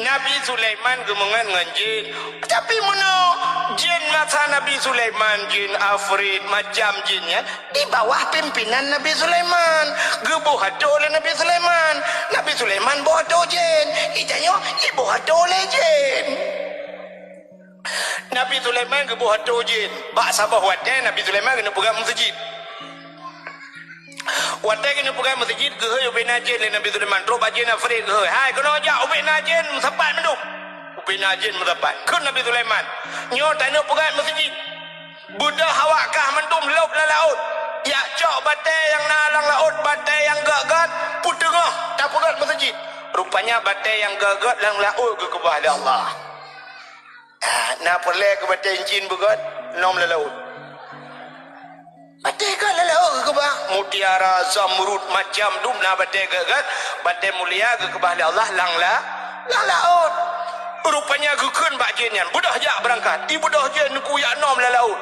Nabi Sulaiman kemangan dengan jin tapi mana jin masa Nabi Sulaiman jin afrid macam jinnya di bawah pimpinan Nabi Sulaiman gebuh hatu oleh Nabi Sulaiman buah hatu jin itanya ibu hatu oleh jin Nabi Sulaiman gebuh hatu jin bak sabah wadah Nabi Sulaiman kena pegang masjid wadah kena pegang masjid gehe ubin jin le Nabi Sulaiman terus bajin afrid gehe hai kena ajak ubin jin sepat menduk ubin jin medapat kun Nabi Sulaiman nyo tanya pegang masjid budak hawakah mendum laut laut ya cok batai yang nalang laut batai yang gagat putengah tak pegat masjid rupanya batai yang gagat lang laut ke kepada Allah nak perle ke batai jin begat nom laut batai ke laut ke bah mutiara zamrud macam dum na batai gagat batai mulia ke kepada Allah lang laut rupanya gukun bak jinyan budah jak berangkat ibu dah jin ku ya nom la laut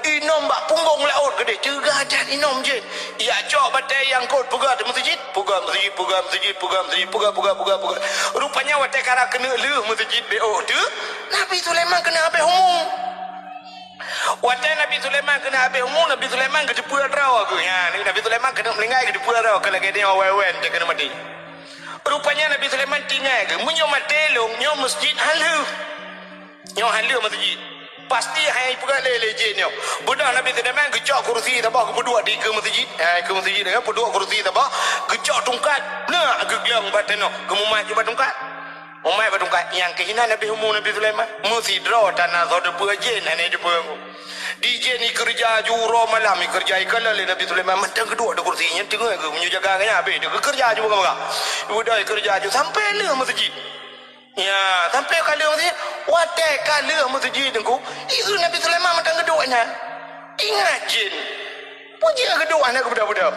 inom bak punggung laut gede cegah dan inom jin ya cok batai yang kot pegat masjid rupanya watai kara kena le masjid bo tu Nabi Sulaiman kena habis umum watai Nabi Sulaiman kena habis umum Nabi Sulaiman ke jepul rawa ke ya Nabi Sulaiman kena melinggai ke jepul rawa kalau dia wawen dia kena mati rupanya Nabi Sulaiman tinggal ke munyo matelong nyo masjid halu masjid pasti hai pegang lele je nyo budak Nabi Sulaiman gecok kursi tabah ke berdua di ke masjid ke masjid dengan berdua kursi tabah gecok tungkat nak geglang bateno kemumat je tungkat Umai batungkat yang kehina Nabi Humu Nabi Sulaiman. Mesti draw tanah zona berjen ane de pengu. DJ ni kerja juro malam ni kerja ikala le Nabi Sulaiman matang kedua de kursinya tengah ke menjaga kanya habis dia kerja juga kamu. Udah kerja juga sampai le masjid. Ya, sampai kali masjid. Watai kali masjid tengku. Itu Nabi Sulaiman matang kedua nya. Ingat jin. Puji kedua anak budak-budak.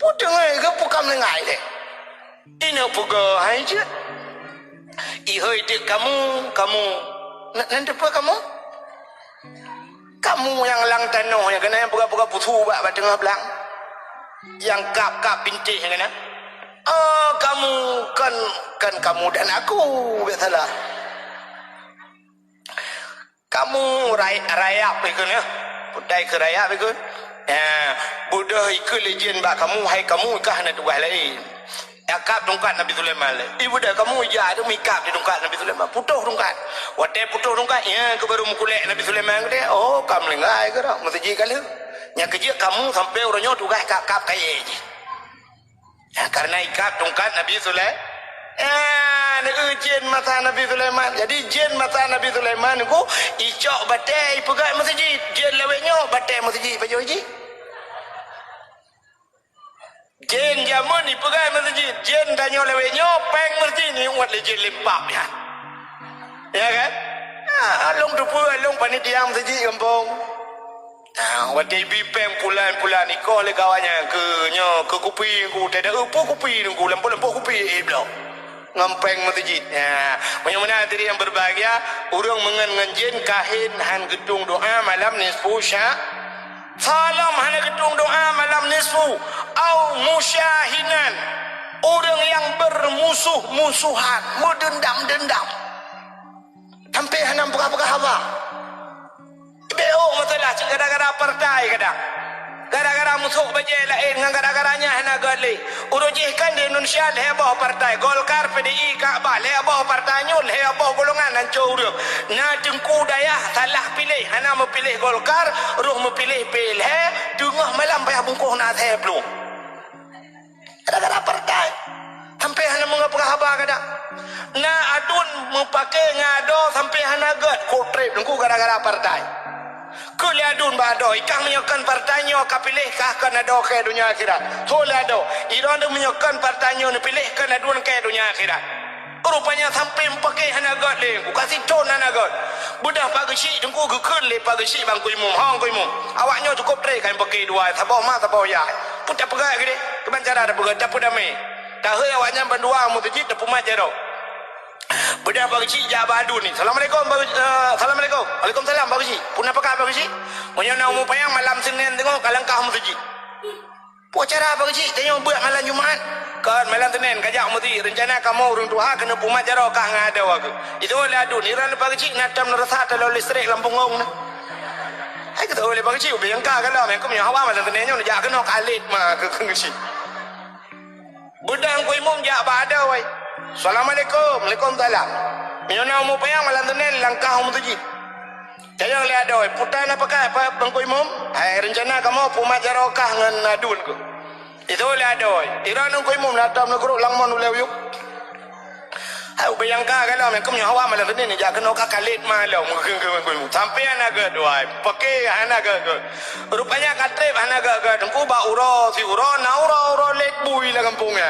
Pudengai ke pukam lengai deh. Ini puga hai je. Ihoi dik kamu nanti apa kamu? Kamu yang lang tanah yang kena yang buka-buka putu bak tengah belang. Yang kap bintik yang kena. Oh, kamu kan kamu dan aku biasalah. Kamu rayap ikut ya. Budai ke rayap ikut. Budak ikut legend bak kamu hai kamu kah nak tugas lain. Akap dongkat Nabi Sulaiman le. Ibu dah kamu ija tu mikap di dongkat Nabi Sulaiman. Putuh dongkat. Watai putuh dongkat ya ke baru mukulek Nabi Sulaiman ke dia. Oh, kamu lengai ke dah. Mesti kali. Yang kerja kamu sampai orangnya tugas kap kaya je. Ya, karena ikap dongkat Nabi Sulaiman. Jin mata Nabi Sulaiman. Jadi jin mata Nabi Sulaiman ku icok batai pegat masjid. Jin leweknya batai masjid baju haji. Jin jamun ni pegai masjid. Jin tanya leweknya peng masjid ni uat le jin limpap ya. Ya kan? Alung tupu alung panitia masjid kampung. Wati bipeng pulan ni kau le kawannya ke kupi ku tak ada apa kupi ku lempo kupi blok. Ngempeng masjid. Ya, mana-mana tadi yang berbahagia, urang mengan jin kahin han gedung doa malam nisfu sya. Salam han gedung doa malam nisfu au musyahinan. Orang yang bermusuhan, dendam. Sampai hanam buka-buka haba. Beo masalah gara-gara partai kadang. Gara-gara musuh bajai lain dengan gara-garanya hana gali. Urujihkan di Indonesia lehebah partai Golkar, PDI, Kaabah lehebah partainya lehebah golongan hancur urang. Na jengku dayah salah pilih hana memilih Golkar, ruh memilih PLH, dengah malam payah bungkuh nak saya belum. Gara-gara partai. Sampai hana mengapa haba kadang. Na adun mempakai ngado sampai hana gad kotrip dengku gara-gara partai. Kuliadun bado ikang menyokan partainya kapilih kah kan ado ke dunia akhirat. Tolado iron menyokan partainya ni pilih kan adun ke dunia akhirat. Rupanya sampai pakai hanagat le ku kasih ton hanagat. Budak pagisi dengku gekun le pagisi bang kuimum hang kuimum. Awaknya cukup tre kan pakai dua sabau ma sabau ya. Putak pegai gede. Keban cara ada pegai dapu damai. Dah he awaknya bandua mutiji dapu majaro. Budak pagisi jabadu ni. Assalamualaikum assalamualaikum. Waalaikumsalam pagisi. Pun apa kah pagisi? Punya nak umum payang malam Senin tengok kalangkah mutiji. Buat cara pagisi tengok buat malam Jumaat. Kan malam Senin kajak mesti rencana kamu urang tua kena pumat jaro kah ngada aku. Itu ladu ni ran pagisi natam nerasa telo listrik lampung ngong na. Hai kata oleh pagisi ubeng ka kalau men kum hawa malam Senin nya jak kena kalit ma ke ngisi. Budang koi mum jak bada wai. Assalamualaikum. Waalaikumsalam. Miona mu payang malam Senin langkah mesti. Jangan lihat doi putan apa kah apa bang koi mum? Hai rencana kamu pumat jaro kah ngan adun ke. Itu le adoi iran ko imum na tam na guru lang mon le yuk ha ubayangka kalau men kum nyawa malam ni ja kena ka kalit malau mungkin ko sampai anaga doai pakai anaga rupanya katrep anaga dengku ba uro si uro na uro lek bui la kampungnya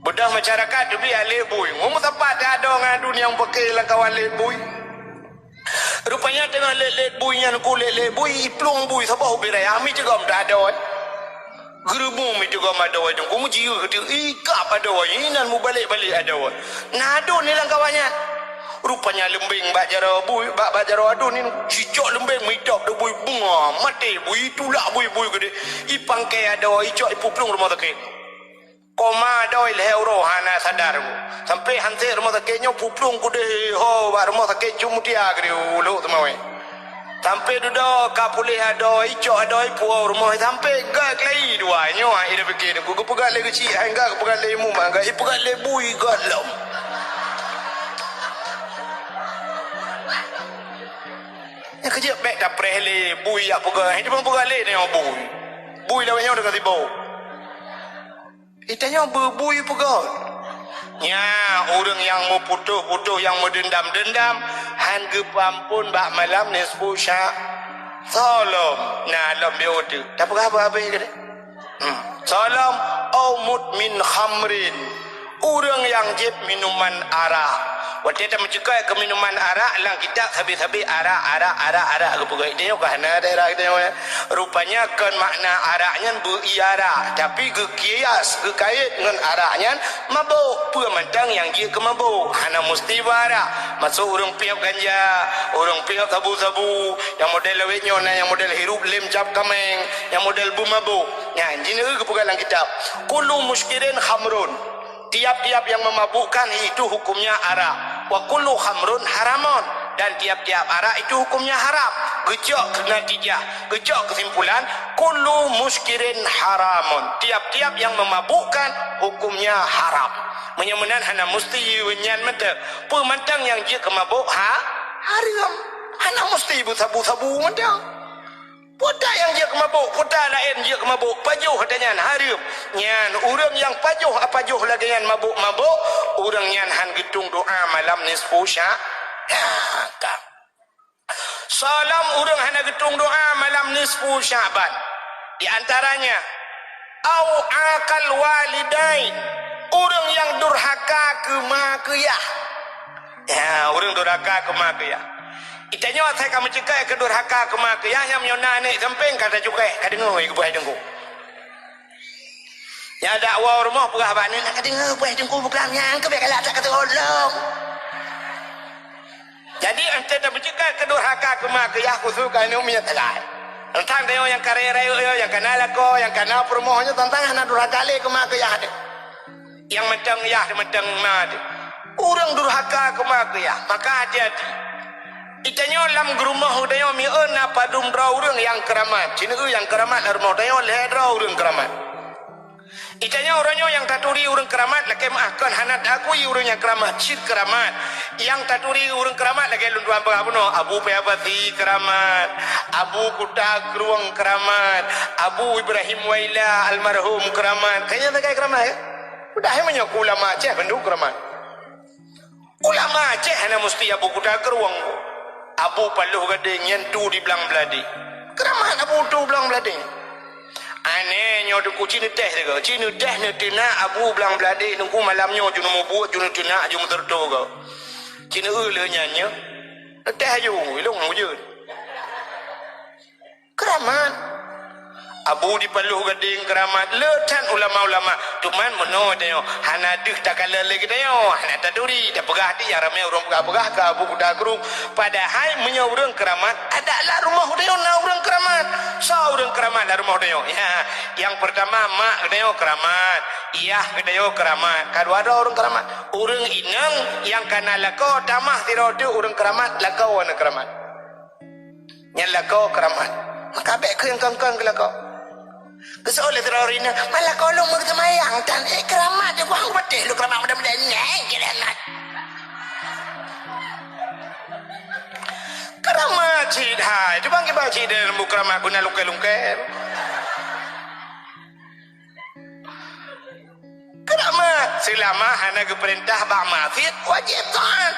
budak masyarakat debi lek bui ngum tempat ada ngadu yang pakai la kawan lek bui rupanya tengah lek bui nya ku lek bui plung bui sabah birai ami juga ada gerbung itu gam ada wajung kamu jiu kata ikap ada wajung inan mu balik ada wajung nado ni lang kawannya rupanya lembing bak jaro bui bak jaro adun ni cicok lembing midap do bui bunga mati bui tulak bui gede ipang ke ada icok ipuplung rumah take koma doi lehero hana sadar sampai hanse rumah take nya puplung kude ho ba rumah take cumutia gede ulo temawe sampai duduk kapulih ada icok ada puau rumah sampai gak lagi dua nyo ida fikir ku pegat le kecil hangga pegat le mu mangga pegat le bui galam ya kerja baik dah preh bui ya pegat itu pun pegat le ni bui lawanya dah kasi bau itanya bui pegat nya orang yang mau putuh yang mau dendam han ge pampun bak malam nisfu sya salam nah lam dia tu tak apa ke salam au mudmin khamrin orang yang jeb minuman arak. Waktu kita mencegah ke minuman arak lang kita habis-habis arak ke pegawai dia kerana daerah kita rupanya kan makna araknya beriara tapi ke kias ke kait dengan araknya mabuk pemantang yang dia ke mabuk hana mesti barak masuk orang piap ganja orang piap sabu-sabu yang model lewet nyona yang model hirup lem cap kameng yang model bumabuk ya ini ke pegawai lang kita kullu muskirin khamrun tiap-tiap yang memabukkan itu hukumnya arak wa kullu khamrun haramun dan tiap-tiap arak itu hukumnya haram gejok ke natijah gejok kesimpulan kullu muskirin haramun tiap-tiap yang memabukkan hukumnya haram menyemenan hana mesti wenyan mata pemantang yang dia kemabuk haram hana mesti ibu sabu-sabu mata Putar yang dia kemabuk, putar lain dia kemabuk, pajuh katanya haram. Nyan orang yang pajuh lagi yang mabuk, orang yang han gitung doa malam nisfu sya. Salam orang hana gitung doa malam nisfu Syaban. Di antaranya au akal walidain, orang yang durhaka ke mak ayah. Ya, orang durhaka ke mak ayah. Itanya saya kamu cekai ke durhaka ke mak ayah yang menyona ni samping kata cukai kadengoi ke buah dengku. Ya dakwa rumah perah bani nak kadengoi buah dengku bukan yang ke biarlah tak kata tolong. Jadi ente dah bercekai ke durhaka ke mak ayah khusus kan umi talai. Tentang dia yang karera yang kenal aku yang kenal perumahannya tentang anak durhaka le ke mak ayah ada. Yang mentang ayah mentang mak. Orang durhaka ke mak ayah maka hati-hati. Itanya lam gerumah udaya mi'en apa dumra orang yang keramat. Cina yang keramat rumah udaya lehra orang keramat. Itanya orangnya yang taturi orang keramat lagi maafkan hanat akui orang yang keramat. Cid keramat. Yang taturi orang keramat lagi lunduan pengabuno. Abu Payabati keramat. Abu Kuta Keruang keramat. Abu Ibrahim Waila almarhum keramat. Kayaknya tak kaya keramat ya? Udah hanya ulama Aceh penduk keramat. Ulama Aceh hanya mesti Abu Kuta Keruang. Abu Paluh Gading nyentu di belang beladi. Keramat Abu tu belang beladi. Anehnya tu Cina teh ke. Cina teh ni tina Abu belang beladi nunggu malamnya junu mau buat junu tina junu tertu ke. Cina le nyanyi. Teh ju ilung wujud. Keramat. Abu di Paluh Gading keramat letan ulama-ulama tuman meno dia hana deh tak kala lagi dia hana taduri dah pegah dia ramai orang pegah ke Abu Kuda Gerung padahal punya orang keramat adalah rumah dia na orang keramat orang keramat lah rumah dia ya yang pertama mak dia keramat iyah dia keramat kedua ada orang keramat orang inang yang kana lako tamah tiro tu orang keramat lako wana keramat yang lako keramat maka baik ke yang kangkang ke lako kesoalnya terorina malah kalau mau kemayang dan keramat dia buang betul lu keramat mudah-mudahan nyeng keramat keramat cid hai tu bangki baci dan bu keramat guna lukai-lukai keramat selama hana ke perintah bak mafid wajib taat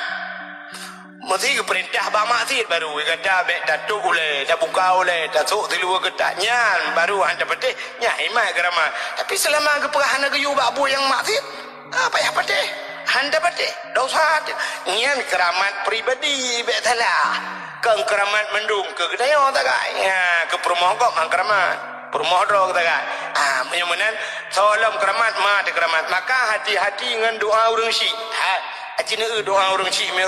mesti ke perintah bak maksiat baru kata bek datuk oleh dah buka oleh datuk tilu ketaknya baru anda petih nyai mai keramat tapi selama ke perahana ke yu bak bu yang maksiat apa yang petih anda petih dosa nyan keramat pribadi bek salah ke keramat mendung ke kedaya tak ya ke perumahan kok mang keramat perumahan ro tak menyemenan salam keramat ma de keramat maka hati-hati dengan doa orang syiah Cina doa orang cik me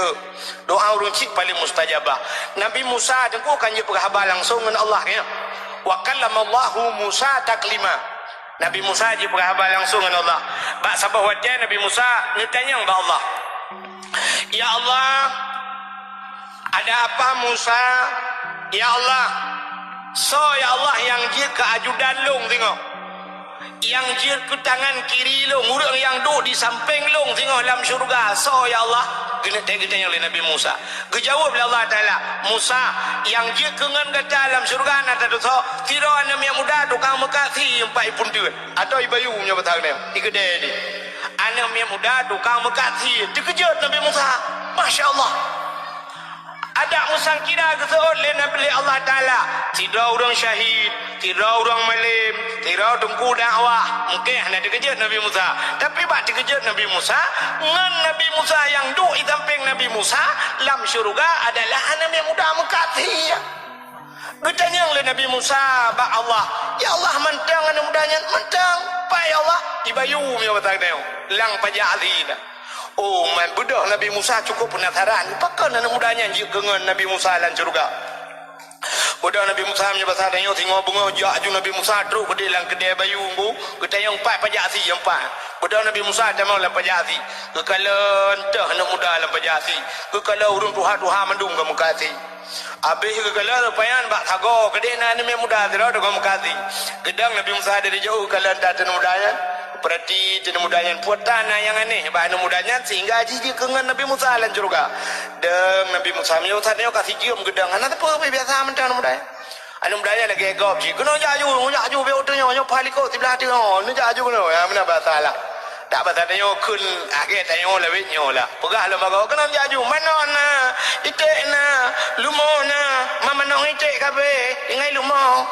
doa orang cik paling mustajabah. Nabi Musa dengku kan dia berkhabar langsung dengan Allah ya. Wa kallamallahu Musa taklima. Nabi Musa dia berkhabar langsung dengan Allah. Bak sabah wajah Nabi Musa ditanya kepada Allah. Ya Allah, ada apa Musa? Ya Allah. So ya Allah yang dia ke ajudan long tengok. Yang jir ke tangan kiri long orang yang duduk di samping long tengok dalam syurga so ya Allah kena tanya oleh Nabi Musa kejawab oleh Allah Ta'ala Musa yang jir kengan kata dalam syurga nata tu so tiro anam yang muda tukang mekati empat pun dia atau ibayu punya betang dia ikedai ni an anak yang muda tukang mekati dikejut Nabi Musa. Masya Allah. Ada musang kira keseut le Nabi Allah Ta'ala. Tidak orang syahid, tidak orang malim, tidak tungku dakwah. Mungkin nak dikejut Nabi Musa. Tapi bak dikejut Nabi Musa, ngan Nabi Musa yang duk di samping Nabi Musa, lam syurga adalah anak yang muda mekati. Getanya oleh Nabi Musa, bak Allah. Ya Allah mentang anak mudanya, mentang. Pak ya Allah, ibayu mi batang neo. Lang pajak azina. Oh, man budak Nabi Musa cukup penasaran. Apakah anak mudanya jik dengan Nabi Musa lan surga? Budak Nabi Musa menyebasar tengok tengok bunga jak ju Nabi Musa teruk gede lang kedai bayu bu. Getanya empat pajak si empat. Budak Nabi Musa tak mau lan pajak si. Kekala entah anak muda lan pajak si. Kekala urung tuha-tuha mendung kamu kasih. Habis kekala rupayan bak sago gede na anak muda terau kamu kasih. Gedang Nabi Musa dari jauh kala entah anak mudanya. Berarti anak mudanya buat tanah yang aneh. Bak anak mudanya sehingga dia kengan Nabi Musa lan juga. Dan Nabi Musa menyebut tanya kasih cium gedang. Anak apa biasa mentang anak mudanya. Anak mudanya lagi gop ji. Kena jaju be utunya nyo paliko sebelah tu. Nu jaju kena. Ya mana bahasa lah. Tak bahasa tanya kun akhir tanya lebih nyola. Pegah lo mago kena jaju. Mana na? Itek na. Lumo na. Mama nong itek kabe. Ingai lumo.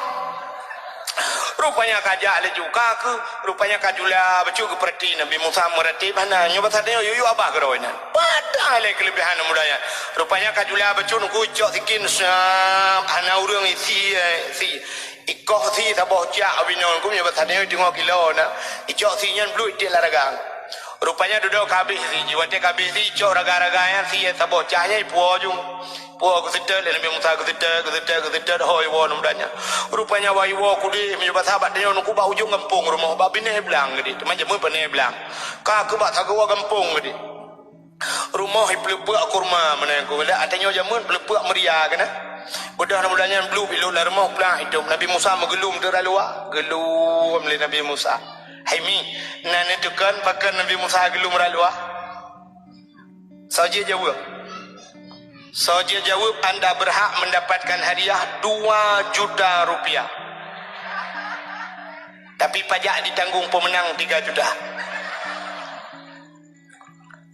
Rupanya kajak le juga ke rupanya kajula becu ke perti Nabi Musa merati mana nyoba tanya yuyu abah geroinan pada le kelebihan mudanya rupanya kajula becu nunggu cok sikin sam ana urang isi ikoh si taboh jak abinon ku nyoba tanya tengok kilo na icok si nyan bluit dia laragang rupanya duduk kabeh si jiwate kabeh si cok raga-raganya si taboh cahnya ipuo jung puo ku sitter le Nabi Musa ku sitter hoi wo mudanya rupanya wai wo ku di menyoba sahabat dia nunggu ba ujung kampung rumah ba bine belang gedi teman jemu bine belang ka ku ba tagawa kampung gedi rumah iplepek kurma mana ku la atanyo jamun plepek meria kana udah mudanya blu bilu la rumah pulang hidup Nabi Musa menggelum terlalu gelum le Nabi Musa haimi nan tekan pakan Nabi Musa gelum terlalu saja jawab Saja jawab anda berhak mendapatkan hadiah 2 juta rupiah. Tapi pajak ditanggung pemenang 3 juta.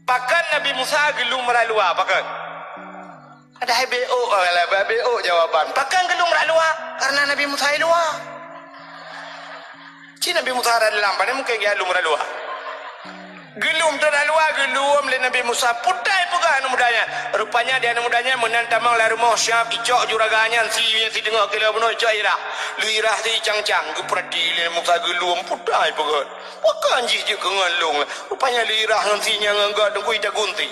Pakan Nabi Musa gelum meralua pakan. Ada BO lah BO jawaban. Pakan gelum meralua karena Nabi Musa luar. Cina Nabi Musa ada dalam pada mungkin dia gelum meralua. Gelum terlalu gelum le Nabi Musa putai pegah anak mudanya rupanya dia anak mudanya menantamang la rumah syab icok juraganya si dengar kila beno icok irah lu irah si cang-cang geprati le Musa gelum putai pegah pakan ji je kengalung rupanya lu irah si nya ngangga dengku ita gunti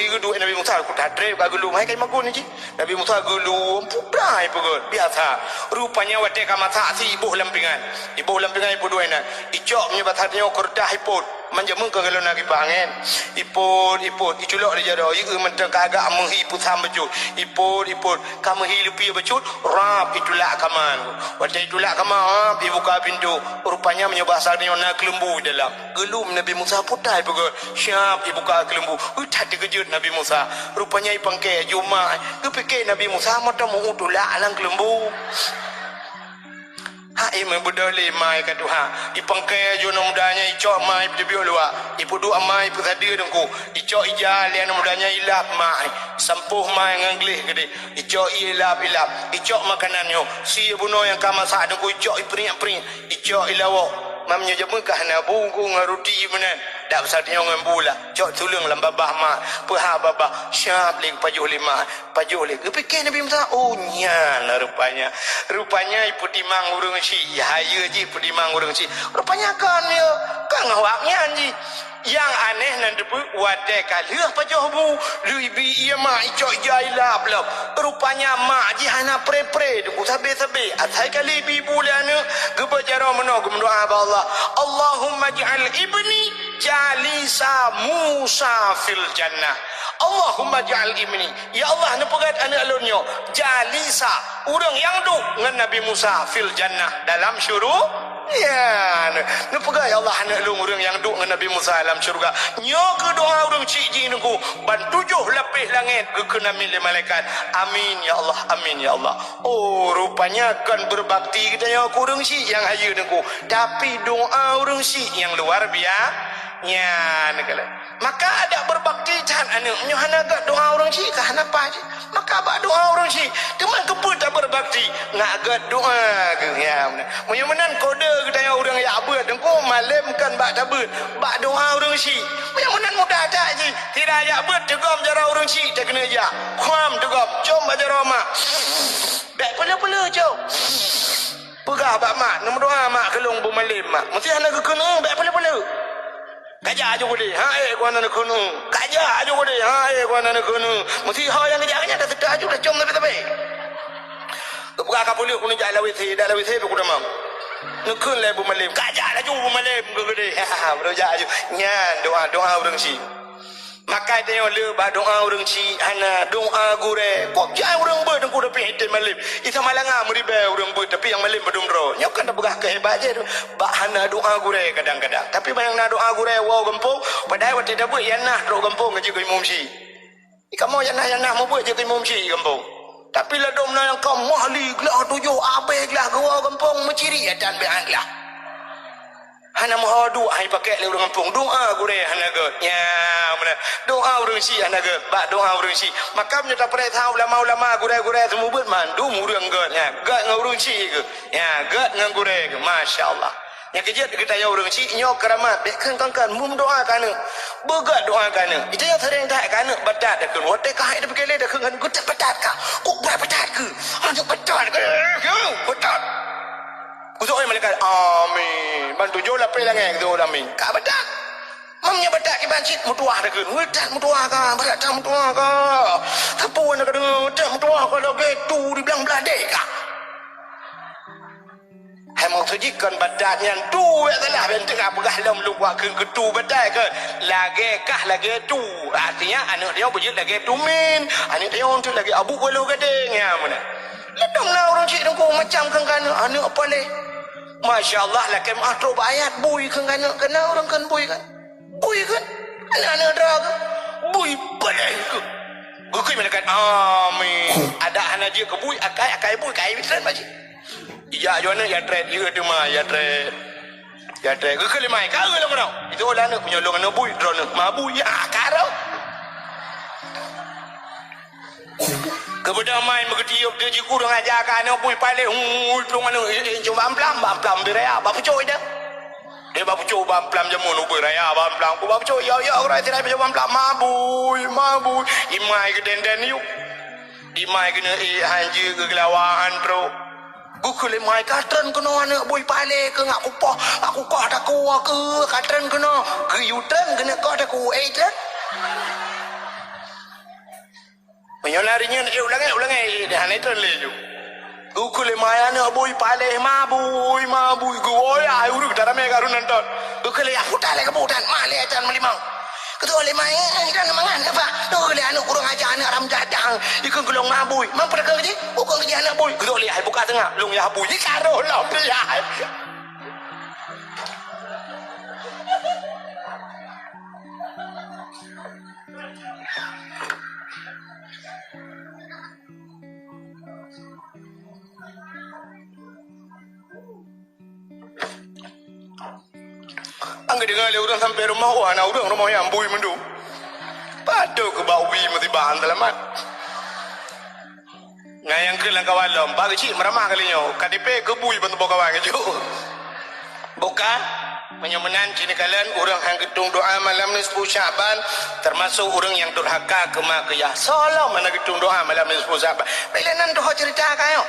kedua Nabi Musa ku tadre ka gelum hai kai magun ji Nabi Musa gelum putai pegah biasa rupanya wate ka mata si ibu lampingan ibu dua na icok menyebat hatinya kerdah ipot manjamun ke kalau nak pangen ipot iculok dia jado ieu mentang kagak menghi putam becut ipot kamu hidupi becut rap itulak kaman waktu itulak kaman dibuka pintu rupanya menyoba sarnya nak kelembu dalam gelum Nabi Musa putai pegol siap dibuka kelembu tak dikejut Nabi Musa rupanya ipangke Jumat kepikir Nabi Musa mata mau utulak alang kelembu hai membudali mai ka Tuhan ipangkai jo mudanya icok mai debio luar ipu dua mai pu tadi dengku icok ijal yang mudanya ilap mai sampuh mai nganglih gede icok ilap icok makanannya si buno yang kama sak dengku icok ipring icok ilawo mamnya jamu kahna bungku ngaruti menan dak besarnya ngambula cok tulung lambabah mak peha babah syap ling pajuh ling kepikir Nabi Musa oh nyana rupanya ipu timang urung si haya ji ipu timang urung si rupanya kan ya kan ngawaknya ji yang aneh nan depu wate kalih pajuh bu luibi iya mak icok jailap lap rupanya mak ji hana pre deku sabe atai kali bibu lana gebajara menog mendoa Allah Allahumma ja'al ibni jalisa Musa fil jannah Allahumma ja'al ibni ya Allah nepegat anak alunyo jalisa urang yang duk ngan Nabi Musa fil jannah dalam syurga ya nepegat ya Allah anak alun urang yang duk ngan Nabi Musa dalam syurga nyo ke doa urang cik nunggu ban 7 lapis langit ke namil malaikat amin ya Allah oh rupanya kan berbakti kita ya urang cik yang hayu nunggu tapi doa urang cik yang luar biasa nya negala maka ada berbakti can anu nyo hana gak doa orang si kah hana pa maka ba doa orang si teman keput tak berbakti ngak gak doa ke ya munyo menan kode kita orang ya beut engko malam kan ba tak beut ba doa orang si munyo menan mudah tak ji tidak ya beut tegom jara orang si tak kena ya kham tegom jom baca roma bek pula-pula jom pegah bak mak nama doa mak kelong bu malam mak mesti hana ke kena bek pula-pula kaja aja boleh ha gua nak kunu kaja aja boleh ha gua nak kunu mesti ha yang kerjanya dah sedar aja dah jom tapi kebuka kapuli kunu jalan wisi dah wisi aku dah mau nak kun le bu malim kaja aja bu malim gede ha bro aja nyan doa orang si maka dia le ba doa orang si hana doa gure kok jauh orang ber dengku depi hite malim isa malanga muri be orang ber tapi yang malim bedum ro nyok kan begah kehebat je ba hana doa gure kadang-kadang tapi bayang na doa gure wow gempung padahal waktu dah buat yanah ro gempung ngaji ke imam si ikamu yanah mau buat je ke imam si gempung tapi la dom na yang kau mahli gelah tujuh abe gelah gua gempung menciri dan beanlah hana mau doa ai pakai le orang kampung doa gure hana god nya mana doa orang si hana god ba doa orang si maka nya tak pernah tahu ulama gure semua buat mandu murang god nya god ngau orang si ke nya god ngang gure ke masyaallah nya kejat kita ya orang si nyok keramat bek kan mum doa kana begat doa kana itu yang sering tak kana batat dak kun wote ka hai dak kele dak kan gut batat ka kok batat ke anjuk batat ke batat Kusuk ai malaikat amin bantu jo la pe la ngeng tu amin ka badak mamnya badak ki bancit mutuah dak kun wedat mutuah ka badak tam mutuah ka tapu nak dengar tak mutuah ka lagi tu di belang belade ka hai mau tujikan badak yang tu ya salah ben tengah pegah lom luak ke tu badak ke lagi tu artinya anak dia bujut lagi tu min anak dia untuk lagi abu bolu gading ya mana ledom lah orang cik dengku macam kan anak apa leh Masya Allah lah kem atro ayat bui kan kena orang kan bui kan anak-anak draga bui badai ke gukui malaikat amin ada anak dia ke bui akai bui kai bitran baji iya jona ya trade ya tu mah ya trade gukui mai ka lo ngono itu lah nak menyolong anak bui drone ma bui ya karo kepada main megetiup dia jiku dengan ajarkan anak bui pale ulung anu cuma amplam beraya bapu coy dah dia bapu coy amplam jamun beraya amplam ku bapu coy ya orang tidak bisa amplam mabui imai ke denden yuk imai kena hanji ke gelawaan tro gukule mai katren kena anak bui pale ke ngak kupah aku kah tak kuah ke katren kena ke yutren kena kah tak kuah tren Menyolarinya ulangi dah ni terleju. Gukule maya ni boy pale mabui goy ai uruk dara me garun nanton. Gukule aku tak le kebutan male acan melimang. Ketua le mai dan mangan apa? Gukule anu kurang ajar anak ram jadang ikun gelong mabui. Mang pada kerja bukan kerja anak boy. Ketua le ai buka tengah long ya bui karo lah dia. Angga dengar le orang sampai rumah anak orang rumah yang bui mendu. Padu ke bawi mesti bahan selamat. Ngayang ke lang kawalam bagi cik meramah kalinya. KDP ke bui bantu bawa kawan keju. Bukan menyemenan cini kalian orang yang gedung doa malam ni 10 Syaban termasuk orang yang durhaka ke makiyah. Salam mana gedung doa malam ni 10 Syaban. Bila nan doa cerita kayo.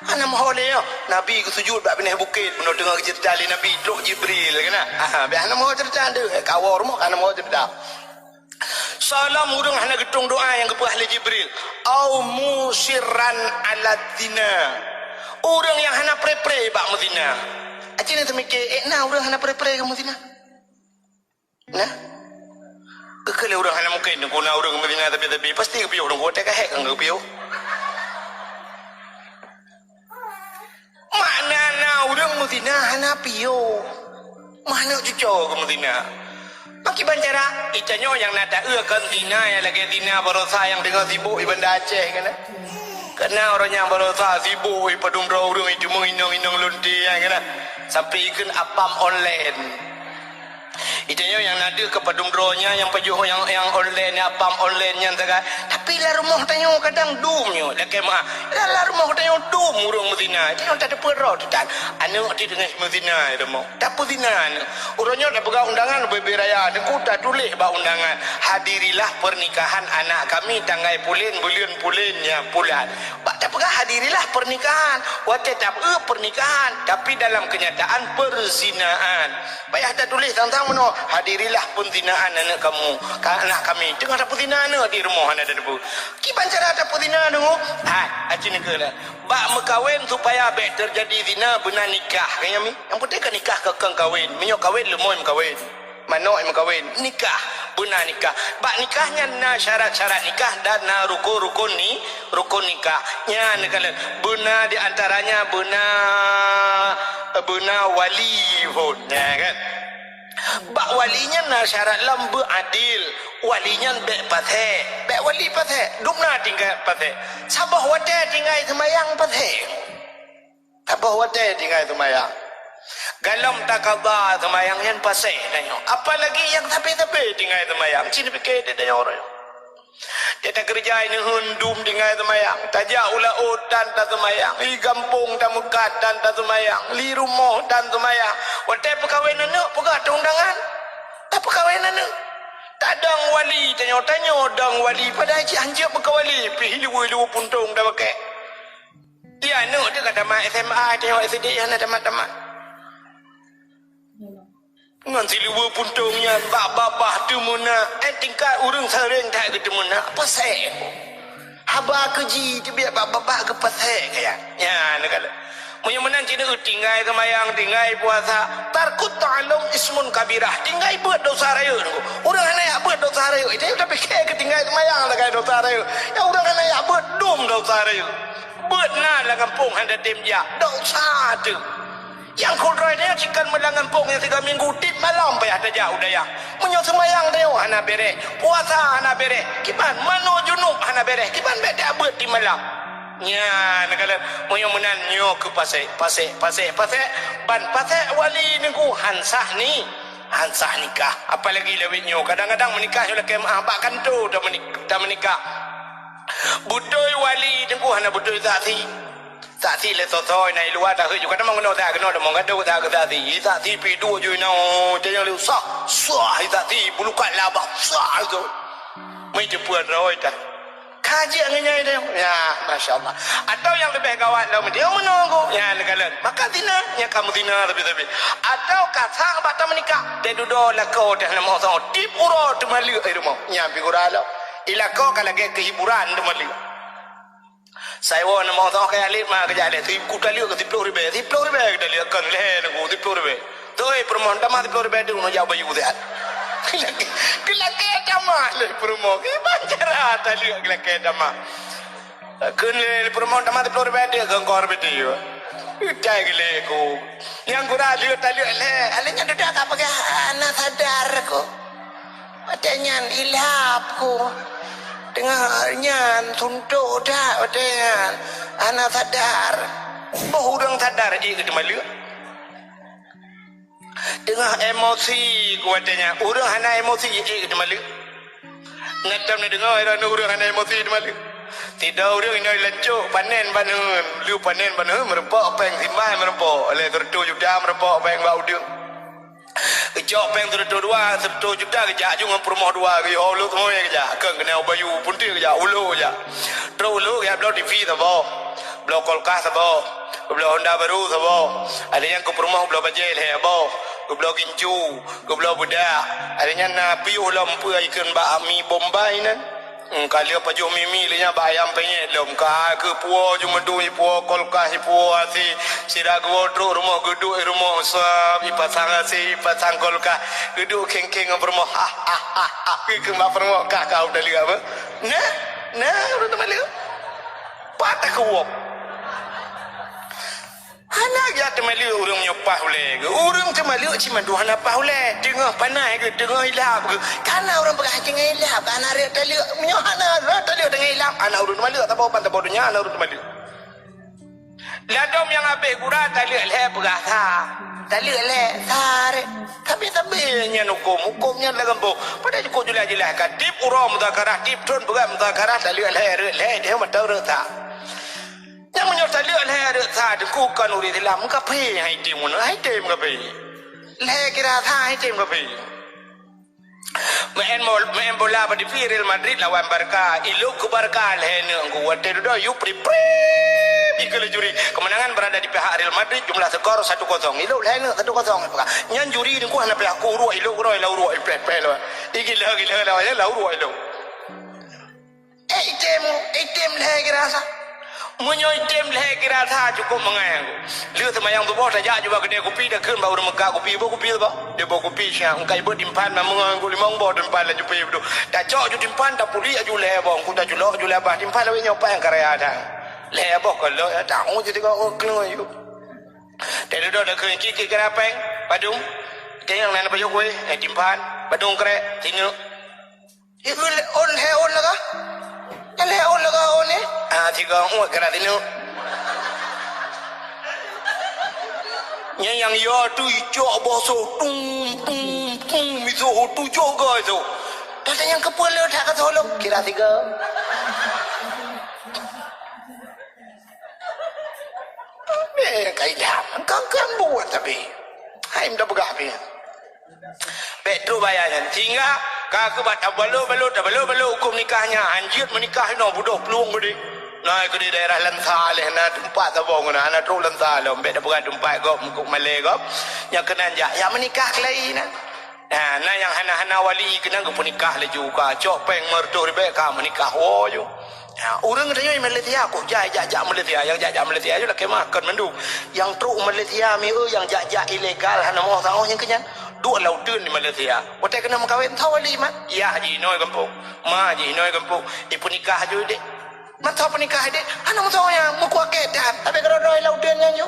Ana mohole yo nabi ke sujud bak beneh bukit beno dengar cerita ali nabi truk jibril kena biar ana moho cerita ande kawor mo kana moho cerita salam urang hana gedung doa yang ke ahli jibril au musirran ala zina urang yang hana pre-pre bak muzina acine temike na urang hana pre-pre ke muzina nah kekele urang hana mungkin guna urang muzina tapi pasti ke piu urang kote ka hek ke piu mana orang muzina hana piyo mana cucu ke muzina maki bancara itanyo yang nada kan zina ya lagi zina berosa yang dengan sibuk ibanda Aceh kena orang yang berosa sibuk padum orang itu menginong lunti yang kena sampai ikan apam online Itanya yang nada kepadumdronya yang pajuh yang online apam online yang taga. Tapi lah rumah tanya kadang dumnya laki mah. Lah rumah tanya dum urang Medina. Dia tak ada perot dan anu di tengah Medina itu mau. Tak Medina anu. Urangnya dah pegang undangan beraya. Aku tak tulis ba undangan. Hadirilah pernikahan anak kami tanggai bulan-bulannya bulan. Bak tak pegang hadirilah pernikahan. Wate tak pernikahan tapi dalam kenyataan perzinaan. Payah tak tulis tentang mana hadirilah penzinaan anak kamu, anak kami. Tengah ada penzinaan di rumah anda ada debu. Kiban cara ada penzinaan dengu? Aci negara. Bak mekawin supaya baik terjadi zina benar nikah. Kayaknya mi. Yang penting kan nikah kekang kawin. Menyok kawin lemoy mekawin. Manok mekawin. Nikah benar nikah. Bak nikahnya na syarat-syarat nikah dan na rukun nikah. Nya negara. Benar di antaranya benar wali pun, ya kan? Bak walinya na syarat lambu adil, walinya bek pathe, bek wali pathe, dumna tinggal pathe. Sabah wate tinggal semayang pathe, sabah wate tinggal semayang. Galam takabah semayang yang paseh danyo. Apalagi yang tapi tinggal semayang, cini pikir dia danyo orang. Dia tak kerja ini hundum tinggal semayang. Tajak ula otan tak semayang. Li kampung tak mekat dan tak semayang. Li rumah dan semayang. Watai perkahwinan ni, pegah undangan. Tak perkahwinan ni. Tak dang wali, tanya dang wali. Pada haji anjir berkawali. Pergi liwu puntung dah pakai. Ya, ni dia kata tamat SMA, tengok SD yang nak tamat. Ngan siliwa puntungnya babah tu muna tingkat urang sering tak ke muna pasal haba keji tu biar babah ke pasal kaya ya negala punya menan cina tinggal semayang tinggal puasa tarkut ta'alum ismun kabirah tinggal buat dosa raya orang anak buat dosa raya itu tapi kaya ketinggal semayang lah kaya dosa raya ya orang anak buat dom dosa raya buat na lah kampung anda timja dosa tu yang kodrai dia cikan melangan pong yang 3 minggu tip malam payah ada jauh daya menyok semayang dia hana bere puasa hana bere kiban mano junub hana bere kiban beda abad di malam nya negala menyok menan nyok ke pasek ban pasek wali nengku hansah nikah apalagi lewit nyok kadang-kadang menikah oleh kemah bahkan tu dah menikah budoy wali nengku hana budoy saksi le sosoi nai luar dah juga dah mengenal dah kenal dah mengaduh dah ke saksi pidu je nau jangan lu sah saksi bulukan labak sah tu mai cepuan roi dah kaji angenya dia ya masyaallah atau yang lebih gawat lah dia menunggu ya negala maka zina nya kamu zina lebih atau kasang batal menikah dia duduk lakau dah nama orang tip uro tu malu rumah nya figuralo ilako kalau ke hiburan tu malu saya wan mau tahu kayak alit mah kerja alit tu ku kali ke 10 ribu kita lihat kan leh aku 10 ribu tu permohon tamah 10 ribu tu jauh bayu dia kelak tamah le permohon ke bancara tali kelak tamah kun le permohon tamah 10 ribu dia gangkor betul kita gile ku yang kurang lihat tali leh alenya dah tak pakai anak sadar ko adanya ilhap ko dengarnya suntuk dah dengan anak sadar orang sadar je ke malu dengan emosi kuatnya orang hana emosi je ke malu ngatam ni dengar orang hana emosi ke malu tidak orang ini lencuk panen lu panen merepok peng simbah merepok oleh tertu juga merepok peng bau dia kejok peng tertu 2 juta kejak juga perumah 2 ke ulu semua kejak kena bayu punti kejak ulu kejak terus ulu ya belau TV sabo belau kolkas sabo belau Honda baru sabo ada yang ke perumah belau bajel he sabo belau gincu belau budak adanya napi ulam pu ikan ba mi Bombay nan kali apa jo mimi lenya bayam penyet lom ka ke puo jo medu puo kolkas puo asi sirag wodro rumah geduk rumah sab ipasang asi ipasang kolkas geduk keng-keng rumah ke mak rumah ka kau dah lihat apa nah urut malik patah ke wop anak ya temali urang nyopah oleh urang temali cuma dua napah oleh tengah panai ke tengah hilap ke kana orang pakai tengah hilap kana dia tali menyohana tali tengah hilap anak urang temali tak apa pantai bodohnya anak urang temali ladom yang habis gura tali leh berasa tali le sare tapi nya hukumnya lagan bo pada ko jelas ka tip uro mudzakarah tip tun bukan mudzakarah tali le dia ma tahu ta yang menyo tali le ta de ku kan uri dilam ka phe hai tim mun hai tim ka phe le kira tha hai tim ka phe main bola pada Real Madrid lawan Barca iluk ke Barca lehena gua tedo yuk ikut juri kemenangan berada di pihak Real Madrid jumlah skor 1-0 iluk lehena 1-0 nyan juri ni ku hana pihak ku ru iluk ru ila ru pel igila lawan la ru iluk item leh kirasa munyo item leh kirasa cukup mengang liu semayang tu bos saja juga gede kopi dah keun baru mekak kopi ba dia bawa kopi sia ungkai ber timpan mengang ku limong bo timpan la jupi bedu dah cok ju timpan dah puli aju leh bong ku dah julok ju leh bah timpan lawe nyopa yang karya dah leh boh kalau ya tahu jadi kau kelong you tadi dah keun kiki kerapeng padung tengok nana payuk we timpan padung krek tingu itu on he on laga le on laga on ni tiga orang kena tinu yang yo tu ijo boso tung miso tu joga itu dan yang kepala tak ketolong kira tiga kaidah kan buat tapi hai minta begapi betul bayarnya tinggal kakak bat abalo hukum nikahnya anjir menikah no budak pelung gede nah ke di daerah Lansa leh na tempat tabong na ana tru Lansa lo be da bukan tempat gop mukuk Malay gop yang kena ya menikah kelai na nah yang hana wali kena ke menikah le juga cok peng mertu be ka menikah wo yo urang katanya Malaysia kok jajak Malaysia yang jajak Malaysia je lah kemakan mendung yang tru Malaysia mi yang jajak ilegal hana mau tahu yang kenyan dua lautun di Malaysia watai kena makawin tahu wali mat ya ji noi kampung ma ji noi kampung ipu nikah je dek mat tahu nikah dek hana mau tahu yang muku akedan tapi kalau doi lautun yang yo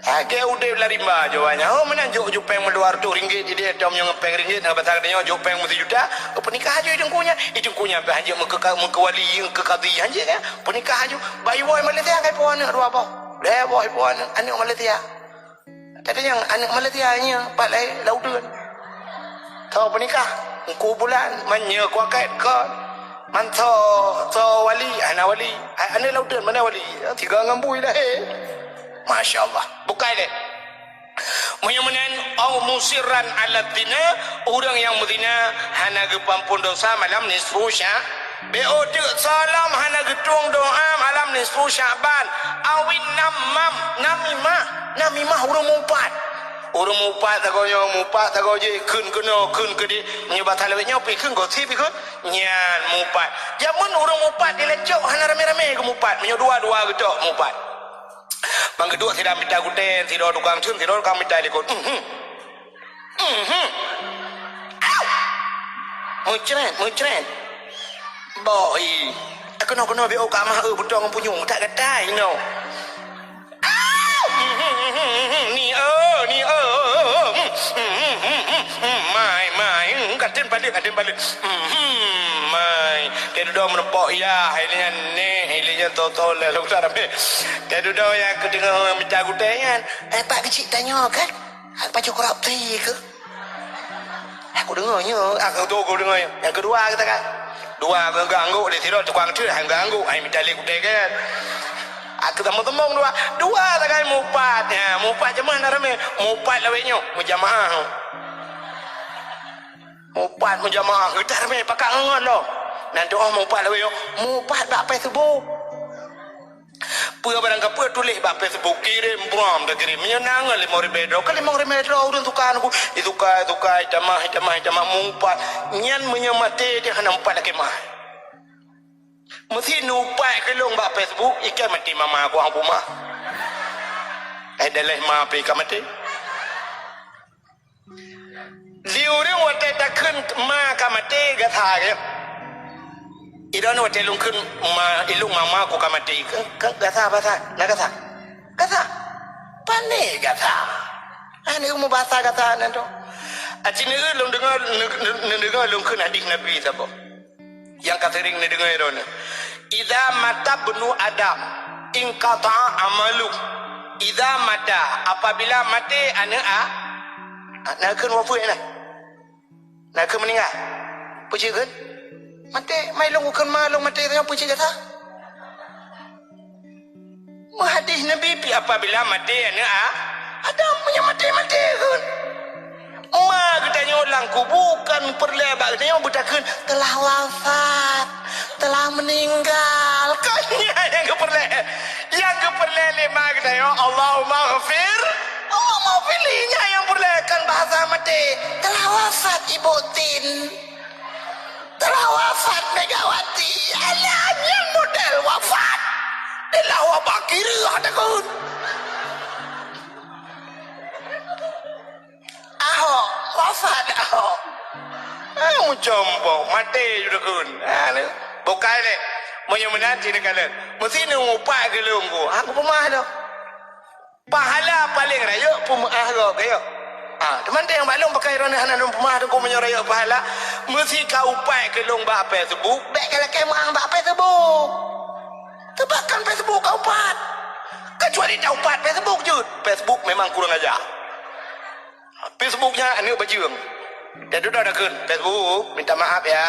age udah lari mbak jawanya oh mana jo peng meluar tu ringgit jadi dom yang peng ringgit nak batang dia jo peng mesti juta penikah aja itu kunya bah anjing muka wali ke kadi anjing ya penikah aja bayi boy Malaysia kai puan dua apa le boy puan anak Malaysia tadi yang anak Malaysia nya pak lai laudun tahu penikah ku bulan manya kuakat ke manto wali anak laudun mana wali tiga ngambui dah Masya Allah bukan deh menyamanan au musiran alat dina orang yang mudina hana gepampun dosa malam nisfu BO salam hana getung doa malam nisfu Syaban awin namimah urung mumpat tago je kun kedi menyebat halawetnya pi kun go ti pi kun nyan mumpat jamun urung mumpat dilecok hana rame-rame ke mumpat menyo dua getok mumpat Bang kedua tidak minta guten, tidak tukang cun, tidak tukang minta likut. Mucret. Boy, aku nak kena biar kamah budong punyung tak kedai no. Ni mai, katin balik. Mai, dia dah menepok ya, hilinya total lalu tak apa. Dia dah yang kedengar minta gutengan. Pak kecil tanya kan, apa cukup rapi ke? Aku dengarnya, aku dengar. Yang kedua kata kan, dua ganggu dia tidak tukang tu, ganggu, minta gutengan. Aku temu dua tak kan mupat cuman rame mupat lawenya mujamaah kita rame pakai ngon lo nanti mupat lawenya mupat bak Facebook pua barang kapua tulis bak Facebook kirim bom dah kirim menyenang le $5,000 kali $5,000 urang tukar aku tukar hitamah mupat nyan menyamate dia hana mupat lagi mah mesti nupai ke long bak Facebook ikan mati mama aku hang rumah daleh ma pe kamati liuring wate takun ma kamati gatha ke idan wate lung kun ma ilung mama aku kamati gatha pane gatha ane umu bahasa gatha nanto acini lung dengar lung kun hadis nabi sabo yang katering ni dengar irona idza mata bnu adam in qata'a amalu idza mata apabila mati anak nak kan wafat nak kan meninggal puji kan mati mai long kan malong mati dengan puji kata hadis Nabi apabila mati anak ada punya mati kan ma katanya orang ku bukan perlebak katanya butakan telah wafat telah meninggal kanya yang keperle lima katanya Allahumma ghafir Allah mau pilihnya yang perlekan bahasa mati telah wafat Ibu Tin telah wafat Megawati alanya model wafat telah wabak kiri ada kun Ahok wafat Ahok jombo mati juga kun bukai le menyemenanti negara mesti ni upai ke lunggu aku pemah dah pahala paling raya pemah kau teman yang balong pakai rana hanan pemah tu kau menyoraya pahala mesti kau upai ke lung ba Facebook baik kalau kemah ba Facebook tebakan Facebook kau upat kecuali tak upat Facebook je Facebook memang kurang ajar Facebooknya anu bajung dan sudah ada kan Facebook minta maaf ya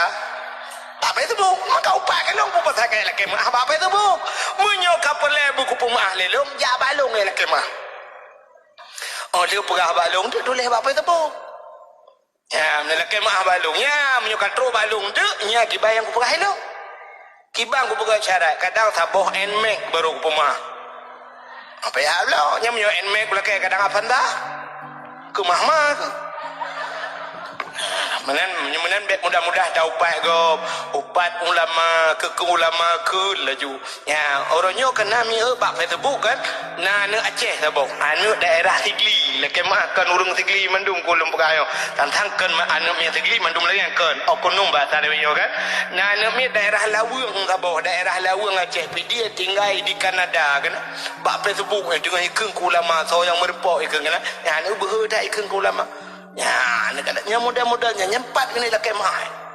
tak Facebook maka upak kan long pupas kai la kemah apa Facebook menyokap perle buku pemah lelong ja balong la kemah dia perah balong tu tulis apa Facebook ya la kemah balongnya menyokap tro balong tu nya kibayang ku perah helong kibang ku perah syarat kadang saboh and make baru ku pemah apa ya Allah nya menyo and make la kadang apa dah ke mahmah ke menan mudah-mudah dah upat ulama ke ulama ke laju ya orangnya kena mi bak Facebook kan na Aceh sabok anu daerah Sigli leke makan urung Sigli mandum kulum pekayo tantang kan anu mi Sigli mandum lagi kan okonum bahasa dia kan na anu mi daerah Lawang sabok daerah Lawang Aceh dia tinggal di Kanada kan bak Facebook dengan ikeng ulama so yang merepok ikeng kan ya anu berhada ikeng ulama ya nakadanya mudah-mudahnya nyempat kini lah kemah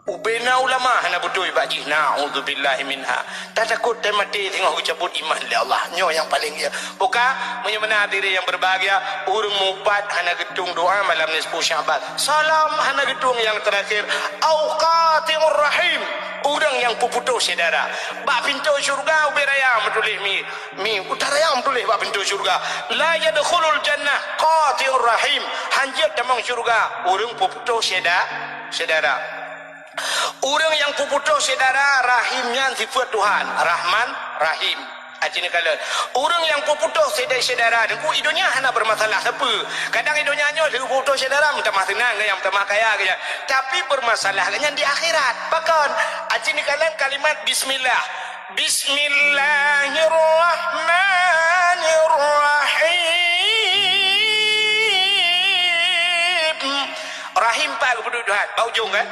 ubena ulama hana budui bagi na'udzubillahi minha tak takut dan mati tengok ucapun iman li Allah nyo yang paling dia buka menyemena diri yang berbahagia urung mupat hana gedung doa malam nisfu Syaban salam hana gedung yang terakhir auqatimur rahim orang yang puputus saudara bak pintu syurga uberaya metulih mi utaraya metulih bak pintu syurga la yadkhulul jannah qati'ur rahim hanjat damang syurga orang puputus saudara orang yang puputus saudara rahimnya sifat Tuhan Rahman Rahim Acini kala orang yang puputus saudara dan ku idonya hana bermasalah apa kadang idonya nyo dia puputus saudara minta mah tenang yang minta mah kaya tapi bermasalahnya di akhirat bahkan acini kala kalimat bismillah Bismillahirrahmanirrahim Rahim pak kepada Tuhan bau jong kan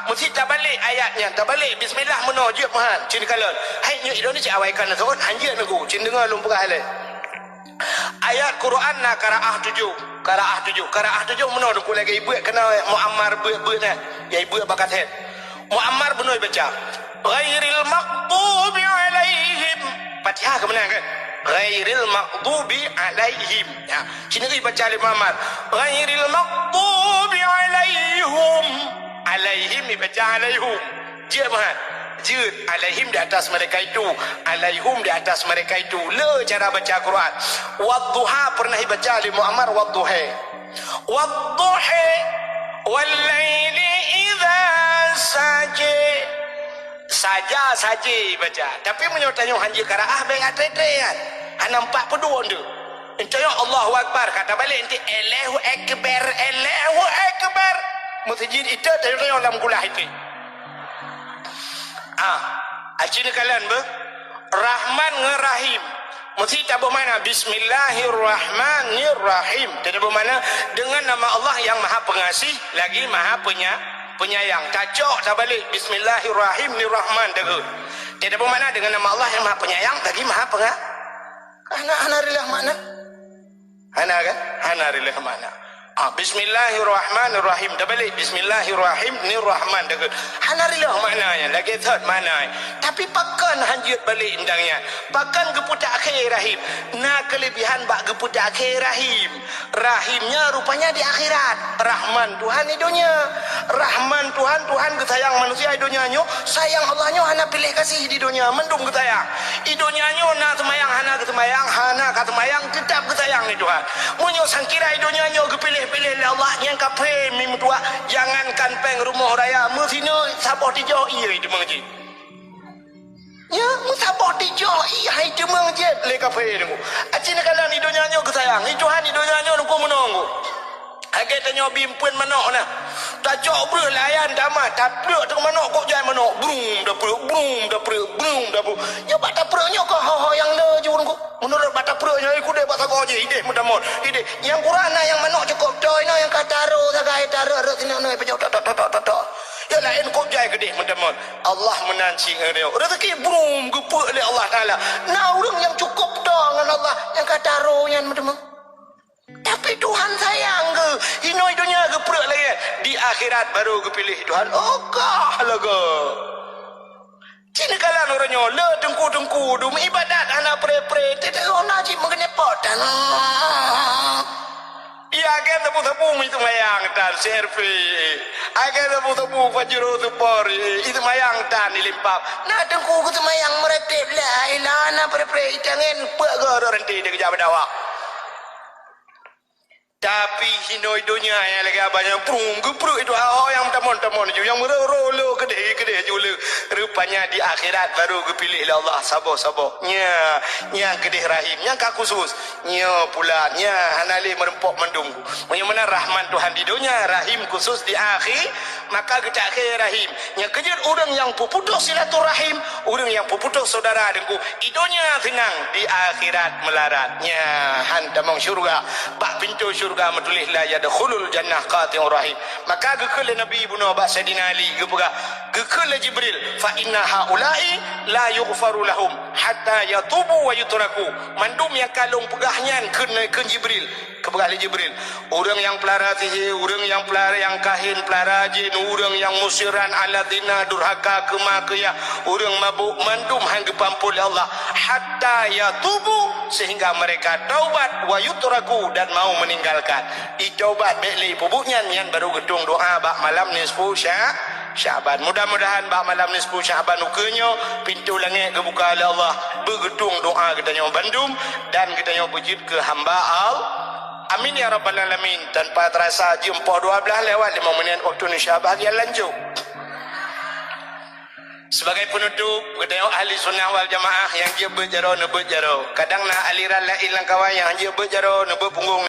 mesti tak balik ayatnya tak balik bismillah menojib Tuhan cini kalon hai nyo Indonesia awaikan tuan anjir aku cini dengar lumpur halal ayat Quran na qiraah 7 menoj ku lagi ibu kena Muammar bu na ya ibu bakat head Muammar menoj baca ghairil maghdubi alaihim Fatihah ke mana kan ghairil maghdubi alaihim ya cini baca Muammar ghairil maghdubi alaihim baca alaihum je mahat je alaihim di atas mereka itu alaihum di atas mereka itu le cara baca Quran wadduha pernah baca li Muammar wadduha wal laili idza saja baca tapi menyotanya hanji qiraah baik atrean nampak pedua tu entah Allahu akbar kata balik nanti Allahu akbar masjid itu dari dalam kulah itu acini kalian Rahman ngerahim mesti tak bermakna Bismillahirrahmanirrahim tidak bermakna dengan nama Allah yang maha pengasih lagi maha penyayang cacok tak balik Bismillahirrahmanirrahim tidak bermakna dengan nama Allah yang maha penyayang lagi maha pengasih hana rilah mana hana kan hana rilah mana Bismillahirrahmanirrahim. Dah balik Bismillahirrahmanirrahim ni Rahman dah. Hanarilah maknanya lagi third makna. Tapi pakan hanjut balik indangnya. Pakan geputak akhir rahim. Na kelebihan bak geputak akhir rahim. Rahimnya rupanya di akhirat. Rahman Tuhan di dunia. Rahman Tuhan ke sayang manusia di dunianya. Sayang Allahnya hana pilih kasih di dunia. Mendung ke sayang. Di dunianya na semayang hana ke semayang, hana ke semayang tetap ke sayang ni Tuhan. Munyo sangkira di dunianya ke pilih-pilih oleh Allah yang kapre mim tua jangankan peng rumah raya mesino sabah dijau iya itu mengaji ya musabah dijau iya itu mengaji le kapre dengu acina kalan di dunia nyo kesayang itu han di dunia nyo ku menunggu agak tanya bimpun manok nah tak jauh ber layan damat tak pluk teng manok kok jai manok brum dah pluk ya bata pluknya kok ho yang le jurun ku menurut bata pluknya iku de bata ko je ide mudamon ide yang kurana yang manok cukup toy no yang kataro sagai taro sini no pejo tok ya lain kok jai gede mudamon Allah menanci ngene rezeki brum gepuk oleh Allah taala nah urang yang cukup dong dengan Allah yang kataro yang mudamon. Tapi Tuhan sayang ke hinoi dunia ke perut lagi di akhirat baru ke pilih Tuhan ogah laga cina kalan orangnya le tengku dum ibadat anak pre-pre tidak ona cik mengenepot dan iya kan tepu-tepu itu mayang dan servi akan tepu-tepu fajro supor itu mayang dan dilimpap nah tengku itu mayang meretip lah ilah anak pre-pre jangan pegar orang dia kejap berdawak. Tapi hinoi dunia yang lagi abangnya prung gepruk itu yang tamon je yang merolo gede jule rupanya di akhirat baru kepilih oleh Allah sabar nya gede rahim nya ka khusus nya pula nya hanali merempok mendung mana rahman Tuhan di dunia rahim khusus di akhir maka kita akhir rahim nya kejut orang yang puputus silaturahim orang yang puputus saudara dengku di dunia senang di akhirat melarat nya hantamong syurga bak pintu surga metulis la yadkhulul jannah qati'ur rahim maka gekele nabi ibnu abbas sayyidina ali gekele jibril fa inna haula'i la yughfaru lahum hatta yatubu wa yutraku mandum yang kalung pegahnya ke jibril kepegah jibril orang yang pelara sihir orang yang pelara yang kahin pelara jin orang yang musiran aladina durhaka kemakaya orang mabuk mandum hangge pampul Allah hatta yatubu sehingga mereka taubat wa yutraku dan mau meninggalkan ditaubat beli pupuknya yang baru gedung doa bak malam nisfu Syaban mudah-mudahan bak malam nisfu Syaban ukenya pintu langit kebuka oleh Allah bergedung doa kita nyawa bandum dan kita nyawa berjid ke hamba amin ya rabbal alamin tanpa terasa jam 12 lewat 5 minit waktu Indonesia bahagian lanjut. Sebagai penutup kita ahli sunnah wal jamaah yang dia berjaro kadang nak aliran lain lang kawan yang dia berjaro punggung